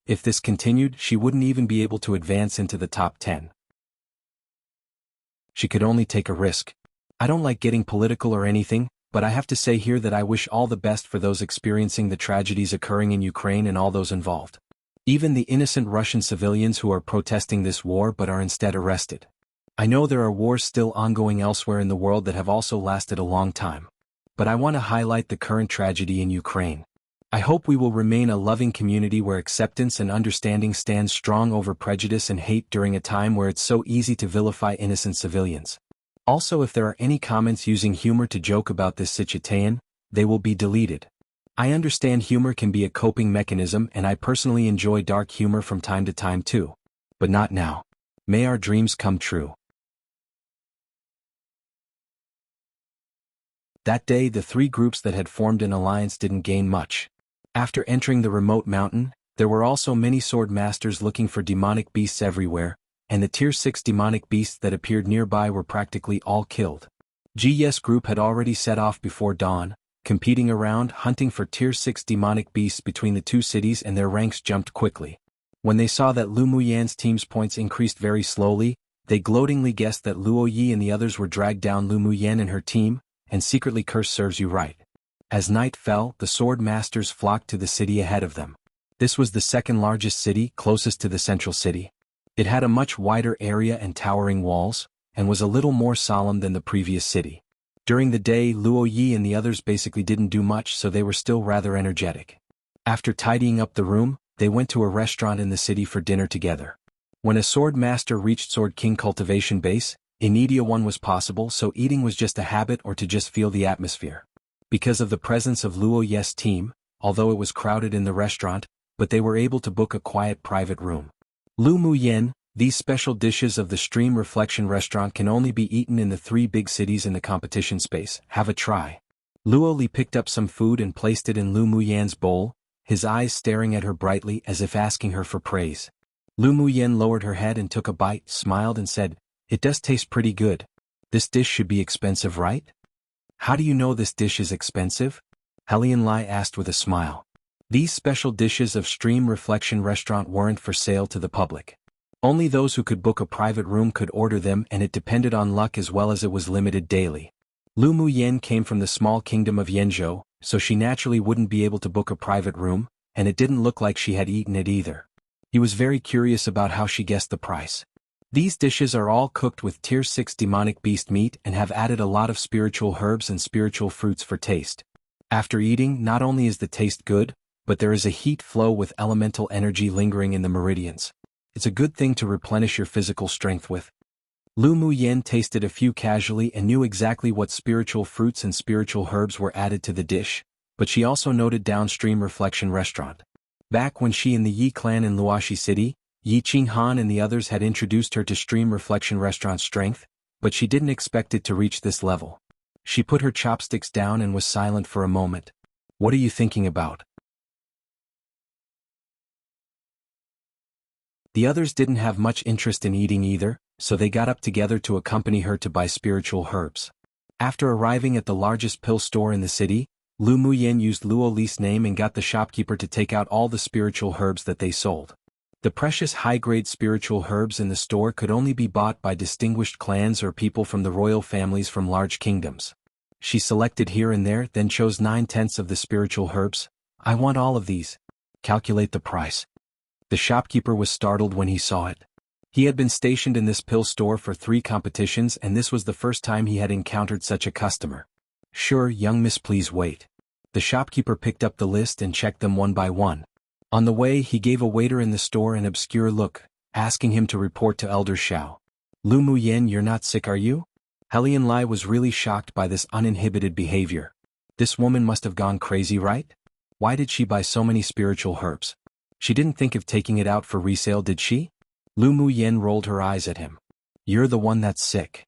If this continued, she wouldn't even be able to advance into the top 10. She could only take a risk. I don't like getting political or anything, but I have to say here that I wish all the best for those experiencing the tragedies occurring in Ukraine and all those involved. Even the innocent Russian civilians who are protesting this war but are instead arrested. I know there are wars still ongoing elsewhere in the world that have also lasted a long time. But I want to highlight the current tragedy in Ukraine. I hope we will remain a loving community where acceptance and understanding stands strong over prejudice and hate during a time where it's so easy to vilify innocent civilians. Also, if there are any comments using humor to joke about this situation, they will be deleted. I understand humor can be a coping mechanism and I personally enjoy dark humor from time to time too. But not now. May our dreams come true. That day the three groups that had formed an alliance didn't gain much. After entering the remote mountain, there were also many sword masters looking for demonic beasts everywhere, and the tier 6 demonic beasts that appeared nearby were practically all killed. GS group had already set off before dawn, competing around hunting for tier 6 demonic beasts between the two cities, and their ranks jumped quickly. When they saw that Lu Muyan's team's points increased very slowly, they gloatingly guessed that Luo Yi and the others were dragged down Lu Muyan and her team, and secretly cursed serves you right. As night fell, the sword masters flocked to the city ahead of them. This was the second largest city, closest to the central city. It had a much wider area and towering walls, and was a little more solemn than the previous city. During the day, Luo Yi and the others basically didn't do much, so they were still rather energetic. After tidying up the room, they went to a restaurant in the city for dinner together. When a sword master reached Sword King cultivation base, immediate one was possible, so eating was just a habit or to just feel the atmosphere. Because of the presence of Luo Yi's team, although it was crowded in the restaurant, but they were able to book a quiet private room. Lu Muyen, these special dishes of the Stream Reflection restaurant can only be eaten in the 3 big cities in the competition space. Have a try. Luo Li picked up some food and placed it in Lu Muyen's bowl, his eyes staring at her brightly as if asking her for praise. Lu Muyen lowered her head and took a bite, smiled and said, "It does taste pretty good. This dish should be expensive, right?" "How do you know this dish is expensive?" Helian Lai asked with a smile. These special dishes of Stream Reflection restaurant weren't for sale to the public. Only those who could book a private room could order them, and it depended on luck as well as it was limited daily. Lu Muyen came from the small kingdom of Yenzhou, so she naturally wouldn't be able to book a private room, and it didn't look like she had eaten it either. He was very curious about how she guessed the price. These dishes are all cooked with tier 6 demonic beast meat and have added a lot of spiritual herbs and spiritual fruits for taste. After eating, not only is the taste good, but there is a heat flow with elemental energy lingering in the meridians. It's a good thing to replenish your physical strength with. Lu Muyen tasted a few casually and knew exactly what spiritual fruits and spiritual herbs were added to the dish, but she also noted downstream Reflection restaurant. Back when she and the Yi clan in Luoxi City, Yi Qinghan and the others had introduced her to Stream Reflection restaurant's strength, but she didn't expect it to reach this level. She put her chopsticks down and was silent for a moment. "What are you thinking about?" The others didn't have much interest in eating either, so they got up together to accompany her to buy spiritual herbs. After arriving at the largest pill store in the city, Lu Muyen used Luo Li's name and got the shopkeeper to take out all the spiritual herbs that they sold. The precious high-grade spiritual herbs in the store could only be bought by distinguished clans or people from the royal families from large kingdoms. She selected here and there, then chose 9/10 of the spiritual herbs. "I want all of these. Calculate the price." The shopkeeper was startled when he saw it. He had been stationed in this pill store for 3 competitions, and this was the first time he had encountered such a customer. "Sure, young miss, please wait." The shopkeeper picked up the list and checked them one by one. On the way, he gave a waiter in the store an obscure look, asking him to report to Elder Xiao. "Lu Muyen, you're not sick, are you?" Helian Lai was really shocked by this uninhibited behavior. This woman must have gone crazy, right? Why did she buy so many spiritual herbs? She didn't think of taking it out for resale, did she? Lu Muyen rolled her eyes at him. "You're the one that's sick."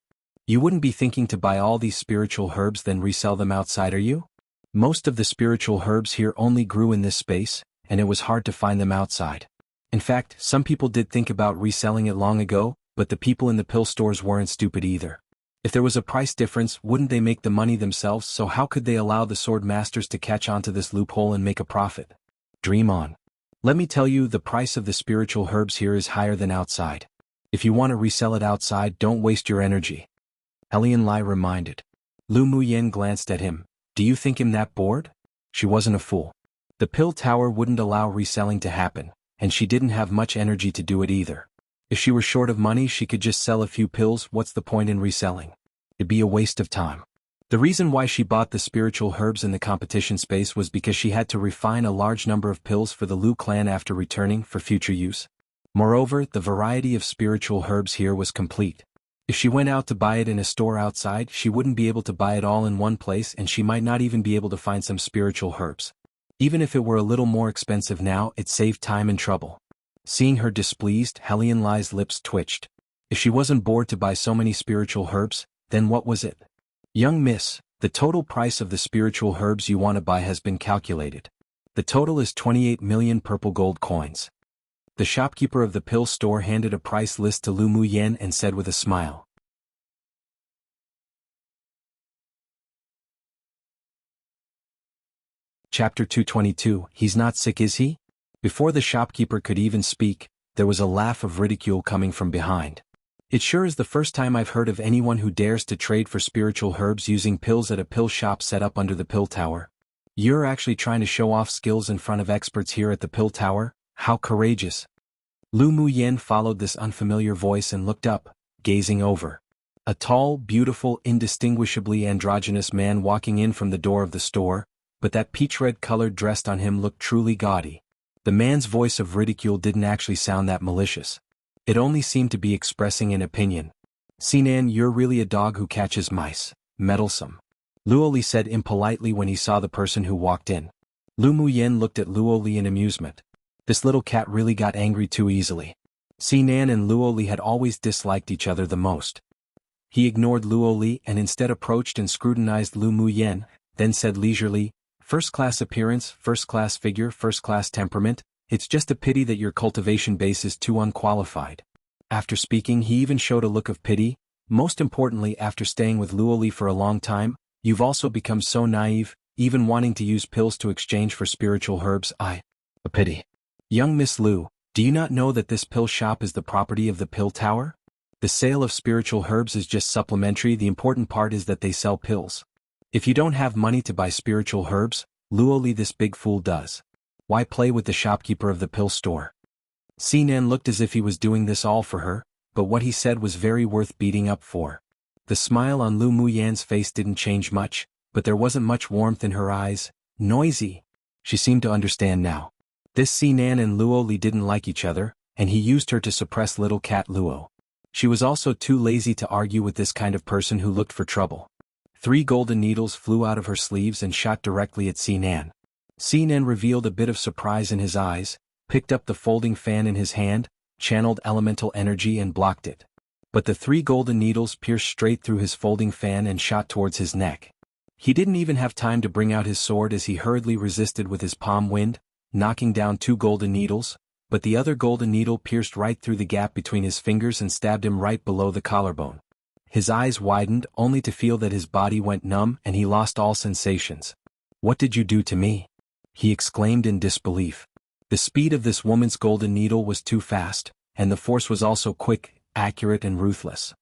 You wouldn't be thinking to buy all these spiritual herbs then resell them outside, are you? Most of the spiritual herbs here only grew in this space, and it was hard to find them outside. In fact, some people did think about reselling it long ago, but the people in the pill stores weren't stupid either. If there was a price difference, wouldn't they make the money themselves? So how could they allow the swordmasters to catch onto this loophole and make a profit? Dream on. Let me tell you, the price of the spiritual herbs here is higher than outside. If you want to resell it outside, don't waste your energy. Helian Lai reminded. Lu Muyen glanced at him. Do you think him that bored? She wasn't a fool. The pill tower wouldn't allow reselling to happen, and she didn't have much energy to do it either. If she were short of money, she could just sell a few pills. What's the point in reselling? It'd be a waste of time. The reason why she bought the spiritual herbs in the competition space was because she had to refine a large number of pills for the Lu clan after returning for future use. Moreover, the variety of spiritual herbs here was complete. If she went out to buy it in a store outside, she wouldn't be able to buy it all in one place, and she might not even be able to find some spiritual herbs. Even if it were a little more expensive now, it saved time and trouble. Seeing her displeased, Helian Lai's lips twitched. If she wasn't bored to buy so many spiritual herbs, then what was it? Young miss, the total price of the spiritual herbs you want to buy has been calculated. The total is 28 million purple gold coins. The shopkeeper of the pill store handed a price list to Lu Muyen and said with a smile. Chapter 222, He's not sick, is he? Before the shopkeeper could even speak, there was a laugh of ridicule coming from behind. It sure is the first time I've heard of anyone who dares to trade for spiritual herbs using pills at a pill shop set up under the pill tower. You're actually trying to show off skills in front of experts here at the pill tower? How courageous. Lu Muyen followed this unfamiliar voice and looked up, gazing over. A tall, beautiful, indistinguishably androgynous man walking in from the door of the store, but that peach-red-colored dress on him looked truly gaudy. The man's voice of ridicule didn't actually sound that malicious. It only seemed to be expressing an opinion. Sinan, you're really a dog who catches mice. Meddlesome. Luoli said impolitely when he saw the person who walked in. Lu Muyen looked at Luoli in amusement. This little cat really got angry too easily. Sinan and Luoli had always disliked each other the most. He ignored Luoli and instead approached and scrutinized Lu Muyen, then said leisurely, "First-class appearance, first-class figure, first-class temperament, it's just a pity that your cultivation base is too unqualified." After speaking, he even showed a look of pity. Most importantly, after staying with Luoli for a long time, you've also become so naive, even wanting to use pills to exchange for spiritual herbs. A pity. Young Miss Lu, do you not know that this pill shop is the property of the pill tower? The sale of spiritual herbs is just supplementary. The important part is that they sell pills. If you don't have money to buy spiritual herbs, Luoli, this big fool, does. Why play with the shopkeeper of the pill store? Sinan looked as if he was doing this all for her, but what he said was very worth beating up for. The smile on Lu Muyen's face didn't change much, but there wasn't much warmth in her eyes. Noisy. She seemed to understand now. This Sinan and Luoli didn't like each other, and he used her to suppress little cat Luo. She was also too lazy to argue with this kind of person who looked for trouble. 3 golden needles flew out of her sleeves and shot directly at Sinan. Sinan revealed a bit of surprise in his eyes, picked up the folding fan in his hand, channeled elemental energy and blocked it. But the 3 golden needles pierced straight through his folding fan and shot towards his neck. He didn't even have time to bring out his sword as he hurriedly resisted with his palm wind, knocking down 2 golden needles, but the other golden needle pierced right through the gap between his fingers and stabbed him right below the collarbone. His eyes widened only to feel that his body went numb and he lost all sensations. "What did you do to me?" he exclaimed in disbelief. The speed of this woman's golden needle was too fast, and the force was also quick, accurate and ruthless.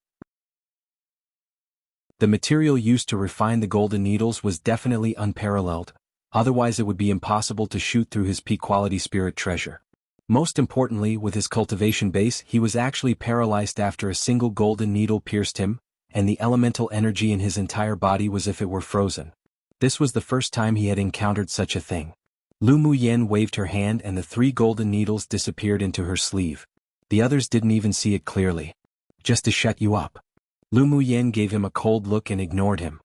The material used to refine the golden needles was definitely unparalleled, otherwise it would be impossible to shoot through his P-quality spirit treasure. Most importantly, with his cultivation base, he was actually paralyzed after a single golden needle pierced him, and the elemental energy in his entire body was as if it were frozen. This was the first time he had encountered such a thing. Lu Muyen waved her hand and the 3 golden needles disappeared into her sleeve. The others didn't even see it clearly. "Just to shut you up." Lu Muyen gave him a cold look and ignored him.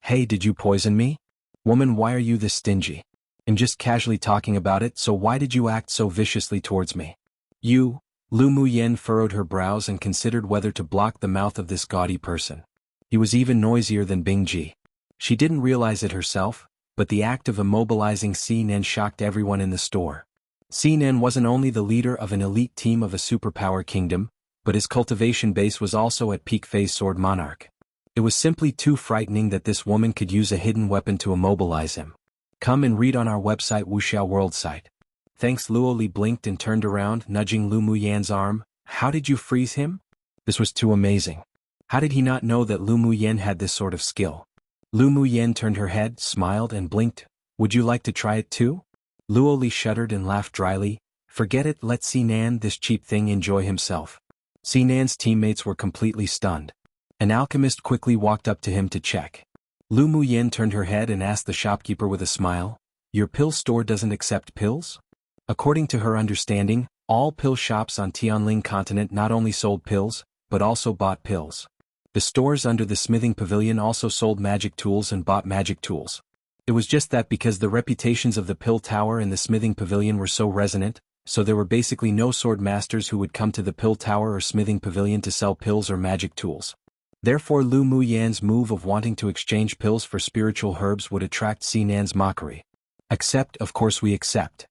"Hey, did you poison me? Woman, why are you this stingy? I'm just casually talking about it, so why did you act so viciously towards me?" "You?" Lu Muyen furrowed her brows and considered whether to block the mouth of this gaudy person. He was even noisier than Bingji. She didn't realize it herself, but the act of immobilizing Xinan shocked everyone in the store. Xinan wasn't only the leader of an elite team of a superpower kingdom, but his cultivation base was also at peak phase sword monarch. It was simply too frightening that this woman could use a hidden weapon to immobilize him. Come and read on our website wuxialover site. Thanks. Luo Li blinked and turned around, nudging Lu Muyan's arm. How did you freeze him? This was too amazing. How did he not know that Lu Muyan had this sort of skill? Lu Muyan turned her head, smiled and blinked. Would you like to try it too? Luo Li shuddered and laughed dryly. Forget it, let Xinan, this cheap thing, enjoy himself. Xinan's teammates were completely stunned. An alchemist quickly walked up to him to check. Lu Muyan turned her head and asked the shopkeeper with a smile, "Your pill store doesn't accept pills?" According to her understanding, all pill shops on Tianling continent not only sold pills, but also bought pills. The stores under the smithing pavilion also sold magic tools and bought magic tools. It was just that because the reputations of the pill tower and the smithing pavilion were so resonant, so there were basically no sword masters who would come to the pill tower or smithing pavilion to sell pills or magic tools. Therefore Lu Muyan's move of wanting to exchange pills for spiritual herbs would attract Xinan's mockery. Accept, of course we accept.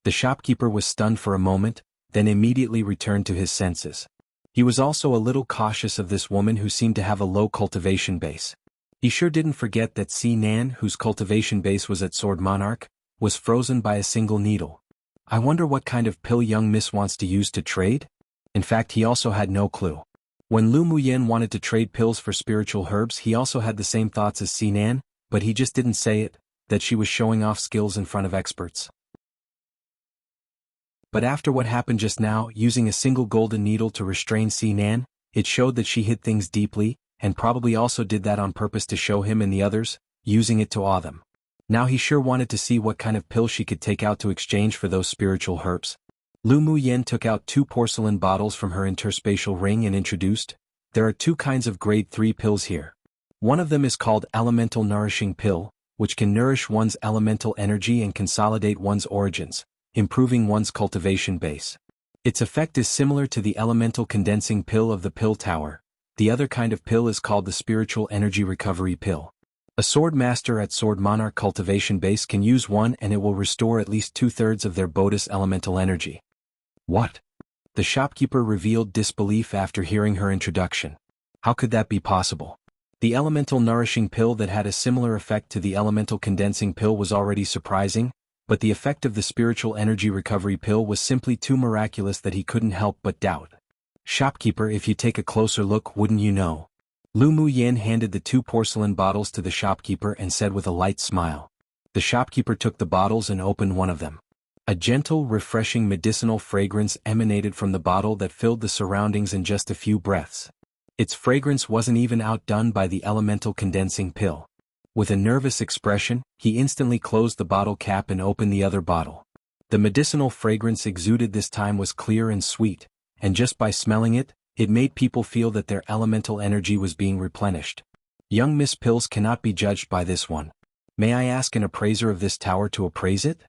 The shopkeeper was stunned for a moment, then immediately returned to his senses. He was also a little cautious of this woman who seemed to have a low cultivation base. He sure didn't forget that Xinan, whose cultivation base was at Sword Monarch, was frozen by a single needle. I wonder what kind of pill young miss wants to use to trade? In fact, he also had no clue. When Lu Muyan wanted to trade pills for spiritual herbs, he also had the same thoughts as Xinan, but he just didn't say it, that she was showing off skills in front of experts. But after what happened just now, using a single golden needle to restrain Xinan, it showed that she hid things deeply, and probably also did that on purpose to show him and the others, using it to awe them. Now he sure wanted to see what kind of pill she could take out to exchange for those spiritual herbs. Lu Muyan took out 2 porcelain bottles from her interspatial ring and introduced, "There are 2 kinds of grade 3 pills here. One of them is called Elemental Nourishing Pill, which can nourish one's elemental energy and consolidate one's origins, improving one's cultivation base. Its effect is similar to the Elemental Condensing Pill of the Pill Tower. The other kind of pill is called the Spiritual Energy Recovery Pill. A swordmaster at Sword Monarch cultivation base can use one and it will restore at least 2/3 of their bonus elemental energy." What? The shopkeeper revealed disbelief after hearing her introduction. How could that be possible? The Elemental Nourishing Pill that had a similar effect to the Elemental Condensing Pill was already surprising, but the effect of the Spiritual Energy Recovery Pill was simply too miraculous that he couldn't help but doubt. "Shopkeeper, if you take a closer look, wouldn't you know?" Lu Muyan handed the 2 porcelain bottles to the shopkeeper and said with a light smile. The shopkeeper took the bottles and opened one of them. A gentle, refreshing medicinal fragrance emanated from the bottle that filled the surroundings in just a few breaths. Its fragrance wasn't even outdone by the Elemental Condensing Pill. With a nervous expression, he instantly closed the bottle cap and opened the other bottle. The medicinal fragrance exuded this time was clear and sweet, and just by smelling it, it made people feel that their elemental energy was being replenished. Young Miss Pills cannot be judged by this one. May I ask an appraiser of this tower to appraise it?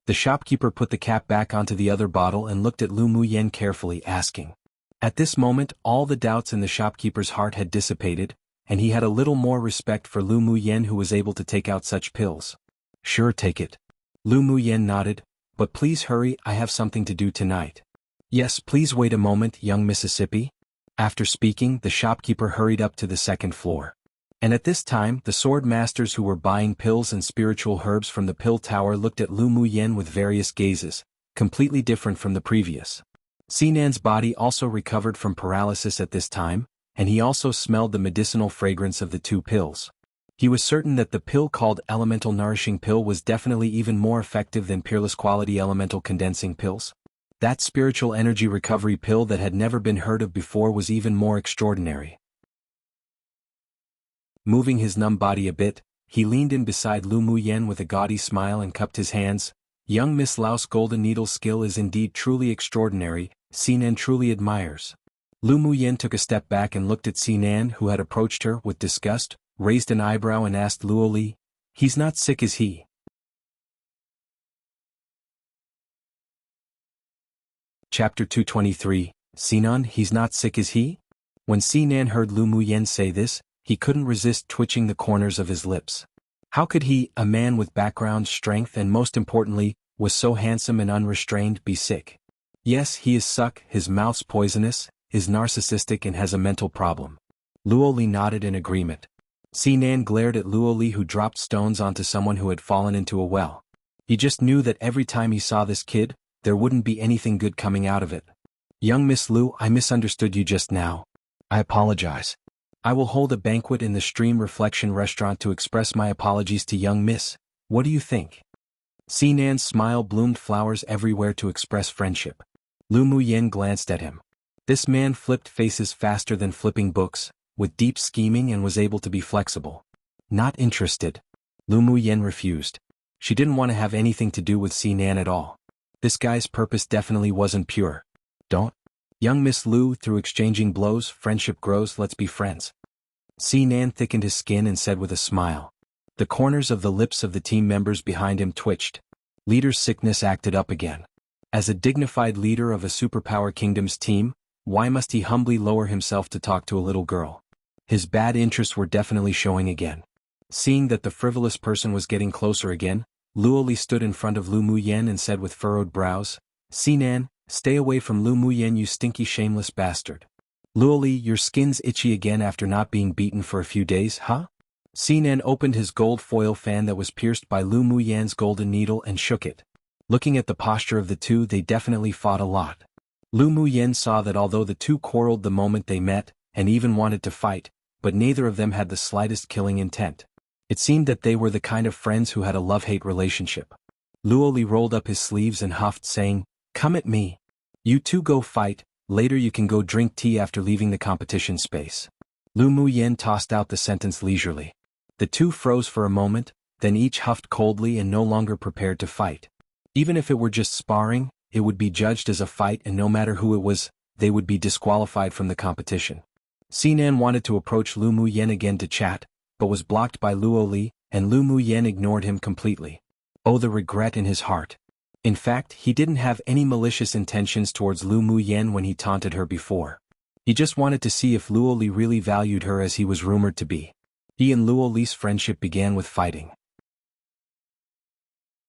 The shopkeeper put the cap back onto the other bottle and looked at Lu Muyan carefully, asking. At this moment, all the doubts in the shopkeeper's heart had dissipated, and he had a little more respect for Lu Muyan, who was able to take out such pills. "Sure, take it." Lu Muyan nodded, "But please hurry, I have something to do tonight." "Yes, please wait a moment, young Mississippi." After speaking, the shopkeeper hurried up to the 2nd floor. And at this time, the sword masters who were buying pills and spiritual herbs from the pill tower looked at Lu Muyan with various gazes, completely different from the previous. Xinan's body also recovered from paralysis at this time, and he also smelled the medicinal fragrance of the 2 pills. He was certain that the pill called Elemental Nourishing Pill was definitely even more effective than peerless quality Elemental Condensing Pills. That Spiritual Energy Recovery Pill that had never been heard of before was even more extraordinary. Moving his numb body a bit, he leaned in beside Lu Muyan with a gaudy smile and cupped his hands. "Young Miss Lao's golden needle's skill is indeed truly extraordinary, Xinan truly admires." Lu Muyan took a step back and looked at Xinan, who had approached her with disgust, raised an eyebrow and asked Luo Li, "He's not sick, is he?" Chapter 223, Xinan, he's not sick, is he? When Xinan heard Lu Muyan say this, he couldn't resist twitching the corners of his lips. How could he, a man with background, strength and most importantly, was so handsome and unrestrained, be sick? Yes, he is suck, his mouth's poisonous, is narcissistic and has a mental problem. Luo Li nodded in agreement. Xinan glared at Luo Li, who dropped stones onto someone who had fallen into a well. He just knew that every time he saw this kid, there wouldn't be anything good coming out of it. Young Miss Lu, I misunderstood you just now. I apologize. I will hold a banquet in the Stream Reflection restaurant to express my apologies to young Miss. What do you think? Xinan's smile bloomed flowers everywhere to express friendship. Lu Muyen glanced at him. This man flipped faces faster than flipping books, with deep scheming, and was able to be flexible. Not interested. Lu Muyen refused. She didn't want to have anything to do with Xinan at all. This guy's purpose definitely wasn't pure. Don't. Young Miss Lu, through exchanging blows, friendship grows, let's be friends. Xinan thickened his skin and said with a smile. The corners of the lips of the team members behind him twitched. Leader's sickness acted up again. As a dignified leader of a superpower kingdom's team, why must he humbly lower himself to talk to a little girl? His bad interests were definitely showing again. Seeing that the frivolous person was getting closer again, Luo Li stood in front of Lu Muyen and said with furrowed brows, Xinan, stay away from Lu Muyen, you stinky shameless bastard. Luo Li, your skin's itchy again after not being beaten for a few days, huh? Xinan opened his gold foil fan that was pierced by Lu Muyen's golden needle and shook it. Looking at the posture of the two, they definitely fought a lot. Lu Muyen saw that although the two quarreled the moment they met, and even wanted to fight, but neither of them had the slightest killing intent. It seemed that they were the kind of friends who had a love-hate relationship. Luo Li rolled up his sleeves and huffed, saying, Come at me. You two go fight, later you can go drink tea after leaving the competition space. Lu Muyen tossed out the sentence leisurely. The two froze for a moment, then each huffed coldly and no longer prepared to fight. Even if it were just sparring, it would be judged as a fight, and no matter who it was, they would be disqualified from the competition. Xinan wanted to approach Lu Muyen again to chat, but was blocked by Luo Li, and Lu Muyen ignored him completely. Oh, the regret in his heart. In fact, he didn't have any malicious intentions towards Lu Muyen when he taunted her before. He just wanted to see if Luo Li really valued her as he was rumored to be. He and Luo Li's friendship began with fighting.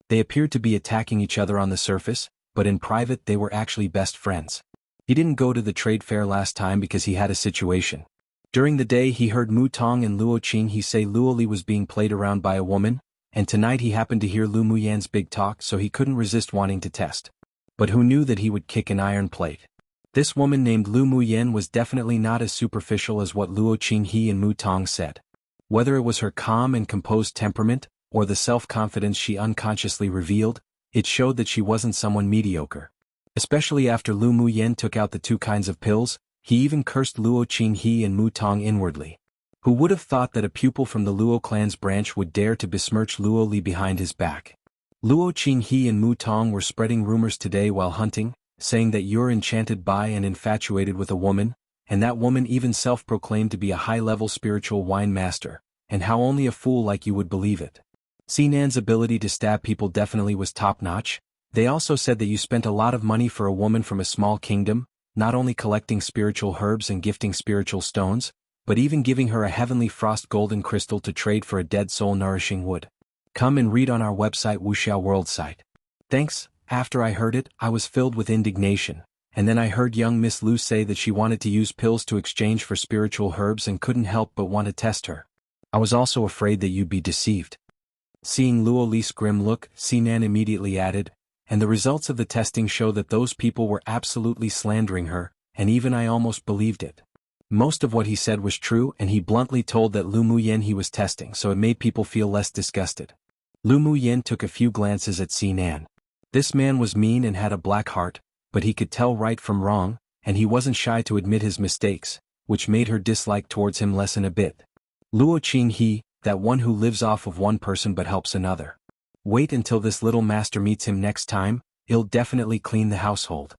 They appeared to be attacking each other on the surface, but in private they were actually best friends. He didn't go to the trade fair last time because he had a situation. During the day he heard Mu Tong and Luo Qinghe say Luo Li was being played around by a woman, and tonight he happened to hear Lu Muyen's big talk, so he couldn't resist wanting to test. But who knew that he would kick an iron plate? This woman named Lu Muyen was definitely not as superficial as what Luo Qinghe and Mu Tong said. Whether it was her calm and composed temperament, or the self-confidence she unconsciously revealed, it showed that she wasn't someone mediocre. Especially after Lu Muyen took out the two kinds of pills, he even cursed Luo Qinghe and Mu Tong inwardly. Who would have thought that a pupil from the Luo clan's branch would dare to besmirch Luo Li behind his back? Luo Qinghe and Mu Tong were spreading rumors today while hunting, saying that you're enchanted by and infatuated with a woman, and that woman even self-proclaimed to be a high-level spiritual wine master, and how only a fool like you would believe it. Xinan's ability to stab people definitely was top-notch. They also said that you spent a lot of money for a woman from a small kingdom, not only collecting spiritual herbs and gifting spiritual stones, but even giving her a heavenly frost golden crystal to trade for a dead soul nourishing wood. Come and read on our website wuxialover site. Thanks. After I heard it, I was filled with indignation, and then I heard young Miss Lu say that she wanted to use pills to exchange for spiritual herbs and couldn't help but want to test her. I was also afraid that you'd be deceived. Seeing Luo Li's grim look, Xinan immediately added, and the results of the testing show that those people were absolutely slandering her, and even I almost believed it. Most of what he said was true, and he bluntly told that Lu Muyen he was testing, so it made people feel less disgusted. Lu Muyen took a few glances at Xinan. This man was mean and had a black heart, but he could tell right from wrong, and he wasn't shy to admit his mistakes, which made her dislike towards him lessen a bit. Luo Qinghe, that one who lives off of one person but helps another. Wait until this little master meets him next time, he'll definitely clean the household.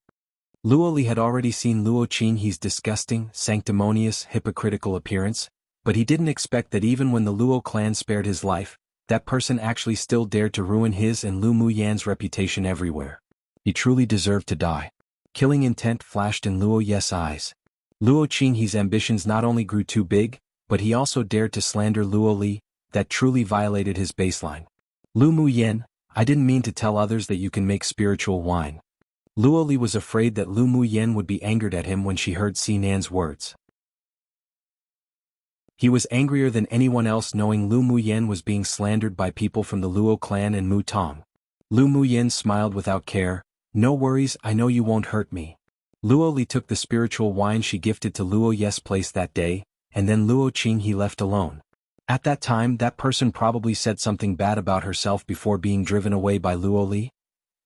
Luo Li had already seen Luo Qinghe's disgusting, sanctimonious, hypocritical appearance, but he didn't expect that even when the Luo clan spared his life, that person actually still dared to ruin his and Lu Muyen's reputation everywhere. He truly deserved to die. Killing intent flashed in Luo Ye's eyes. Luo Qinghe's ambitions not only grew too big, but he also dared to slander Luo Li. That truly violated his baseline. Lu Mu Yen, I didn't mean to tell others that you can make spiritual wine. Luo Li was afraid that Lu Mu Yen would be angered at him when she heard Sinan's words. He was angrier than anyone else knowing Lu Mu Yen was being slandered by people from the Luo clan and Mu Tong. Lu Mu Yen smiled without care. No worries, I know you won't hurt me. Luo Li took the spiritual wine she gifted to Luo Ye's place that day, and then Luo Qing he left alone. At that time that person probably said something bad about herself before being driven away by Luo Li.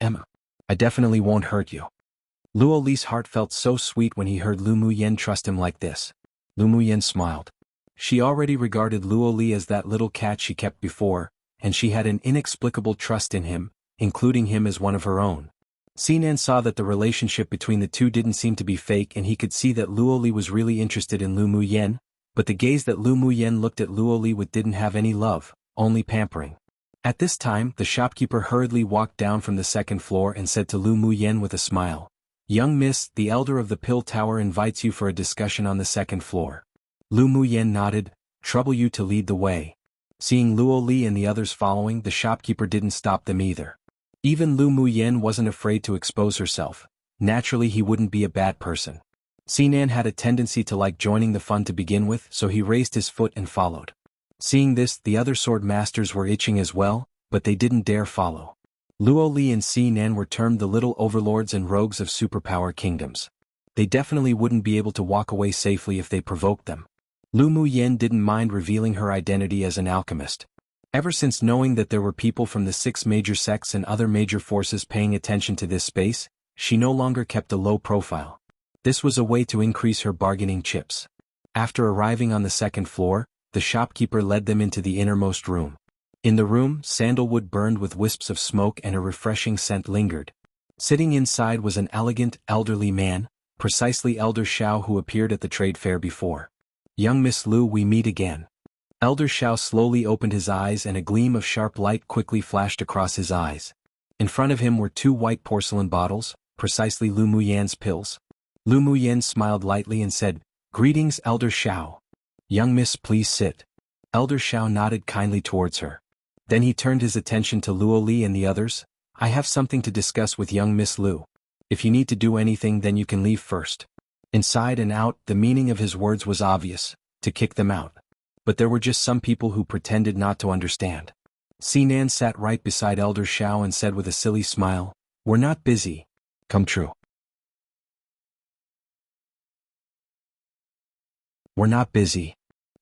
Emma. I definitely won't hurt you. Luo Li's heart felt so sweet when he heard Lu Mu Yen trust him like this. Lu Mu Yen smiled. She already regarded Luo Li as that little cat she kept before, and she had an inexplicable trust in him, including him as one of her own. Sinan saw that the relationship between the two didn't seem to be fake, and he could see that Luo Li was really interested in Lu Mu Yen, but the gaze that Lu Mu Yen looked at Luo Li with didn't have any love, only pampering. At this time the shopkeeper hurriedly walked down from the second floor and said to Lu Mu Yen with a smile, "Young miss, the elder of the Pill Tower invites you for a discussion on the second floor." Lu Mu Yen nodded. "Trouble you to lead the way." Seeing Luo Li and the others following, the shopkeeper didn't stop them either. Even Lu Mu Yen wasn't afraid to expose herself. Naturally he wouldn't be a bad person. Sinan had a tendency to like joining the fun to begin with, so he raised his foot and followed. Seeing this, the other sword masters were itching as well, but they didn't dare follow. Luo Li and Sinan were termed the little overlords and rogues of superpower kingdoms. They definitely wouldn't be able to walk away safely if they provoked them. Lu Mu Yen didn't mind revealing her identity as an alchemist. Ever since knowing that there were people from the 6 major sects and other major forces paying attention to this space, she no longer kept a low profile. This was a way to increase her bargaining chips. After arriving on the second floor, the shopkeeper led them into the innermost room. In the room, sandalwood burned with wisps of smoke and a refreshing scent lingered. Sitting inside was an elegant, elderly man, precisely Elder Xiao who appeared at the trade fair before. "Young Miss Lu, we meet again." Elder Xiao slowly opened his eyes and a gleam of sharp light quickly flashed across his eyes. In front of him were 2 white porcelain bottles, precisely Lu Mu Yan's pills. Lu Mu Yen smiled lightly and said, "Greetings, Elder Xiao. Young miss, please sit." Elder Xiao nodded kindly towards her. Then he turned his attention to Luo Li and the others. "I have something to discuss with young Miss Lu. If you need to do anything then you can leave first." Inside and out, the meaning of his words was obvious, to kick them out. But there were just some people who pretended not to understand. Sinan sat right beside Elder Xiao and said with a silly smile, "We're not busy. Come true." "We're not busy."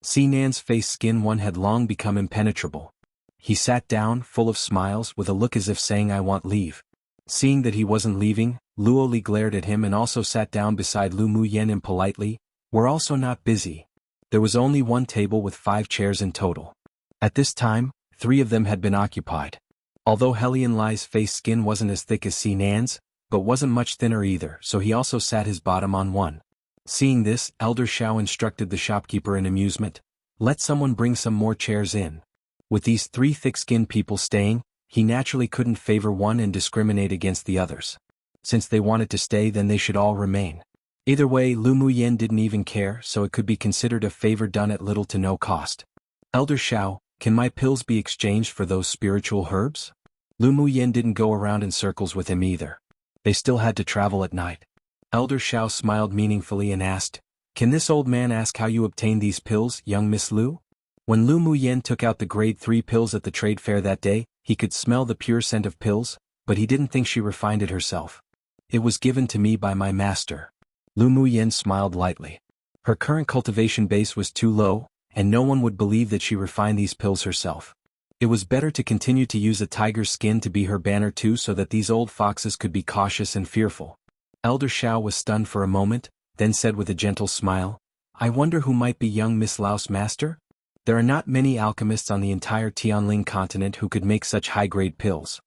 Sinan's face skin one had long become impenetrable. He sat down, full of smiles, with a look as if saying I want leave. Seeing that he wasn't leaving, Luo Li glared at him and also sat down beside Lu Mu Yen impolitely. "We're also not busy." There was only one table with 5 chairs in total. At this time, 3 of them had been occupied. Although Helian Lai's face skin wasn't as thick as Sinan's, but wasn't much thinner either, so he also sat his bottom on one. Seeing this, Elder Xiao instructed the shopkeeper in amusement, "Let someone bring some more chairs in." With these 3 thick-skinned people staying, he naturally couldn't favor one and discriminate against the others. Since they wanted to stay, then they should all remain. Either way, Lu Mu Yen didn't even care, so it could be considered a favor done at little to no cost. "Elder Xiao, can my pills be exchanged for those spiritual herbs?" Lu Mu Yen didn't go around in circles with him either. They still had to travel at night. Elder Xiao smiled meaningfully and asked, "Can this old man ask how you obtained these pills, young Miss Lu?" When Lu Mu Yen took out the grade 3 pills at the trade fair that day, he could smell the pure scent of pills, but he didn't think she refined it herself. "It was given to me by my master." Lu Mu Yen smiled lightly. Her current cultivation base was too low, and no one would believe that she refined these pills herself. It was better to continue to use a tiger's skin to be her banner too, so that these old foxes could be cautious and fearful. Elder Xiao was stunned for a moment, then said with a gentle smile, "I wonder who might be young Miss Lau's master? There are not many alchemists on the entire Tianling continent who could make such high-grade pills."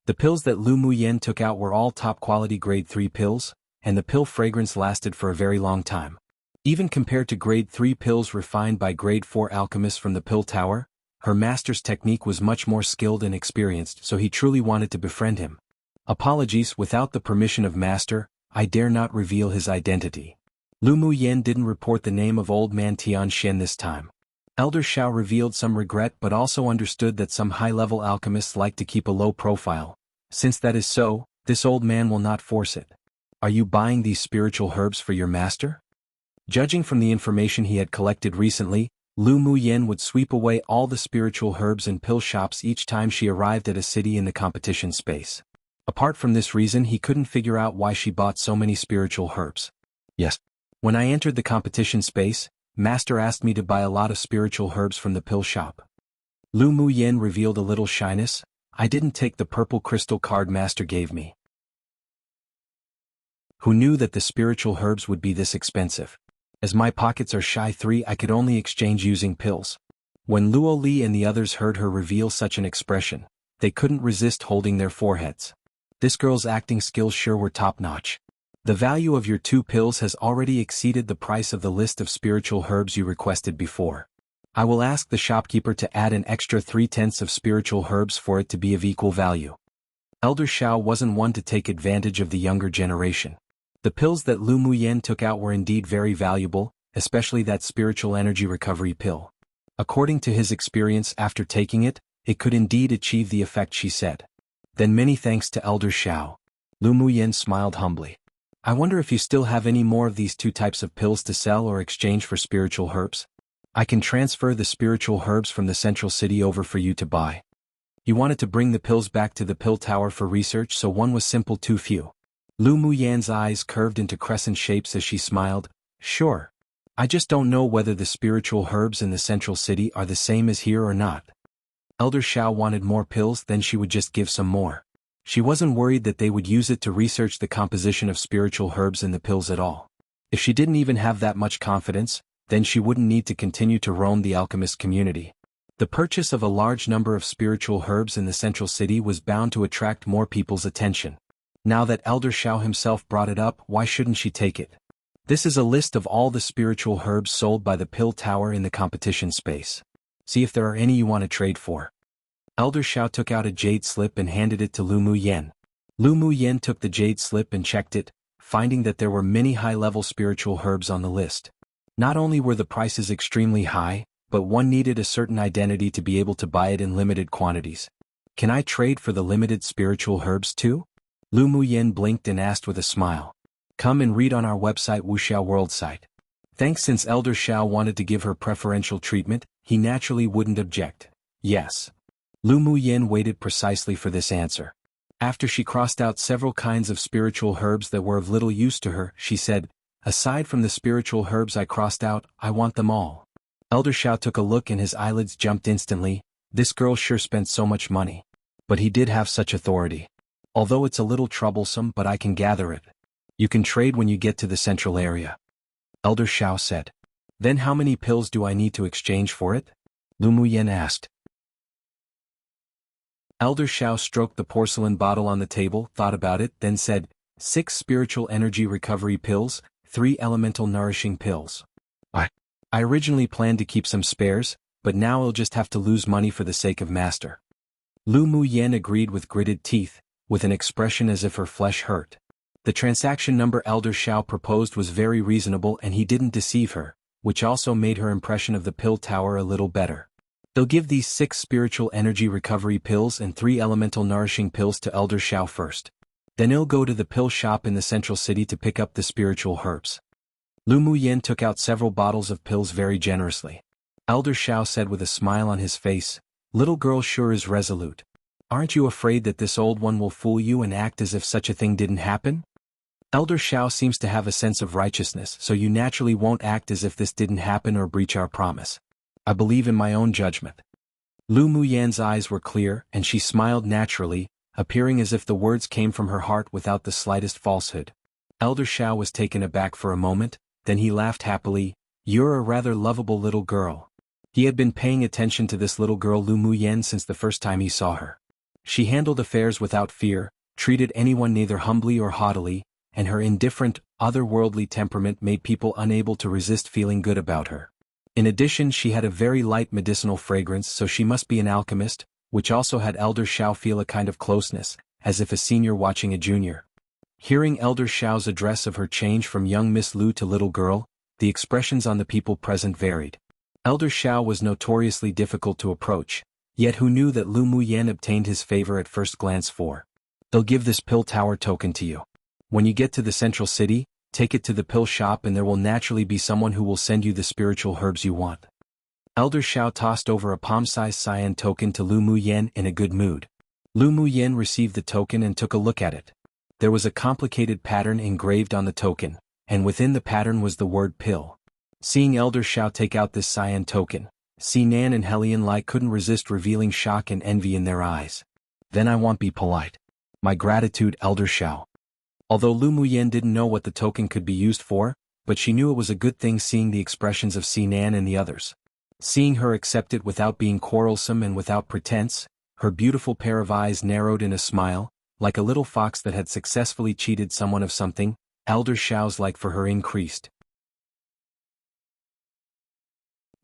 The pills that Lu Mu Yen took out were all top-quality grade 3 pills, and the pill fragrance lasted for a very long time. Even compared to grade 3 pills refined by grade 4 alchemists from the Pill Tower, her master's technique was much more skilled and experienced, so he truly wanted to befriend him. "Apologies, without the permission of master, I dare not reveal his identity." Lu Mu Yen didn't report the name of old man Tian Shen this time. Elder Xiao revealed some regret but also understood that some high-level alchemists like to keep a low profile. Since that is so, this old man will not force it. Are you buying these spiritual herbs for your master? Judging from the information he had collected recently, Lu Muyen would sweep away all the spiritual herbs and pill shops each time she arrived at a city in the competition space. Apart from this reason, he couldn't figure out why she bought so many spiritual herbs. Yes. When I entered the competition space, Master asked me to buy a lot of spiritual herbs from the pill shop. Lu Muyen revealed a little shyness. I didn't take the purple crystal card Master gave me. Who knew that the spiritual herbs would be this expensive? As my pockets are shy 3, I could only exchange using pills. When Luo Li and the others heard her reveal such an expression, they couldn't resist holding their foreheads. This girl's acting skills sure were top-notch. The value of your 2 pills has already exceeded the price of the list of spiritual herbs you requested before. I will ask the shopkeeper to add an extra 3/10 of spiritual herbs for it to be of equal value. Elder Xiao wasn't one to take advantage of the younger generation. The pills that Lu Muyen took out were indeed very valuable, especially that spiritual energy recovery pill. According to his experience after taking it, it could indeed achieve the effect she said. Then many thanks to Elder Xiao. Lu Muyen smiled humbly. I wonder if you still have any more of these 2 types of pills to sell or exchange for spiritual herbs? I can transfer the spiritual herbs from the central city over for you to buy. You wanted to bring the pills back to the pill tower for research, so one was simple, too few. Lu Muyen's eyes curved into crescent shapes as she smiled. Sure. I just don't know whether the spiritual herbs in the central city are the same as here or not. Elder Xiao wanted more pills, then she would just give some more. She wasn't worried that they would use it to research the composition of spiritual herbs in the pills at all. If she didn't even have that much confidence, then she wouldn't need to continue to roam the alchemist community. The purchase of a large number of spiritual herbs in the central city was bound to attract more people's attention. Now that Elder Xiao himself brought it up, why shouldn't she take it? This is a list of all the spiritual herbs sold by the pill tower in the competition space. See if there are any you want to trade for. Elder Xiao took out a jade slip and handed it to Lu Muyen. Lu Muyen took the jade slip and checked it, finding that there were many high-level spiritual herbs on the list. Not only were the prices extremely high, but one needed a certain identity to be able to buy it in limited quantities. Can I trade for the limited spiritual herbs too? Lu Muyen blinked and asked with a smile. Come and read on our website wuxialover site. Thanks. Since Elder Xiao wanted to give her preferential treatment, he naturally wouldn't object. Yes. Lu Muyen waited precisely for this answer. After she crossed out several kinds of spiritual herbs that were of little use to her, she said, aside from the spiritual herbs I crossed out, I want them all. Elder Xiao took a look and his eyelids jumped instantly. This girl sure spent so much money. But he did have such authority. Although it's a little troublesome, but I can gather it. You can trade when you get to the central area. Elder Xiao said. Then how many pills do I need to exchange for it? Lu Muyen asked. Elder Xiao stroked the porcelain bottle on the table, thought about it, then said, 6 spiritual energy recovery pills, 3 elemental nourishing pills. I originally planned to keep some spares, but now I'll just have to lose money for the sake of Master. Lu Muyen agreed with gritted teeth, with an expression as if her flesh hurt. The transaction number Elder Xiao proposed was very reasonable and he didn't deceive her, which also made her impression of the pill tower a little better. They'll give these 6 spiritual energy recovery pills and 3 elemental nourishing pills to Elder Xiao first. Then he'll go to the pill shop in the central city to pick up the spiritual herbs. Lu Muyen took out several bottles of pills very generously. Elder Xiao said with a smile on his face, little girl sure is resolute. Aren't you afraid that this old one will fool you and act as if such a thing didn't happen? Elder Xiao seems to have a sense of righteousness, so you naturally won't act as if this didn't happen or breach our promise. I believe in my own judgment. Lu Muyen's eyes were clear, and she smiled naturally, appearing as if the words came from her heart without the slightest falsehood. Elder Xiao was taken aback for a moment, then he laughed happily. You're a rather lovable little girl. He had been paying attention to this little girl Lu Muyen since the first time he saw her. She handled affairs without fear, treated anyone neither humbly or haughtily, and her indifferent, otherworldly temperament made people unable to resist feeling good about her. In addition, she had a very light medicinal fragrance, so she must be an alchemist, which also had Elder Xiao feel a kind of closeness, as if a senior watching a junior. Hearing Elder Xiao's address of her change from young Miss Lu to little girl, the expressions on the people present varied. Elder Xiao was notoriously difficult to approach, yet who knew that Lu Muyen obtained his favor at first glance for? They'll give this pill tower token to you. When you get to the central city, take it to the pill shop and there will naturally be someone who will send you the spiritual herbs you want. Elder Xiao tossed over a palm-sized cyan token to Lu Muyen in a good mood. Lu Muyen received the token and took a look at it. There was a complicated pattern engraved on the token, and within the pattern was the word pill. Seeing Elder Xiao take out this cyan token, Xinan and Helian Lai couldn't resist revealing shock and envy in their eyes. Then I won't be polite. My gratitude, Elder Xiao. Although Lu Muyen didn't know what the token could be used for, but she knew it was a good thing seeing the expressions of Xinan and the others. Seeing her accept it without being quarrelsome and without pretense, her beautiful pair of eyes narrowed in a smile, like a little fox that had successfully cheated someone of something. Elder Xiao's like for her increased.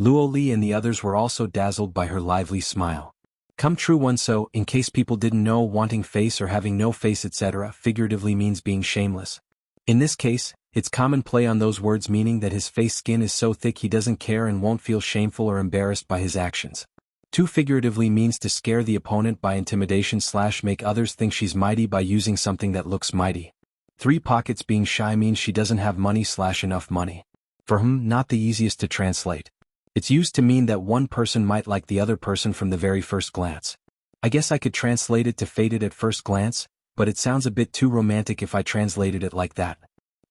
Luo Li and the others were also dazzled by her lively smile. Come true one. So, in case people didn't know, wanting face or having no face etc. figuratively means being shameless. In this case, it's common play on those words, meaning that his face skin is so thick he doesn't care and won't feel shameful or embarrassed by his actions. 2 figuratively means to scare the opponent by intimidation / make others think she's mighty by using something that looks mighty. 3 pockets being shy means she doesn't have money / enough money. For him, not the easiest to translate. It's used to mean that one person might like the other person from the very first glance. I guess I could translate it to fated at first glance, but it sounds a bit too romantic if I translated it like that.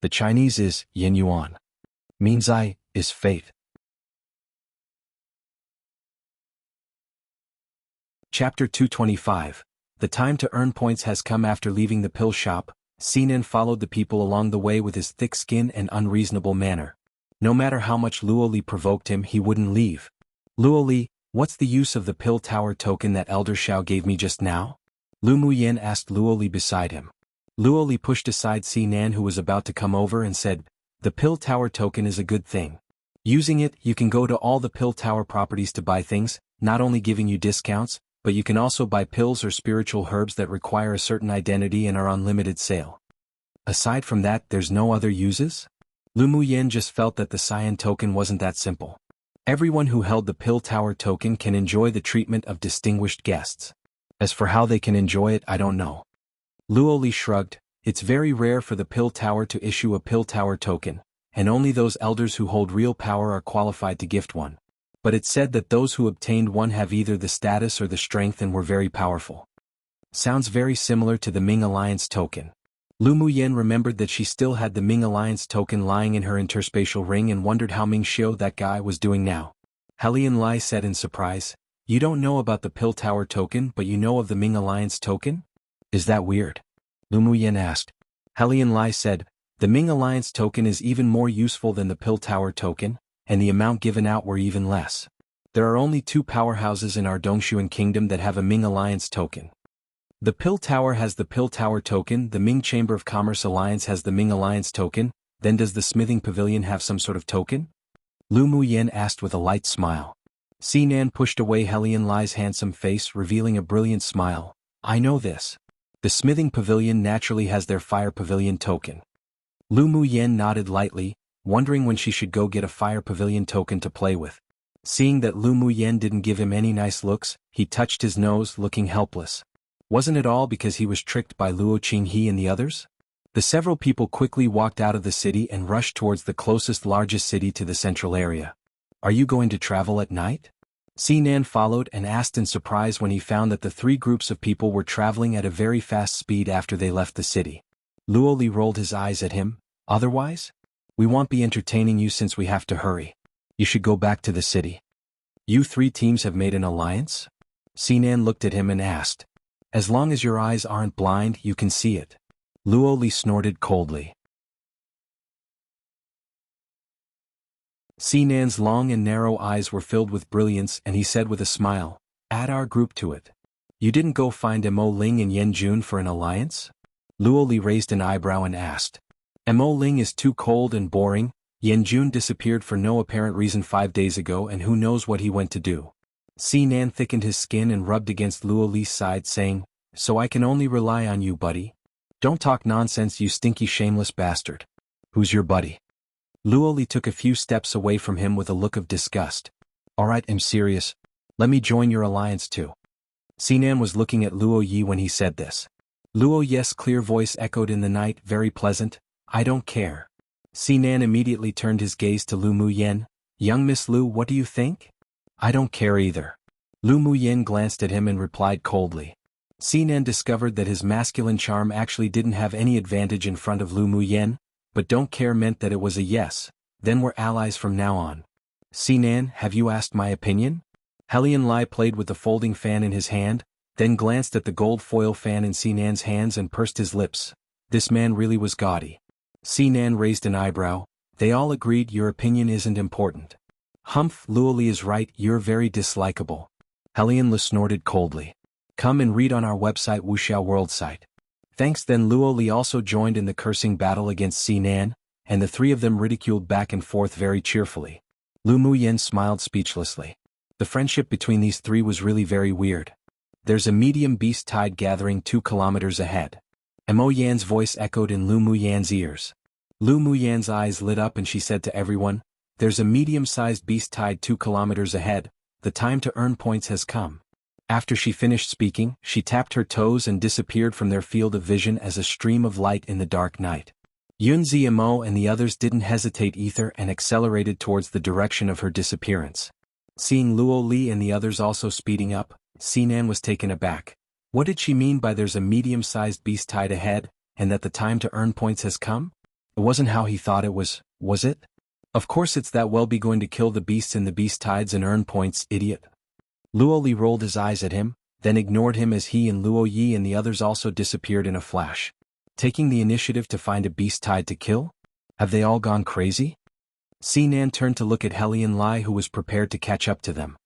The Chinese is xuanhuan. Means I is fate. Chapter 225. The time to earn points has come. After leaving the pill shop, Xinan followed the people along the way with his thick skin and unreasonable manner. No matter how much Luo Li provoked him, he wouldn't leave. Luo Li, what's the use of the pill tower token that Elder Xiao gave me just now? Lu Muyen asked Luo Li beside him. Luo Li pushed aside Xinan, who was about to come over, and said, the pill tower token is a good thing. Using it, you can go to all the pill tower properties to buy things, not only giving you discounts, but you can also buy pills or spiritual herbs that require a certain identity and are on limited sale. Aside from that, there's no other uses? Lu Muyen just felt that the cyan token wasn't that simple. Everyone who held the pill tower token can enjoy the treatment of distinguished guests. As for how they can enjoy it, I don't know. Luo Li shrugged. It's very rare for the pill tower to issue a pill tower token, and only those elders who hold real power are qualified to gift one. But it's said that those who obtained one have either the status or the strength and were very powerful. Sounds very similar to the Ming Alliance token. Lu Muyen remembered that she still had the Ming Alliance token lying in her interspatial ring and wondered how Ming Xiu, that guy, was doing now. Helian Lai said in surprise, you don't know about the pill tower token, but you know of the Ming Alliance token? Is that weird? Lu Muyen asked. Helian Lai said, the Ming Alliance token is even more useful than the pill tower token, and the amount given out were even less. There are only 2 powerhouses in our Dongshuan kingdom that have a Ming Alliance token. The Pill Tower has the Pill Tower token, the Ming Chamber of Commerce Alliance has the Ming Alliance token, then does the Smithing Pavilion have some sort of token? Lu Muyen asked with a light smile. Xinan pushed away Helian Lai's handsome face, revealing a brilliant smile. I know this. The Smithing Pavilion naturally has their Fire Pavilion token. Lu Muyen nodded lightly, wondering when she should go get a Fire Pavilion token to play with. Seeing that Lu Muyen didn't give him any nice looks, he touched his nose, looking helpless. Wasn't it all because he was tricked by Luo Qinghe and the others? The several people quickly walked out of the city and rushed towards the closest largest city to the central area. Are you going to travel at night? Xinan followed and asked in surprise when he found that the 3 groups of people were traveling at a very fast speed after they left the city. Luo Li rolled his eyes at him. Otherwise? We won't be entertaining you since we have to hurry. You should go back to the city. You 3 teams have made an alliance? Xinan looked at him and asked. As long as your eyes aren't blind, you can see it. Luo Li snorted coldly. Xinan's long and narrow eyes were filled with brilliance and he said with a smile, add our group to it. You didn't go find Mo Ling and Yan Jun for an alliance? Luo Li raised an eyebrow and asked. Mo Ling is too cold and boring, Yan Jun disappeared for no apparent reason 5 days ago and who knows what he went to do. Xinan thickened his skin and rubbed against Luo Li's side saying, so I can only rely on you, buddy. Don't talk nonsense, you stinky shameless bastard. Who's your buddy? Luo Li took a few steps away from him with a look of disgust. Alright, I'm serious. Let me join your alliance too. Xianxia was looking at Luo Yi when he said this. Luo Yi's clear voice echoed in the night, very pleasant. I don't care. Xianxia immediately turned his gaze to Lu Muyen. Young Miss Lu, what do you think? I don't care either. Lu Muyen glanced at him and replied coldly. Xianxia discovered that his masculine charm actually didn't have any advantage in front of Lu Muyen, but don't care meant that it was a yes, then we're allies from now on. Xianxia, have you asked my opinion? Helian Lai played with the folding fan in his hand, then glanced at the gold foil fan in Xianxia's hands and pursed his lips. This man really was gaudy. Xianxia raised an eyebrow. They all agreed your opinion isn't important. Humph, Luoli is right, you're very dislikable. Helian Lai snorted coldly. Come and read on our website wuxialover site. Thanks. Then Luoli also joined in the cursing battle against Xianxia, and the three of them ridiculed back and forth very cheerfully. Lu Muyen smiled speechlessly. The friendship between these three was really very weird. There's a medium beast tide gathering 2 kilometers ahead. Mo Yan's voice echoed in Lu Muyen's ears. Lu Muyen's eyes lit up and she said to everyone, there's a medium-sized beast tide 2 kilometers ahead, the time to earn points has come. After she finished speaking, she tapped her toes and disappeared from their field of vision as a stream of light in the dark night. Yunzi Mo and the others didn't hesitate either and accelerated towards the direction of her disappearance. Seeing Luo Li and the others also speeding up, Xianxia was taken aback. What did she mean by there's a medium-sized beast tide ahead, and that the time to earn points has come? It wasn't how he thought it was it? Of course it's that we'll be going to kill the beasts in the beast tides and earn points, idiot. Luo Li rolled his eyes at him, then ignored him as he and Luo Yi and the others also disappeared in a flash. Taking the initiative to find a beast tide to kill? Have they all gone crazy? Xianxia turned to look at Helian Lai, who was prepared to catch up to them.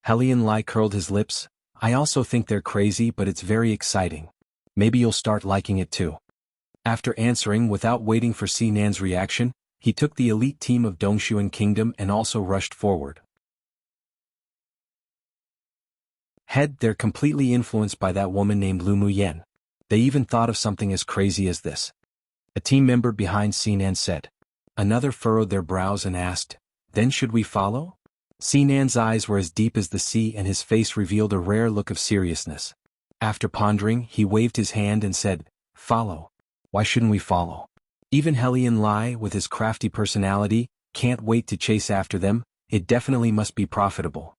Helian Lai curled his lips. I also think they're crazy, but it's very exciting. Maybe you'll start liking it too. After answering without waiting for Xianxia's reaction, he took the elite team of Dongshuan Kingdom and also rushed forward. They're completely influenced by that woman named Lu Muyen. They even thought of something as crazy as this. A team member behind Xianxia said. Another furrowed their brows and asked, then should we follow? Xianxia's eyes were as deep as the sea and his face revealed a rare look of seriousness. After pondering, he waved his hand and said, follow. Why shouldn't we follow? Even Helian Lai, with his crafty personality, can't wait to chase after them. It definitely must be profitable.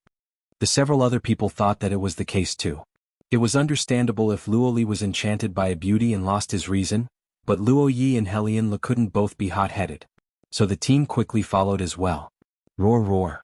The several other people thought that it was the case too. It was understandable if Luo Li was enchanted by a beauty and lost his reason, but Luo Yi and Helian Lai couldn't both be hot-headed. So the team quickly followed as well. Roar roar.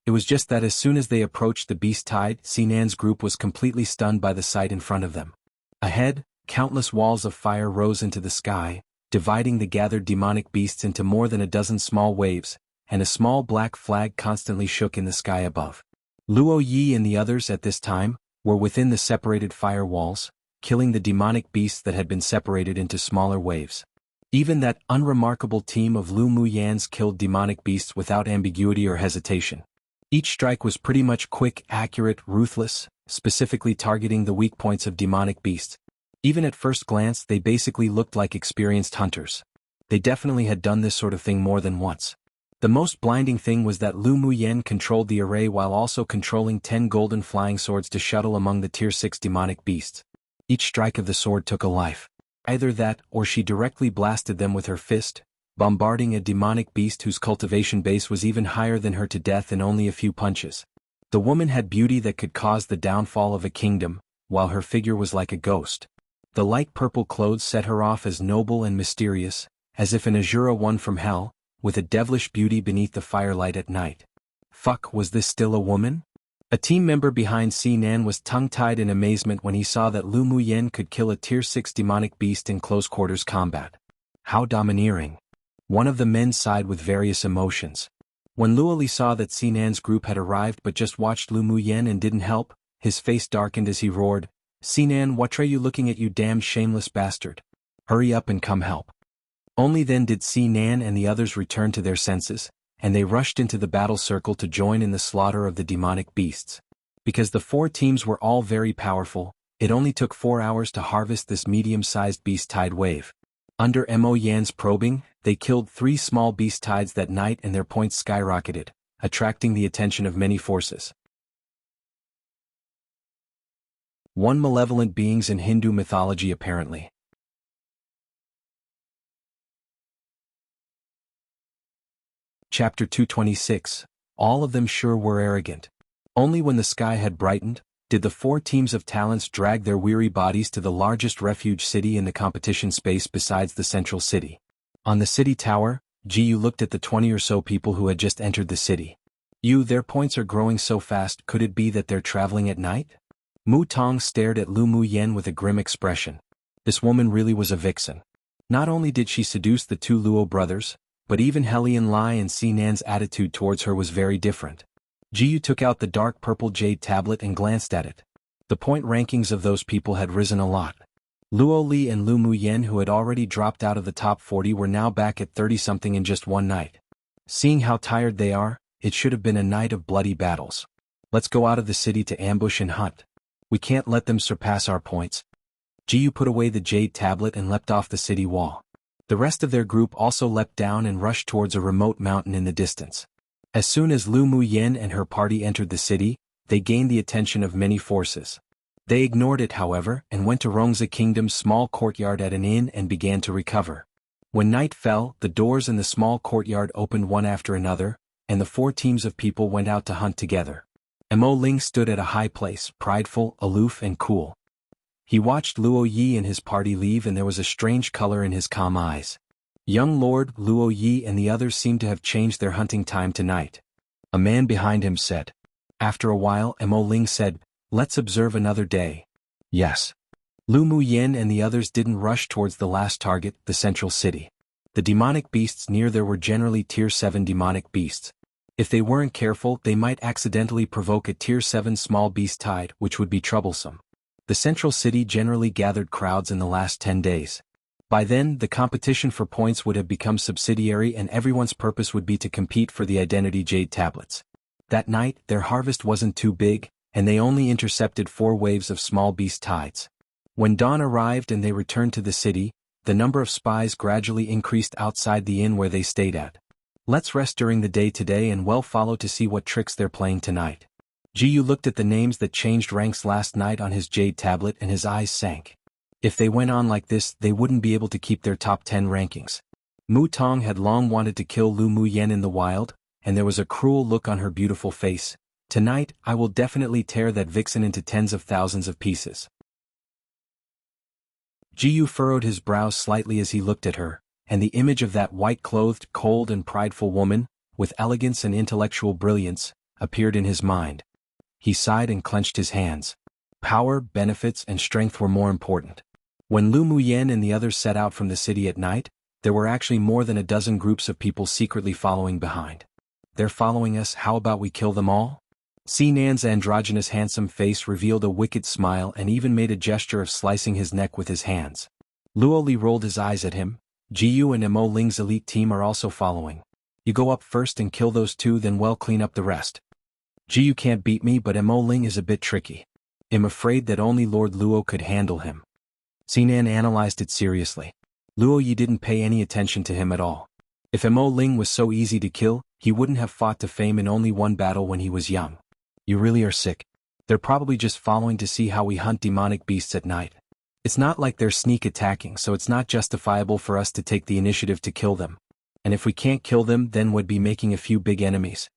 It was just that as soon as they approached the beast tide, Xianxia's group was completely stunned by the sight in front of them. Ahead, countless walls of fire rose into the sky, dividing the gathered demonic beasts into more than a dozen small waves, and a small black flag constantly shook in the sky above. Luo Yi and the others at this time were within the separated fire walls, killing the demonic beasts that had been separated into smaller waves. Even that unremarkable team of Lu Muyans killed demonic beasts without ambiguity or hesitation. Each strike was pretty much quick, accurate, ruthless, specifically targeting the weak points of demonic beasts. Even at first glance, they basically looked like experienced hunters. They definitely had done this sort of thing more than once. The most blinding thing was that Lu Muyen controlled the array while also controlling 10 golden flying swords to shuttle among the tier 6 demonic beasts. Each strike of the sword took a life. Either that, or she directly blasted them with her fist, bombarding a demonic beast whose cultivation base was even higher than her to death in only a few punches. The woman had beauty that could cause the downfall of a kingdom, while her figure was like a ghost. The light purple clothes set her off as noble and mysterious, as if an Azura one from hell, with a devilish beauty beneath the firelight at night. Fuck, was this still a woman? A team member behind Xianxia was tongue-tied in amazement when he saw that Lu Muyen could kill a tier 6 demonic beast in close-quarters combat. How domineering. One of the men sighed with various emotions. When Luo Li saw that Xianxia's group had arrived but just watched Lu Muyen and didn't help, his face darkened as he roared, Xianxia, what are you looking at, you damned shameless bastard? Hurry up and come help. Only then did Xianxia and the others return to their senses, and they rushed into the battle circle to join in the slaughter of the demonic beasts. Because the 4 teams were all very powerful, it only took 4 hours to harvest this medium-sized beast tide wave. Under Mo Yan's probing, they killed 3 small beast tides that night and their points skyrocketed, attracting the attention of many forces. One malevolent beings in Hindu mythology apparently. Chapter 226. All of them sure were arrogant. Only when the sky had brightened, did the 4 teams of talents drag their weary bodies to the largest refuge city in the competition space besides the central city. On the city tower, Jiyu looked at the 20 or so people who had just entered the city. Their points are growing so fast, could it be that they're traveling at night? Mu Tong stared at Lu Mu Yen with a grim expression. This woman really was a vixen. Not only did she seduce the 2 Luo brothers, but even Helian Lai and Xinan's attitude towards her was very different. Jiyu took out the dark purple jade tablet and glanced at it. The point rankings of those people had risen a lot. Luo Li and Lu Mu Yen, who had already dropped out of the top 40, were now back at 30-something in just one night. Seeing how tired they are, it should have been a night of bloody battles. Let's go out of the city to ambush and hunt. We can't let them surpass our points. Jiyu put away the jade tablet and leapt off the city wall. The rest of their group also leapt down and rushed towards a remote mountain in the distance. As soon as Lu Mu Yen and her party entered the city, they gained the attention of many forces. They ignored it, however, and went to Rongzi Kingdom's small courtyard at an inn and began to recover. When night fell, the doors in the small courtyard opened one after another, and the 4 teams of people went out to hunt together. Mo Ling stood at a high place, prideful, aloof and cool. He watched Luo Yi and his party leave, and there was a strange color in his calm eyes. Young Lord Luo Yi and the others seemed to have changed their hunting time to night. A man behind him said. After a while, Mo Ling said, "Let's observe another day." Yes. Lu Mu Yen and the others didn't rush towards the last target, the central city. The demonic beasts near there were generally tier 7 demonic beasts. If they weren't careful, they might accidentally provoke a tier 7 small beast tide, which would be troublesome. The central city generally gathered crowds in the last 10 days. By then, the competition for points would have become subsidiary and everyone's purpose would be to compete for the identity jade tablets. That night, their harvest wasn't too big, and they only intercepted 4 waves of small beast tides. When dawn arrived and they returned to the city, the number of spies gradually increased outside the inn where they stayed at. Let's rest during the day today and well follow to see what tricks they're playing tonight. Jiyu looked at the names that changed ranks last night on his jade tablet and his eyes sank. If they went on like this, they wouldn't be able to keep their top 10 rankings. Mu Tong had long wanted to kill Lu Mu Yen in the wild, and there was a cruel look on her beautiful face. Tonight, I will definitely tear that vixen into tens of thousands of pieces. Jiyu furrowed his brows slightly as he looked at her, and the image of that white-clothed, cold and prideful woman, with elegance and intellectual brilliance, appeared in his mind. He sighed and clenched his hands. Power, benefits, and strength were more important. When Lu Mu Yen and the others set out from the city at night, there were actually more than a dozen groups of people secretly following behind. They're following us, how about we kill them all? Xinan's androgynous handsome face revealed a wicked smile and even made a gesture of slicing his neck with his hands. Luo Li rolled his eyes at him. Jiyu and Mo Ling's elite team are also following. You go up first and kill those 2, then well clean up the rest. Jiyu can't beat me, but Mo Ling is a bit tricky. I'm afraid that only Lord Luo could handle him. Xinan analyzed it seriously. Luo Yi didn't pay any attention to him at all. If Mo Ling was so easy to kill, he wouldn't have fought to fame in only one battle when he was young. You really are sick. They're probably just following to see how we hunt demonic beasts at night. It's not like they're sneak attacking, so it's not justifiable for us to take the initiative to kill them. And if we can't kill them, then we'd be making a few big enemies.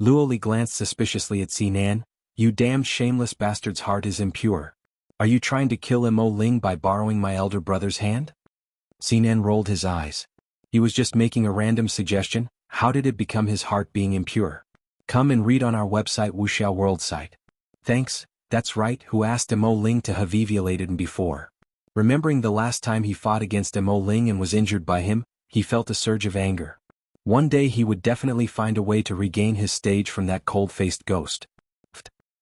Luo Li glanced suspiciously at Xinan. You damned shameless bastard's heart is impure. Are you trying to kill Mo Ling by borrowing my elder brother's hand? Xinan rolled his eyes. He was just making a random suggestion. How did it become his heart being impure? Come and read on our website wuxialover site. Thanks, that's right, who asked Mo Ling to have eviolated him before. Remembering the last time he fought against Mo Ling and was injured by him, he felt a surge of anger. One day he would definitely find a way to regain his stage from that cold-faced ghost.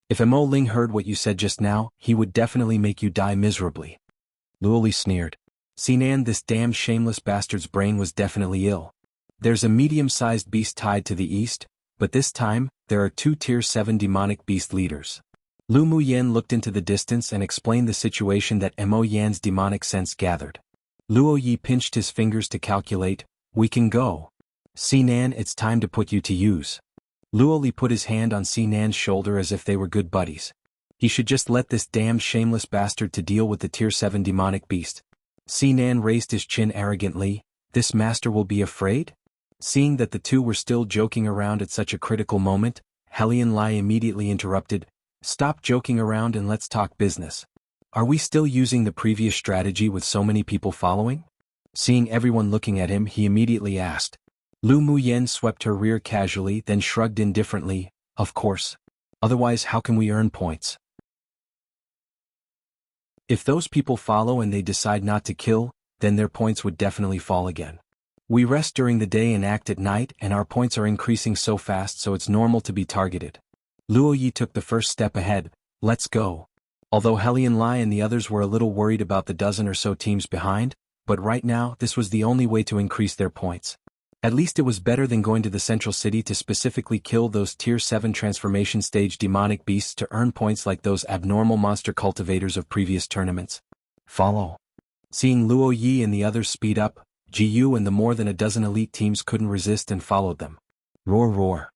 If Mo Ling heard what you said just now, he would definitely make you die miserably. Luo Li sneered. Xinan, this damned shameless bastard's brain was definitely ill. There's a medium-sized beast tied to the east, but this time, there are 2 tier 7 demonic beast leaders. Lu Mu Yen looked into the distance and explained the situation that Mo Yan's demonic sense gathered. Luo Yi pinched his fingers to calculate. We can go. Xinan, it's time to put you to use. Luo Li put his hand on Sinan's shoulder as if they were good buddies. He should just let this damned shameless bastard to deal with the tier 7 demonic beast. Sinan raised his chin arrogantly. This master will be afraid? Seeing that the two were still joking around at such a critical moment, Helian Lai immediately interrupted. Stop joking around and let's talk business. Are we still using the previous strategy with so many people following? Seeing everyone looking at him, he immediately asked. Lu Muyen swept her rear casually, then shrugged indifferently. Of course. Otherwise, how can we earn points? If those people follow and they decide not to kill, then their points would definitely fall again. We rest during the day and act at night, and our points are increasing so fast, so it's normal to be targeted. Luo Yi took the first step ahead. Let's go. Although Helian Lai and the others were a little worried about the dozen or so teams behind, but right now this was the only way to increase their points. At least it was better than going to the central city to specifically kill those tier 7 transformation stage demonic beasts to earn points like those abnormal monster cultivators of previous tournaments. Follow. Seeing Luo Yi and the others speed up, Jiyu and the more than a dozen elite teams couldn't resist and followed them. Roar roar.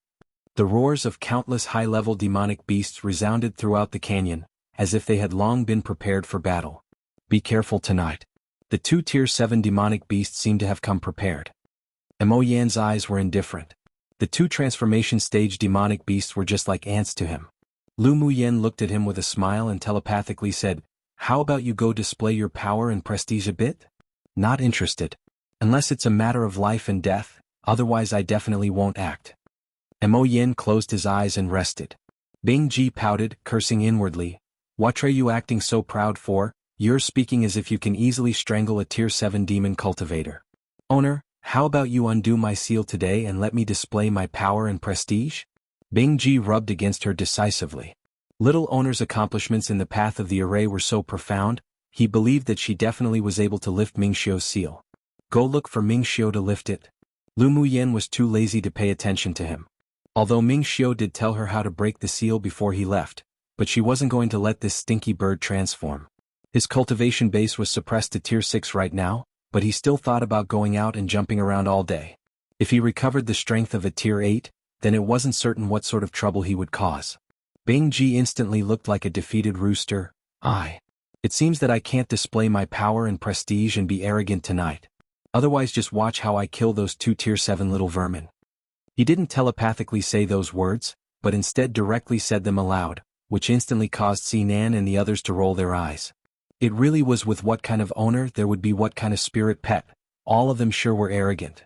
The roars of countless high-level demonic beasts resounded throughout the canyon, as if they had long been prepared for battle. Be careful tonight. The two tier 7 demonic beasts seemed to have come prepared. Mo Yan's eyes were indifferent. The two transformation stage demonic beasts were just like ants to him. Lu Muyen looked at him with a smile and telepathically said, How about you go display your power and prestige a bit? Not interested. Unless it's a matter of life and death, otherwise I definitely won't act. Mo Yin closed his eyes and rested. Bing Ji pouted, cursing inwardly. What are you acting so proud for? You're speaking as if you can easily strangle a tier 7 demon cultivator. Owner, how about you undo my seal today and let me display my power and prestige? Bing Ji rubbed against her decisively. Little Owner's accomplishments in the path of the array were so profound, he believed that she definitely was able to lift Mingxiu's seal. Go look for Mingxiu to lift it. Lu Muyen was too lazy to pay attention to him. Although Mingxiu did tell her how to break the seal before he left, but she wasn't going to let this stinky bird transform. His cultivation base was suppressed to tier 6 right now, but he still thought about going out and jumping around all day. If he recovered the strength of a tier 8, then it wasn't certain what sort of trouble he would cause. Bing Ji instantly looked like a defeated rooster. It seems that I can't display my power and prestige and be arrogant tonight. Otherwise just watch how I kill those two tier 7 little vermin. He didn't telepathically say those words, but instead directly said them aloud, which instantly caused Sinan and the others to roll their eyes. It really was with what kind of owner there would be what kind of spirit pet. All of them sure were arrogant.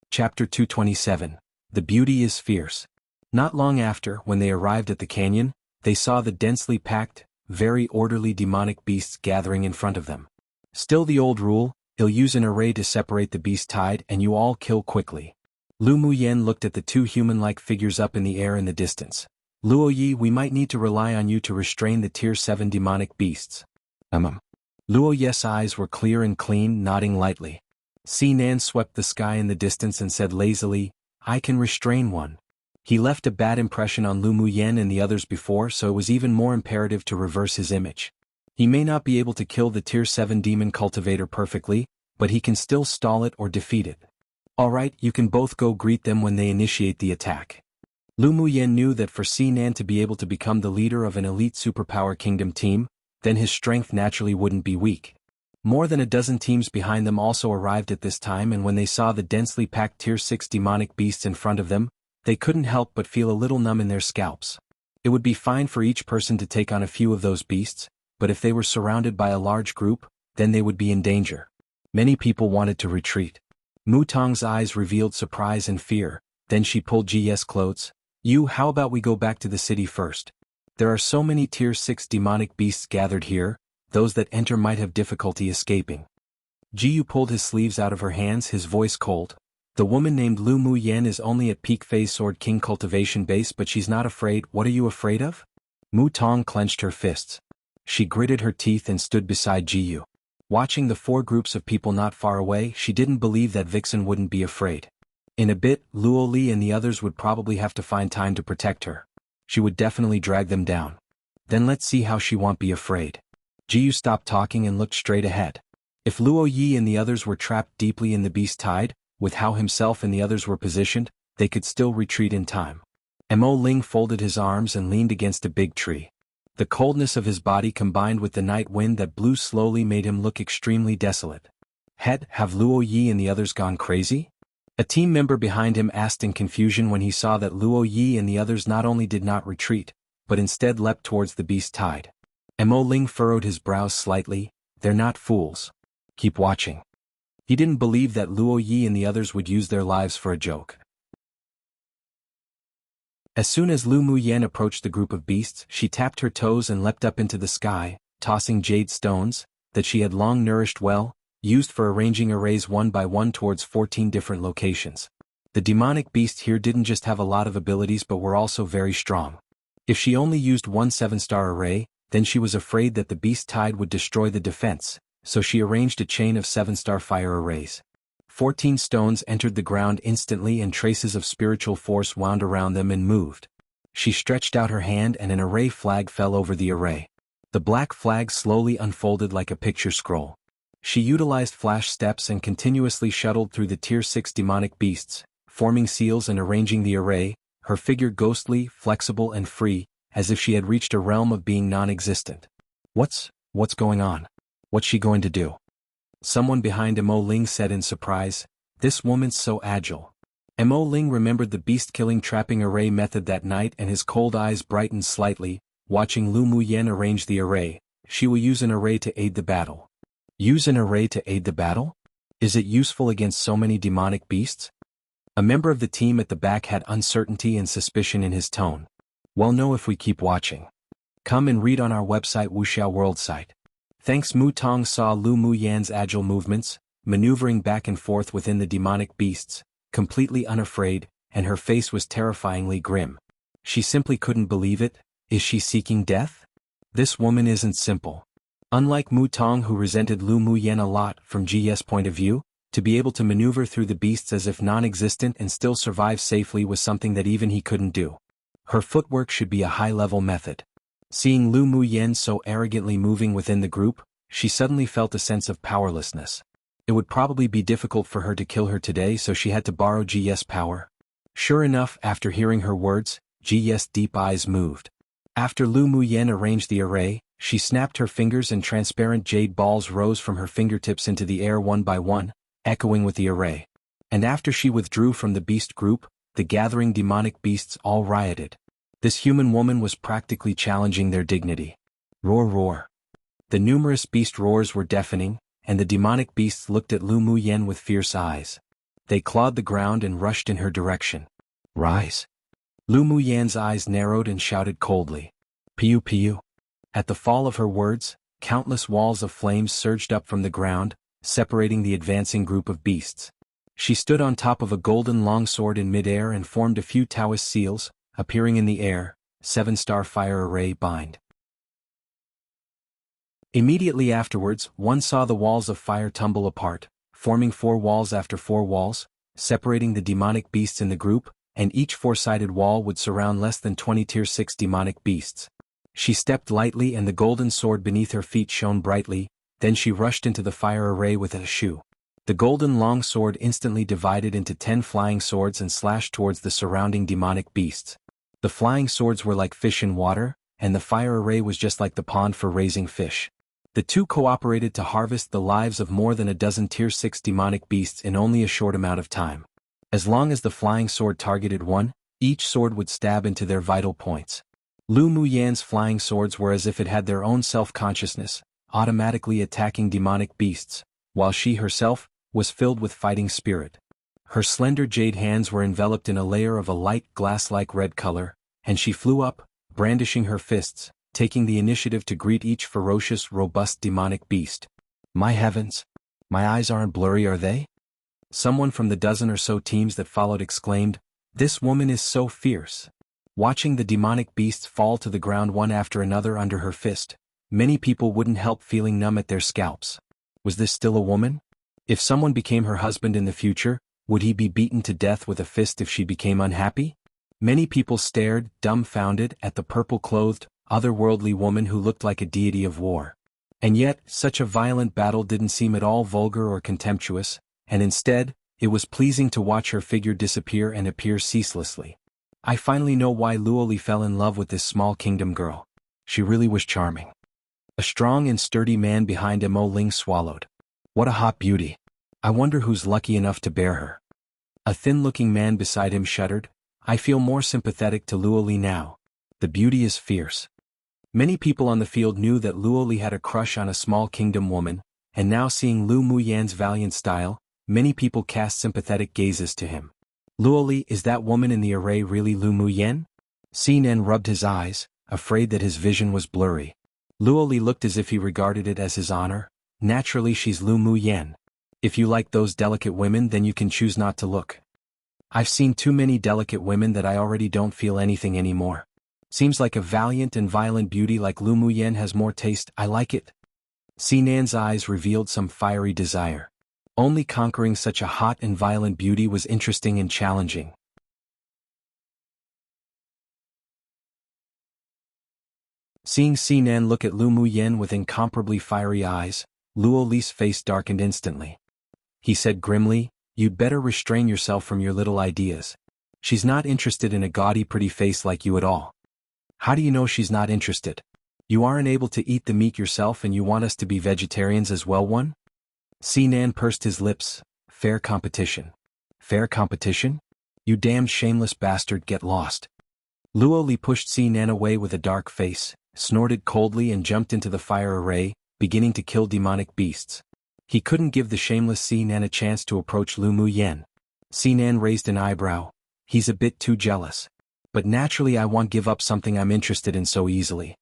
Chapter 227. The Beauty is Fierce. Not long after, when they arrived at the canyon, they saw the densely packed, very orderly demonic beasts gathering in front of them. Still the old rule, he'll use an array to separate the beast tide and you all kill quickly. Lu Muyen looked at the two human-like figures up in the air in the distance. Luo Yi, we might need to rely on you to restrain the tier 7 demonic beasts. Luo Yi's eyes were clear and clean, nodding lightly. Sinan swept the sky in the distance and said lazily, I can restrain one. He left a bad impression on Lu Muyen and the others before, so it was even more imperative to reverse his image. He may not be able to kill the tier 7 demon cultivator perfectly, but he can still stall it or defeat it. Alright, you can both go greet them when they initiate the attack. Lu Muyen knew that for Sinan to be able to become the leader of an elite superpower kingdom team, then his strength naturally wouldn't be weak. More than a dozen teams behind them also arrived at this time, and when they saw the densely packed tier 6 demonic beasts in front of them, they couldn't help but feel a little numb in their scalps. It would be fine for each person to take on a few of those beasts, but if they were surrounded by a large group, then they would be in danger. Many people wanted to retreat. Mu Tong's eyes revealed surprise and fear, then she pulled Ji's clothes. How about we go back to the city first? There are so many tier 6 demonic beasts gathered here, those that enter might have difficulty escaping. Jiyu pulled his sleeves out of her hands, his voice cold. The woman named Lu Muyen is only at peak phase Sword King cultivation base, but she's not afraid. What are you afraid of? Mu Tong clenched her fists. She gritted her teeth and stood beside Jiyu. Watching the four groups of people not far away, she didn't believe that Vixen wouldn't be afraid. In a bit, Luo Li and the others would probably have to find time to protect her. She would definitely drag them down. Then let's see how she won't be afraid. Jiyu stopped talking and looked straight ahead. If Luo Yi and the others were trapped deeply in the beast tide, with how himself and the others were positioned, they could still retreat in time. Mo Ling folded his arms and leaned against a big tree. The coldness of his body combined with the night wind that blew slowly made him look extremely desolate. Have Luo Yi and the others gone crazy? A team member behind him asked in confusion when he saw that Luo Yi and the others not only did not retreat, but instead leapt towards the beast tide. Mo Ling furrowed his brows slightly. They're not fools. Keep watching. He didn't believe that Luo Yi and the others would use their lives for a joke. As soon as Lu Muyen approached the group of beasts, she tapped her toes and leapt up into the sky, tossing jade stones, that she had long nourished well, used for arranging arrays one by one towards 14 different locations. The demonic beast here didn't just have a lot of abilities but were also very strong. If she only used one 7-star array, then she was afraid that the beast tide would destroy the defense, so she arranged a chain of 7-star fire arrays. 14 stones entered the ground instantly and traces of spiritual force wound around them and moved. She stretched out her hand and an array flag fell over the array. The black flag slowly unfolded like a picture scroll. She utilized flash steps and continuously shuttled through the Tier 6 demonic beasts, forming seals and arranging the array, her figure ghostly, flexible and free, as if she had reached a realm of being non-existent. What's going on? What's she going to do? Someone behind Mo Ling said in surprise, "This woman's so agile." Mo Ling remembered the beast-killing trapping array method that night and his cold eyes brightened slightly, watching Lu Muyen arrange the array. She will use an array to aid the battle. Use an array to aid the battle? Is it useful against so many demonic beasts? A member of the team at the back had uncertainty and suspicion in his tone. We'll know if we keep watching. Come and read on our website wuxialover site. Thanks. Mu Tong saw Lu Muyan's agile movements, maneuvering back and forth within the demonic beasts, completely unafraid, and her face was terrifyingly grim. She simply couldn't believe it. Is she seeking death? This woman isn't simple. Unlike Mu Tong, who resented Lu Muyen a lot from GS point of view, to be able to maneuver through the beasts as if non-existent and still survive safely was something that even he couldn't do. Her footwork should be a high-level method. Seeing Lu Muyen so arrogantly moving within the group, she suddenly felt a sense of powerlessness. It would probably be difficult for her to kill her today, so she had to borrow GS power. Sure enough, after hearing her words, GS deep eyes moved. After Lu Muyen arranged the array, she snapped her fingers and transparent jade balls rose from her fingertips into the air one by one, echoing with the array. And after she withdrew from the beast group, the gathering demonic beasts all rioted. This human woman was practically challenging their dignity. Roar roar. The numerous beast roars were deafening, and the demonic beasts looked at Lu Muyen with fierce eyes. They clawed the ground and rushed in her direction. Rise. Lu Muyen's eyes narrowed and shouted coldly. Piu piu. At the fall of her words, countless walls of flames surged up from the ground, separating the advancing group of beasts. She stood on top of a golden longsword in midair and formed a few Taoist seals, appearing in the air, 7-star fire array bind. Immediately afterwards, one saw the walls of fire tumble apart, forming 4 walls after 4 walls, separating the demonic beasts in the group, and each 4-sided wall would surround less than 20 Tier 6 demonic beasts. She stepped lightly and the golden sword beneath her feet shone brightly, then she rushed into the fire array with a shoo. The golden long sword instantly divided into 10 flying swords and slashed towards the surrounding demonic beasts. The flying swords were like fish in water, and the fire array was just like the pond for raising fish. The two cooperated to harvest the lives of more than a dozen Tier 6 demonic beasts in only a short amount of time. As long as the flying sword targeted one, each sword would stab into their vital points. Lu Muyan's flying swords were as if it had their own self-consciousness, automatically attacking demonic beasts, while she herself was filled with fighting spirit. Her slender jade hands were enveloped in a layer of a light glass-like red color, and she flew up, brandishing her fists, taking the initiative to greet each ferocious, robust demonic beast. My heavens! My eyes aren't blurry, are they? Someone from the dozen or so teams that followed exclaimed, "This woman is so fierce." Watching the demonic beasts fall to the ground one after another under her fist, many people wouldn't help feeling numb at their scalps. Was this still a woman? If someone became her husband in the future, would he be beaten to death with a fist if she became unhappy? Many people stared, dumbfounded, at the purple-clothed, otherworldly woman who looked like a deity of war. And yet, such a violent battle didn't seem at all vulgar or contemptuous, and instead, it was pleasing to watch her figure disappear and appear ceaselessly. I finally know why Luoli fell in love with this small kingdom girl. She really was charming. A strong and sturdy man behind Mo Ling swallowed. What a hot beauty. I wonder who's lucky enough to bear her. A thin-looking man beside him shuddered. I feel more sympathetic to Luoli now. The beauty is fierce. Many people on the field knew that Luoli had a crush on a small kingdom woman, and now seeing Lu Muyan's valiant style, many people cast sympathetic gazes to him. Luoli, is that woman in the array really Lu Muyan? Xinan rubbed his eyes, afraid that his vision was blurry. Luoli looked as if he regarded it as his honor. Naturally she's Lu Muyan. If you like those delicate women then you can choose not to look. I've seen too many delicate women that I already don't feel anything anymore. Seems like a valiant and violent beauty like Lu Muyan has more taste. I like it. Xinan's eyes revealed some fiery desire. Only conquering such a hot and violent beauty was interesting and challenging. Seeing Xinan look at Lu Muyan with incomparably fiery eyes, Luoli's face darkened instantly. He said grimly, "You'd better restrain yourself from your little ideas. She's not interested in a gaudy pretty face like you at all." "How do you know she's not interested? You aren't able to eat the meat yourself and you want us to be vegetarians as well one?" Xinan pursed his lips. "Fair competition." "Fair competition? You damned shameless bastard, get lost." Luoli pushed Xinan away with a dark face, snorted coldly and jumped into the fire array, beginning to kill demonic beasts. He couldn't give the shameless Xinan a chance to approach Lu Muyan. Xinan raised an eyebrow. He's a bit too jealous. But naturally I won't give up something I'm interested in so easily.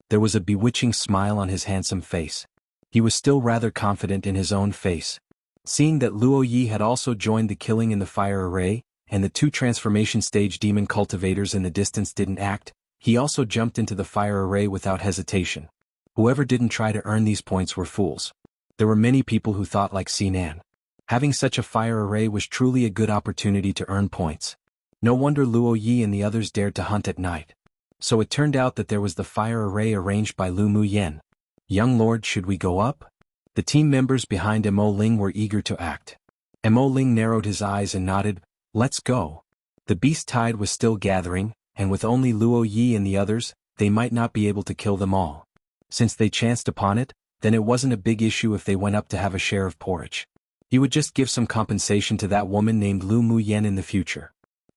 There was a bewitching smile on his handsome face. He was still rather confident in his own face. Seeing that Luo Yi had also joined the killing in the fire array, and the two transformation stage demon cultivators in the distance didn't act, he also jumped into the fire array without hesitation. Whoever didn't try to earn these points were fools. There were many people who thought like Xinan. Having such a fire array was truly a good opportunity to earn points. No wonder Luo Yi and the others dared to hunt at night. So it turned out that there was the fire array arranged by Lu Muyan. "Young lord, should we go up?" The team members behind Mo Ling were eager to act. Mo Ling narrowed his eyes and nodded, "Let's go." The beast tide was still gathering, and with only Luo Yi and the others, they might not be able to kill them all. Since they chanced upon it, then it wasn't a big issue if they went up to have a share of porridge. He would just give some compensation to that woman named Lu Muyan in the future.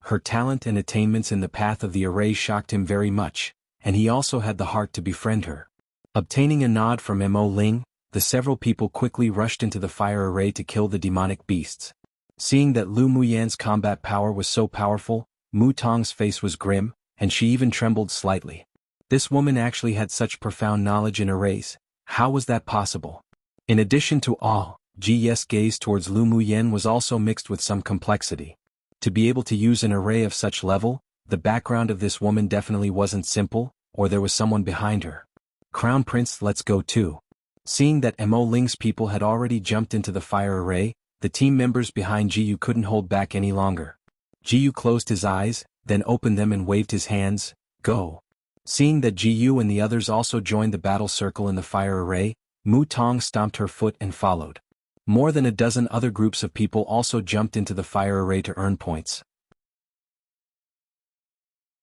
Her talent and attainments in the path of the array shocked him very much, and he also had the heart to befriend her. Obtaining a nod from Mo Ling, the several people quickly rushed into the fire array to kill the demonic beasts. Seeing that Lu Muyan's combat power was so powerful, Mu Tong's face was grim, and she even trembled slightly. This woman actually had such profound knowledge in arrays. How was that possible? In addition to awe, Ji's gaze towards Lu Muyan was also mixed with some complexity. To be able to use an array of such level, the background of this woman definitely wasn't simple, or there was someone behind her. "Crown Prince, let's go too." Seeing that Mo Ling's people had already jumped into the fire array, the team members behind Jiyu couldn't hold back any longer. Jiyu closed his eyes, then opened them and waved his hands, "Go." Seeing that Jiyu and the others also joined the battle circle in the fire array, Mu Tong stomped her foot and followed. More than a dozen other groups of people also jumped into the fire array to earn points.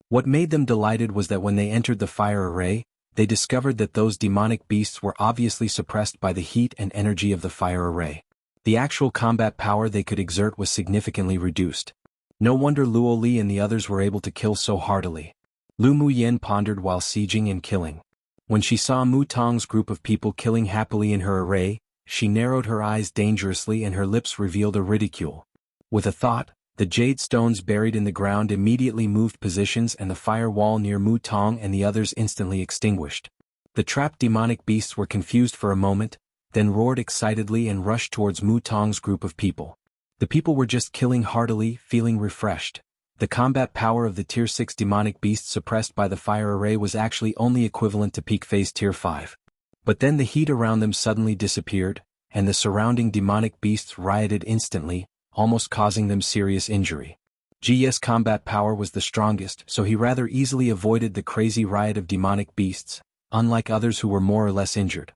What made them delighted was that when they entered the fire array, they discovered that those demonic beasts were obviously suppressed by the heat and energy of the fire array. The actual combat power they could exert was significantly reduced. No wonder Luo Li and the others were able to kill so heartily. Lu Muyan pondered while sieging and killing. When she saw Mu Tong's group of people killing happily in her array, she narrowed her eyes dangerously and her lips revealed a ridicule. With a thought, the jade stones buried in the ground immediately moved positions and the fire wall near Mu Tong and the others instantly extinguished. The trapped demonic beasts were confused for a moment, then roared excitedly and rushed towards Mu Tong's group of people. The people were just killing heartily, feeling refreshed. The combat power of the Tier 6 demonic beasts suppressed by the fire array was actually only equivalent to peak phase Tier 5. But then the heat around them suddenly disappeared, and the surrounding demonic beasts rioted instantly, almost causing them serious injury. Ji's combat power was the strongest, so he rather easily avoided the crazy riot of demonic beasts, unlike others who were more or less injured.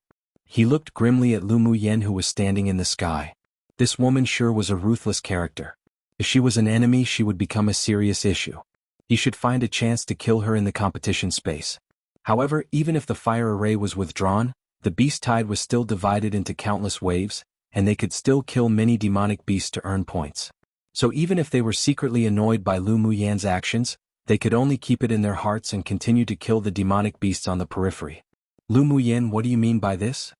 He looked grimly at Lu Muyen, who was standing in the sky. This woman sure was a ruthless character. If she was an enemy, she would become a serious issue. He should find a chance to kill her in the competition space. However, even if the fire array was withdrawn, the beast tide was still divided into countless waves, and they could still kill many demonic beasts to earn points. So even if they were secretly annoyed by Lu Muyen's actions, they could only keep it in their hearts and continue to kill the demonic beasts on the periphery. Lu Muyen, what do you mean by this?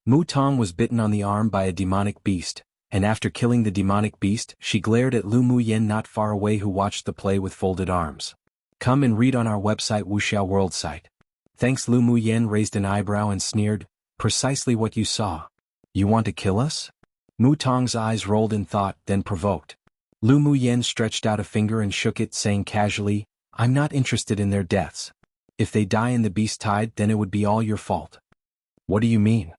Mu Tong was bitten on the arm by a demonic beast, and after killing the demonic beast, she glared at Lu Muyen not far away, who watched the play with folded arms. Come and read on our website, wuxialover site. Thanks. Lu Muyen raised an eyebrow and sneered, precisely what you saw. You want to kill us? Mu Tong's eyes rolled in thought, then provoked. Lu Muyen stretched out a finger and shook it, saying casually, I'm not interested in their deaths. If they die in the beast tide, then it would be all your fault. What do you mean?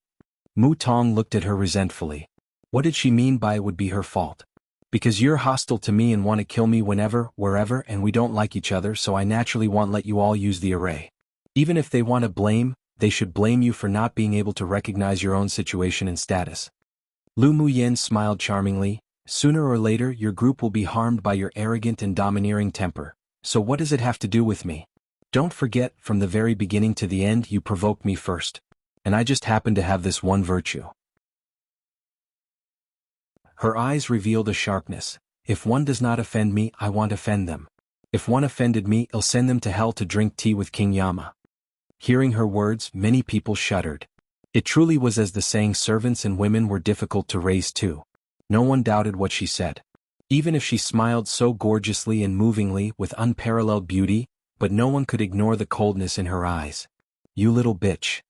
Mu Tong looked at her resentfully. What did she mean by it would be her fault? Because you're hostile to me and want to kill me whenever, wherever, and we don't like each other, so I naturally won't let you all use the array. Even if they want to blame, they should blame you for not being able to recognize your own situation and status. Lu Muyen smiled charmingly. Sooner or later your group will be harmed by your arrogant and domineering temper, so what does it have to do with me? Don't forget, from the very beginning to the end you provoked me first. And I just happen to have this one virtue. Her eyes revealed a sharpness. If one does not offend me, I won't offend them. If one offended me, I'll send them to hell to drink tea with King Yama. Hearing her words, many people shuddered. It truly was as the saying, servants and women were difficult to raise too. No one doubted what she said. Even if she smiled so gorgeously and movingly with unparalleled beauty, but no one could ignore the coldness in her eyes. You little bitch.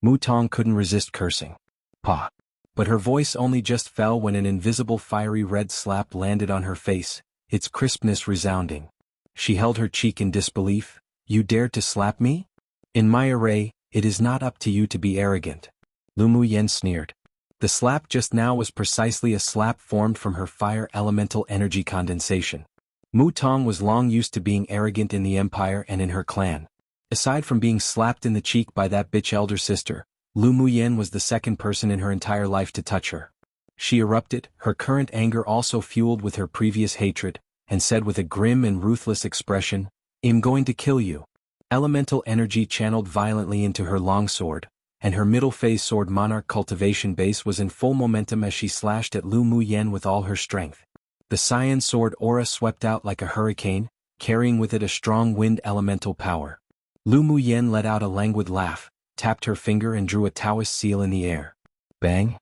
Mu Tong couldn't resist cursing. Pah. But her voice only just fell when an invisible fiery red slap landed on her face, its crispness resounding. She held her cheek in disbelief. You dared to slap me? In my array, it is not up to you to be arrogant. Lu Muyen sneered. The slap just now was precisely a slap formed from her fire elemental energy condensation. Mu Tong was long used to being arrogant in the Empire and in her clan. Aside from being slapped in the cheek by that bitch elder sister, Lu Muyen was the second person in her entire life to touch her. She erupted, her current anger also fueled with her previous hatred, and said with a grim and ruthless expression, I'm going to kill you. Elemental energy channeled violently into her longsword, and her middle phase sword monarch cultivation base was in full momentum as she slashed at Lu Muyen with all her strength. The cyan sword aura swept out like a hurricane, carrying with it a strong wind elemental power. Lu Muyen let out a languid laugh, tapped her finger and drew a Taoist seal in the air. Bang!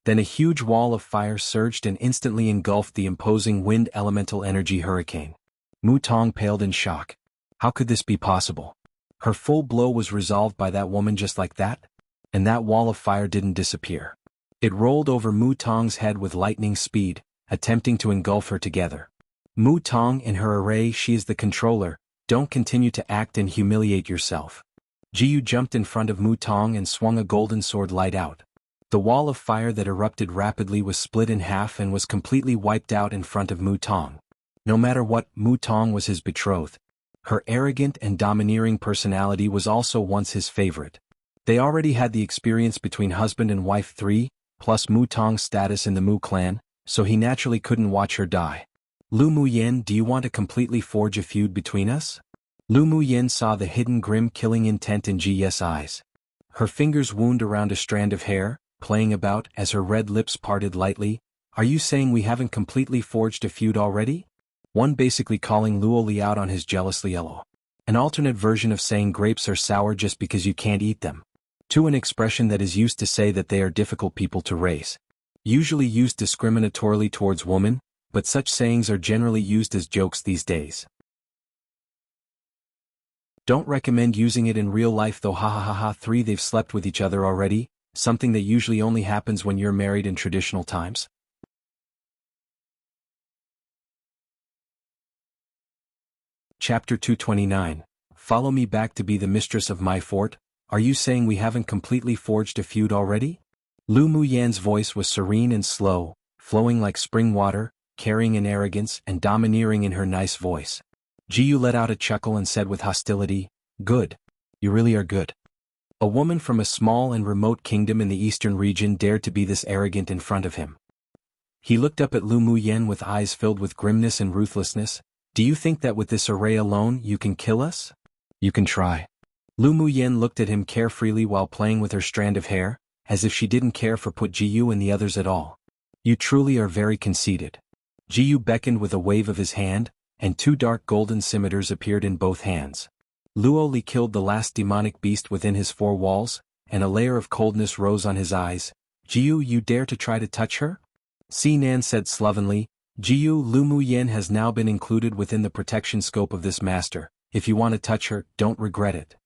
Then a huge wall of fire surged and instantly engulfed the imposing wind elemental energy hurricane. Mu Tong paled in shock. How could this be possible? Her full blow was resolved by that woman just like that? And that wall of fire didn't disappear. It rolled over Mu Tong's head with lightning speed, attempting to engulf her together. Mu Tong, in her array, she is the controller, don't continue to act and humiliate yourself. Jiu jumped in front of Mu Tong and swung a golden sword light out. The wall of fire that erupted rapidly was split in half and was completely wiped out in front of Mu Tong. No matter what, Mu Tong was his betrothed. Her arrogant and domineering personality was also once his favorite. They already had the experience between husband and wife 3, plus Mu Tong's status in the Mu clan, so he naturally couldn't watch her die. Lu Muyen, do you want to completely forge a feud between us? Lu Muyen saw the hidden grim killing intent in Ji's eyes. Her fingers wound around a strand of hair, playing about as her red lips parted lightly. Are you saying we haven't completely forged a feud already? One basically calling Luoli out on his jealously yellow. An alternate version of saying grapes are sour just because you can't eat them. 2. An expression that is used to say that they are difficult people to raise. Usually used discriminatorily towards women, but such sayings are generally used as jokes these days. Don't recommend using it in real life though. Ha ha ha ha. 3. They've slept with each other already, something that usually only happens when you're married in traditional times. Chapter 229. Follow me back to be the mistress of my fort. Are you saying we haven't completely forged a feud already? Lu Muyen's voice was serene and slow, flowing like spring water, carrying an arrogance and domineering in her nice voice. Jiu let out a chuckle and said with hostility, Good. You really are good. A woman from a small and remote kingdom in the eastern region dared to be this arrogant in front of him. He looked up at Lu Muyen with eyes filled with grimness and ruthlessness. Do you think that with this array alone you can kill us? You can try. Lu Muyen looked at him carefreely while playing with her strand of hair, as if she didn't care for Jiyu and the others at all. You truly are very conceited. Jiyu beckoned with a wave of his hand, and 2 dark golden scimitars appeared in both hands. Luo Li killed the last demonic beast within his 4 walls, and a layer of coldness rose on his eyes. Jiyu, you dare to try to touch her? Sinan said slovenly. Jiyu, Lu Muyen has now been included within the protection scope of this master. If you want to touch her, don't regret it.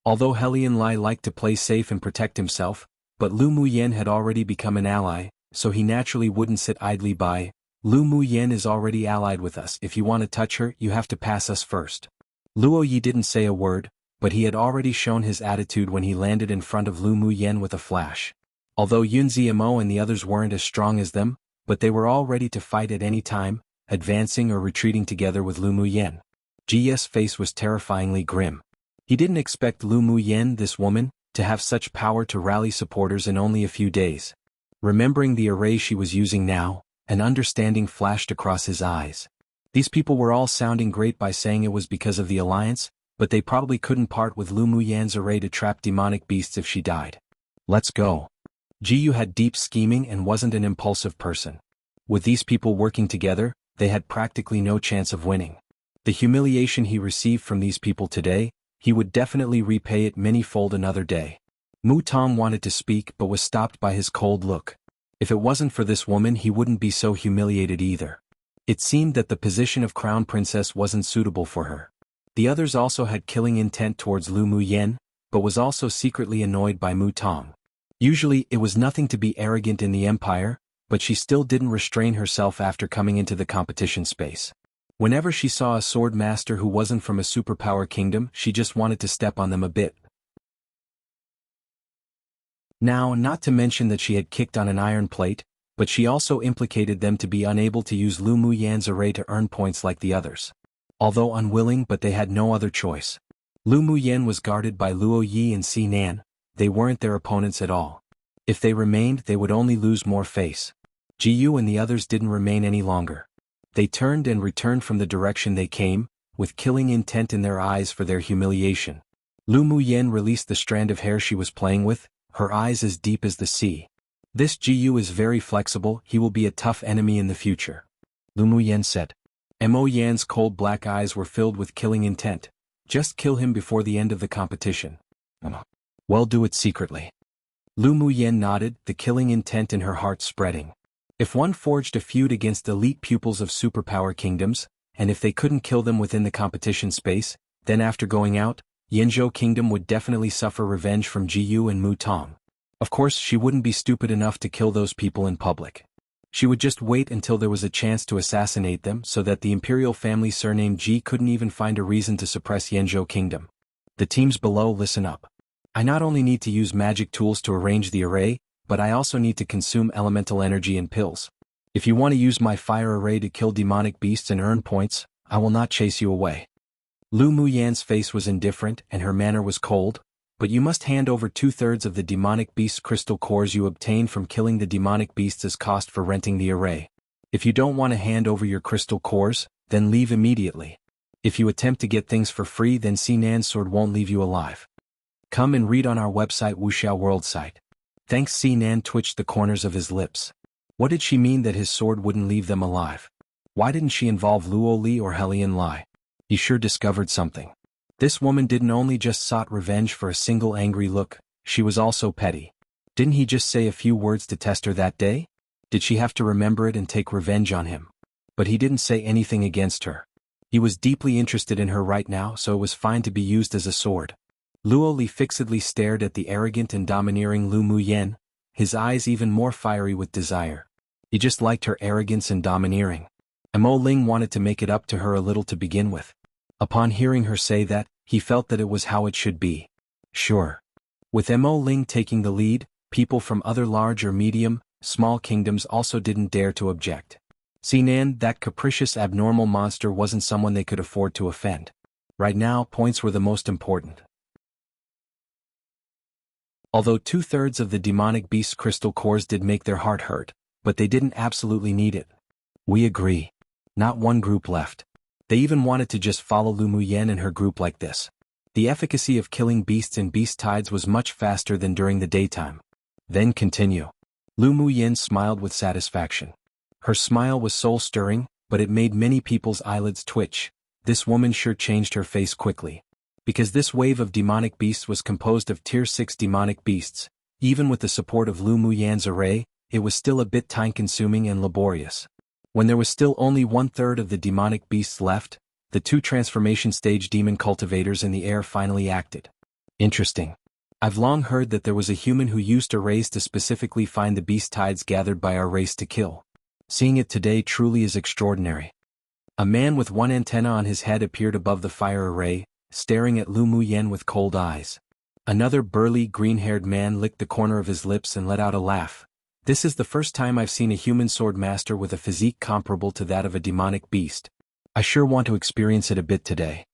Although Helian Lai liked to play safe and protect himself, but Lu Muyen had already become an ally, so he naturally wouldn't sit idly by. Lu Muyen is already allied with us. If you want to touch her, you have to pass us first. Luo Yi didn't say a word, but he had already shown his attitude when he landed in front of Lu Muyen with a flash. Although Yunzi Mo and the others weren't as strong as them, but they were all ready to fight at any time, advancing or retreating together with Lu Muyen. Ji's face was terrifyingly grim. He didn't expect Lu Muyen, this woman, to have such power to rally supporters in only a few days. Remembering the array she was using now, an understanding flashed across his eyes. These people were all sounding great by saying it was because of the alliance, but they probably couldn't part with Lu Muyen's array to trap demonic beasts if she died. Let's go. Jiyu had deep scheming and wasn't an impulsive person. With these people working together, they had practically no chance of winning. The humiliation he received from these people today, he would definitely repay it many-fold another day. Mu Tong wanted to speak but was stopped by his cold look. If it wasn't for this woman he wouldn't be so humiliated either. It seemed that the position of crown princess wasn't suitable for her. The others also had killing intent towards Lu Muyen, but was also secretly annoyed by Mu Tong. Usually it was nothing to be arrogant in the empire, but she still didn't restrain herself after coming into the competition space. Whenever she saw a swordmaster who wasn't from a superpower kingdom, she just wanted to step on them a bit. Now, not to mention that she had kicked on an iron plate, but she also implicated them to be unable to use Lu Muyen's array to earn points like the others. Although unwilling, but they had no other choice. Lu Muyen was guarded by Luo Yi and Sinan. They weren't their opponents at all. If they remained, they would only lose more face. Jiyu and the others didn't remain any longer. They turned and returned from the direction they came, with killing intent in their eyes for their humiliation. Lu Muyen released the strand of hair she was playing with, her eyes as deep as the sea. This Jiyu is very flexible, he will be a tough enemy in the future. Lu Muyen said. Mo Yan's cold black eyes were filled with killing intent. Just kill him before the end of the competition. Well, do it secretly. Lu Muyen nodded, the killing intent in her heart spreading. If one forged a feud against elite pupils of superpower kingdoms, and if they couldn't kill them within the competition space, then after going out, Yanzhou Kingdom would definitely suffer revenge from Jiyu and Mu Tong. Of course, she wouldn't be stupid enough to kill those people in public. She would just wait until there was a chance to assassinate them so that the Imperial family surnamed Ji couldn't even find a reason to suppress Yanzhou Kingdom. The teams below, listen up. I not only need to use magic tools to arrange the array, but I also need to consume elemental energy in pills. If you want to use my fire array to kill demonic beasts and earn points, I will not chase you away. Lu Muyan's face was indifferent and her manner was cold, but you must hand over 2/3 of the demonic beast's crystal cores you obtained from killing the demonic beasts as cost for renting the array. If you don't want to hand over your crystal cores, then leave immediately. If you attempt to get things for free, then Sinan's sword won't leave you alive. Come and read on our website wuxialover site. Thanks. Sinan twitched the corners of his lips. What did she mean that his sword wouldn't leave them alive? Why didn't she involve Luo Li or Helian Lai? He sure discovered something. This woman didn't only just sought revenge for a single angry look, she was also petty. Didn't he just say a few words to test her that day? Did she have to remember it and take revenge on him? But he didn't say anything against her. He was deeply interested in her right now, so it was fine to be used as a sword. Luo Li fixedly stared at the arrogant and domineering Lu Muyen, his eyes even more fiery with desire. He just liked her arrogance and domineering. Mo Ling wanted to make it up to her a little to begin with. Upon hearing her say that, he felt that it was how it should be. Sure. With Mo Ling taking the lead, people from other large or medium, small kingdoms also didn't dare to object. Sinan, that capricious abnormal monster, wasn't someone they could afford to offend. Right now, points were the most important. Although 2/3 of the demonic beast's crystal cores did make their heart hurt, but they didn't absolutely need it. We agree. Not one group left. They even wanted to just follow Lu Muyen and her group like this. The efficacy of killing beasts in beast tides was much faster than during the daytime. Then continue. Lu Muyen smiled with satisfaction. Her smile was soul-stirring, but it made many people's eyelids twitch. This woman sure changed her face quickly. Because this wave of demonic beasts was composed of Tier 6 demonic beasts, even with the support of Lu Muyen's array, it was still a bit time-consuming and laborious. When there was still only 1/3 of the demonic beasts left, the 2 transformation stage demon cultivators in the air finally acted. Interesting. I've long heard that there was a human who used arrays to specifically find the beast tides gathered by our race to kill. Seeing it today truly is extraordinary. A man with one antenna on his head appeared above the fire array, staring at Lu Muyen with cold eyes. Another burly, green-haired man licked the corner of his lips and let out a laugh. This is the first time I've seen a human swordmaster with a physique comparable to that of a demonic beast. I sure want to experience it a bit today.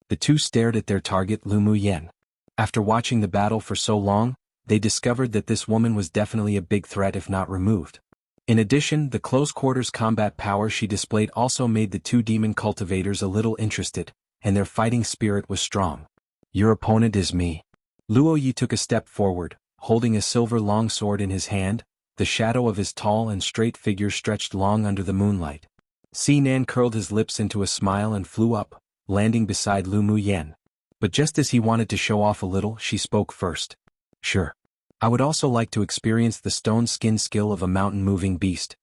The 2 stared at their target, Lu Muyen. After watching the battle for so long, they discovered that this woman was definitely a big threat if not removed. In addition, the close-quarters combat power she displayed also made the 2 demon cultivators a little interested, and their fighting spirit was strong. Your opponent is me. Luo Yi took a step forward, holding a silver longsword in his hand. The shadow of his tall and straight figure stretched long under the moonlight. Xinan curled his lips into a smile and flew up, landing beside Lu Muyen. But just as he wanted to show off a little, she spoke first. Sure. I would also like to experience the stone skin skill of a mountain-moving beast.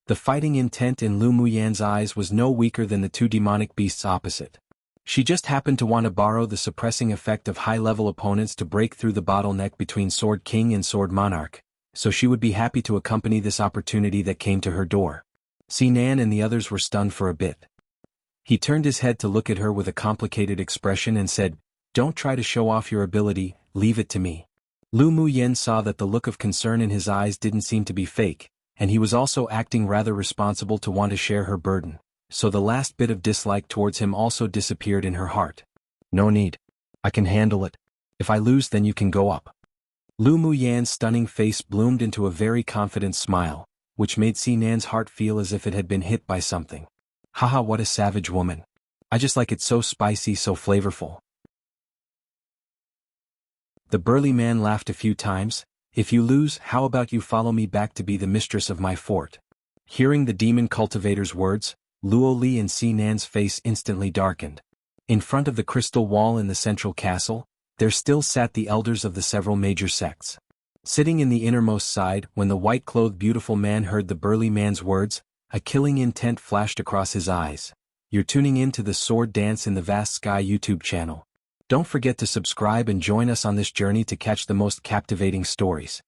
The fighting intent in Lu Muyen's eyes was no weaker than the 2 demonic beasts opposite. She just happened to want to borrow the suppressing effect of high-level opponents to break through the bottleneck between Sword King and Sword Monarch, so she would be happy to accompany this opportunity that came to her door. Xinan and the others were stunned for a bit. He turned his head to look at her with a complicated expression and said, "Don't try to show off your ability, leave it to me." Lu Muyen saw that the look of concern in his eyes didn't seem to be fake, and he was also acting rather responsible to want to share her burden, so the last bit of dislike towards him also disappeared in her heart. No need. I can handle it. If I lose then you can go up. Lu Muyen's stunning face bloomed into a very confident smile, which made Xinan's heart feel as if it had been hit by something. Haha, what a savage woman. I just like it so spicy, so flavorful. The burly man laughed a few times. If you lose, how about you follow me back to be the mistress of my fort? Hearing the demon cultivator's words, Luo Li and Xinan's face instantly darkened. In front of the crystal wall in the central castle, there still sat the elders of the several major sects. Sitting in the innermost side, when the white-clothed beautiful man heard the burly man's words, a killing intent flashed across his eyes. You're tuning in to the Sword Dance in the Vast Sky YouTube channel. Don't forget to subscribe and join us on this journey to catch the most captivating stories.